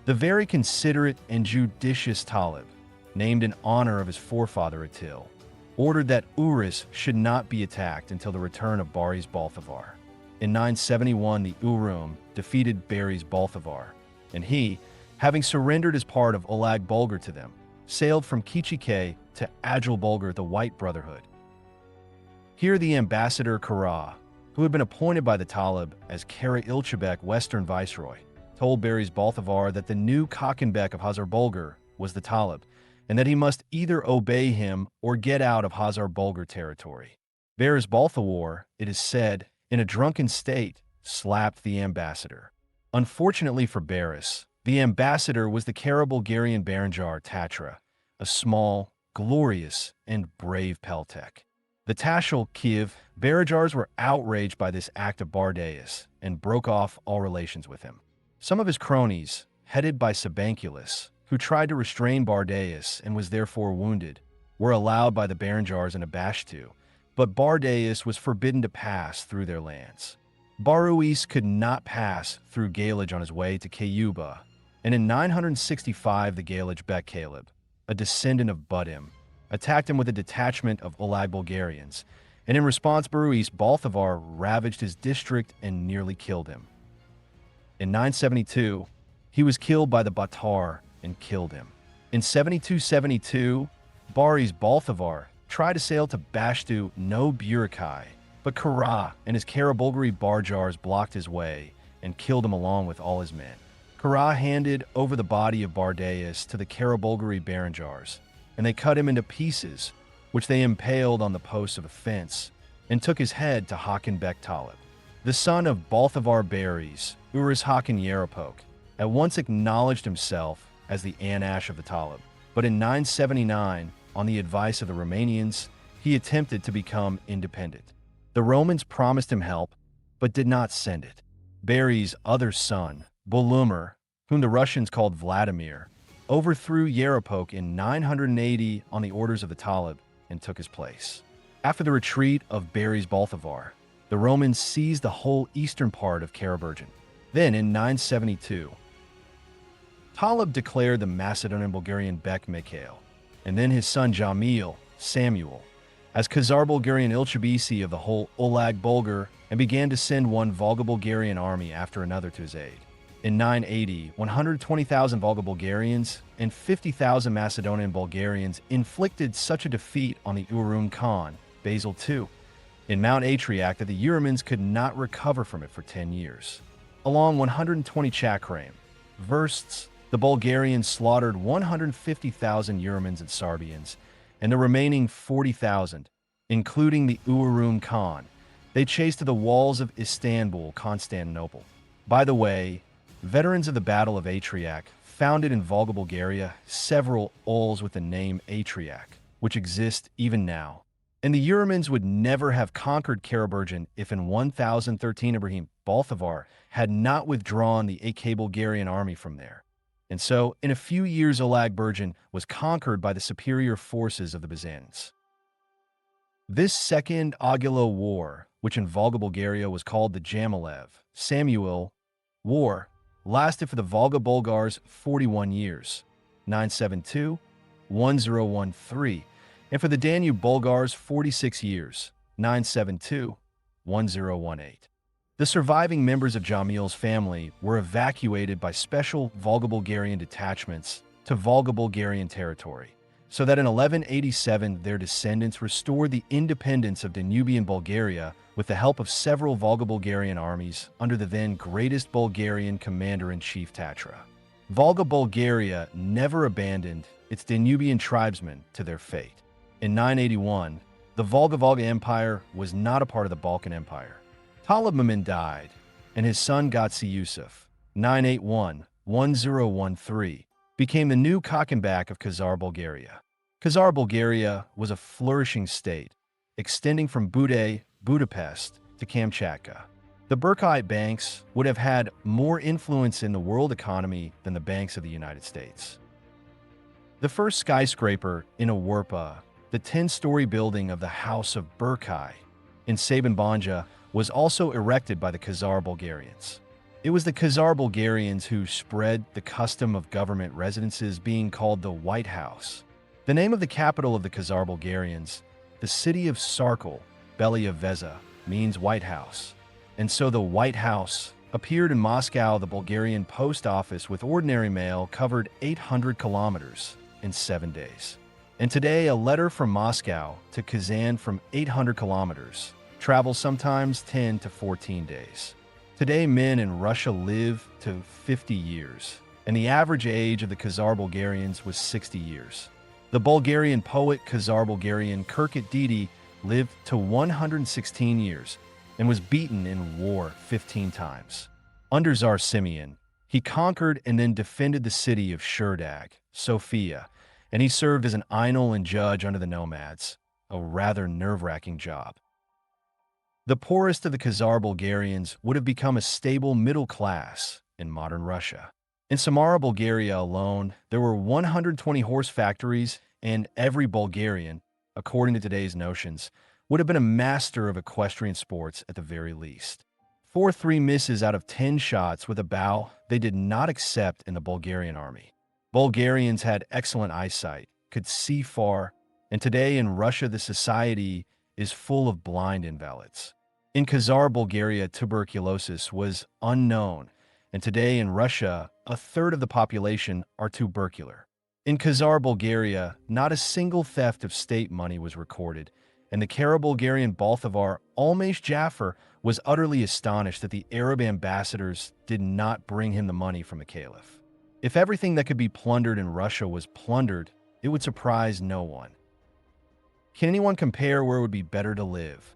The very considerate and judicious Talib, named in honor of his forefather Atil, ordered that Urus should not be attacked until the return of Baris Balthavar. In 971, the Urum defeated Baris Balthavar, and he, having surrendered as part of Olag Bulgar to them, sailed from Kichike to Agile Bulgar, the White Brotherhood. Here the ambassador Kara, who had been appointed by the Talib as Kara Ilchabek Western Viceroy, told Baris Balthavar that the new Khagan of Hazar-Bulgar was the Talib, and that he must either obey him or get out of Hazar-Bulgar territory. Baris Balthavar, it is said, in a drunken state, slapped the ambassador. Unfortunately for Baris, the ambassador was the Kara Bulgarian Baranjar Tatra, a small, glorious, and brave Peltek. The Tashil Kiev Baranjars were outraged by this act of Bardaeus and broke off all relations with him. Some of his cronies, headed by Sabanculus, who tried to restrain Bardaeus and was therefore wounded, were allowed by the Baranjars in Abashtu, but Bardaeus was forbidden to pass through their lands. Baruis could not pass through Galij on his way to Kayuba, and in 965 the Galij Bek Caleb, a descendant of Budim, attacked him with a detachment of Olag Bulgarians, and in response Baruis Balthavar ravaged his district and nearly killed him. In 972, he was killed by the Batar and killed him. In 7272, Baris Balthavar tried to sail to Bashtu no Burakai, but Kara and his Kara-Bulgari Barjars blocked his way and killed him along with all his men. Kara handed over the body of Bardaeus to the Kara-Bulgari Baranjars, and they cut him into pieces, which they impaled on the posts of a fence, and took his head to Khagan Talib. The son of Balthavar Baris, Urus Khagan Yarapok, at once acknowledged himself as the Anash of the Talib, but in 979, on the advice of the Romanians, he attempted to become independent. The Romans promised him help, but did not send it. Baris' other son, Bolumir, whom the Russians called Vladimir, overthrew Yarapok in 980 on the orders of the Talib and took his place. After the retreat of Baris Balthavar, the Romans seized the whole eastern part of Karaburgan. Then, in 972, Talib declared the Macedonian Bulgarian Bek Mikhail, and then his son Jamil, Samuel, as Khazar Bulgarian Ilchabisi of the whole Olag Bulgar, and began to send one Volga Bulgarian army after another to his aid. In 980, 120,000 Volga Bulgarians and 50,000 Macedonian Bulgarians inflicted such a defeat on the Urun Khan, Basil II, in Mount Atriac that the Urumans could not recover from it for 10 years. Along 120 Chakrame versts, the Bulgarians slaughtered 150,000 Urumans and Sarbians, and the remaining 40,000, including the Urun Khan, they chased to the walls of Istanbul, Constantinople. By the way, veterans of the Battle of Atriac founded in Volga, Bulgaria, several ols with the name Atriac, which exist even now. And the Urmans would never have conquered Karaburgan if in 1013 Ibrahim Balthavar had not withdrawn the AK Bulgarian army from there. And so, in a few years, Olag Burjan was conquered by the superior forces of the Byzantines. This Second Aguilo War, which in Volga, Bulgaria was called the Jamilev Samuel War, lasted for the Volga Bulgars 41 years, 972-1013, and for the Danube Bulgars 46 years, 972-1018. The surviving members of Jamil's family were evacuated by special Volga Bulgarian detachments to Volga Bulgarian territory, so that in 1187 their descendants restored the independence of Danubian Bulgaria with the help of several Volga Bulgarian armies under the then greatest Bulgarian commander-in-chief Tatra. Volga Bulgaria never abandoned its Danubian tribesmen to their fate. In 981, the Volga Empire was not a part of the Balkan Empire. Talib Mehmed died, and his son Gatsi Yusuf, 981-1013, became the new Khagan of Khazar Bulgaria. Khazar Bulgaria was a flourishing state, extending from Budapest to Kamchatka. The Burkite banks would have had more influence in the world economy than the banks of the United States. The first skyscraper in Awarpa, the 10-story building of the House of Burkai in Saban-Banja, was also erected by the Khazar Bulgarians. It was the Khazar Bulgarians who spread the custom of government residences being called the White House. The name of the capital of the Khazar Bulgarians, the city of Sarkel, Belia Veza, means White House. And so the White House appeared in Moscow. The Bulgarian post office with ordinary mail covered 800 kilometers in 7 days. And today, a letter from Moscow to Kazan from 800 kilometers travels sometimes 10 to 14 days. Today, men in Russia live to 50 years, and the average age of the Khazar Bulgarians was 60 years. The Bulgarian poet Khazar Bulgarian Kirkut Didi lived to 116 years and was beaten in war 15 times. Under Tsar Simeon, he conquered and then defended the city of Shurdag, Sofia, and he served as an aenul and judge under the nomads, a rather nerve-wracking job. The poorest of the Khazar Bulgarians would have become a stable middle class in modern Russia. In Samara, Bulgaria alone, there were 120 horse factories, and every Bulgarian, according to today's notions, would have been a master of equestrian sports at the very least. 3 misses out of 10 shots with a bow they did not accept in the Bulgarian army. Bulgarians had excellent eyesight, could see far, and today in Russia the society is full of blind invalids. In Khazar Bulgaria, tuberculosis was unknown, and today in Russia, a third of the population are tubercular. In Khazar Bulgaria, not a single theft of state money was recorded, and the Kara-Bulgarian Balthavar Almash Jafar was utterly astonished that the Arab ambassadors did not bring him the money from the caliph. If everything that could be plundered in Russia was plundered, it would surprise no one. Can anyone compare where it would be better to live?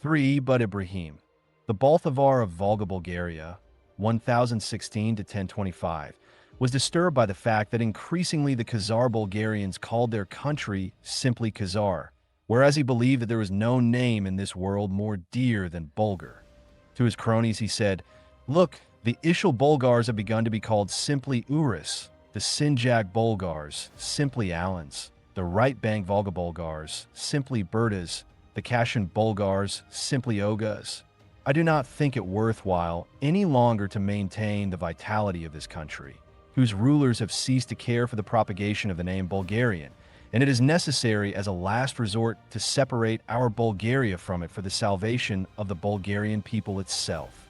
3. But Ibrahim, the Balthavar of Volga, Bulgaria, 1016 to 1025, was disturbed by the fact that increasingly the Khazar Bulgarians called their country simply Khazar, whereas he believed that there was no name in this world more dear than Bulgar. To his cronies he said, "Look, the Ishil Bulgars have begun to be called simply Uris, the Sinjak Bulgars, simply Alans, the Right Bank Volga Bulgars, simply Burdas, the Kashan Bulgars, simply Ogas. I do not think it worthwhile any longer to maintain the vitality of this country, whose rulers have ceased to care for the propagation of the name Bulgarian, and it is necessary as a last resort to separate our Bulgaria from it for the salvation of the Bulgarian people itself."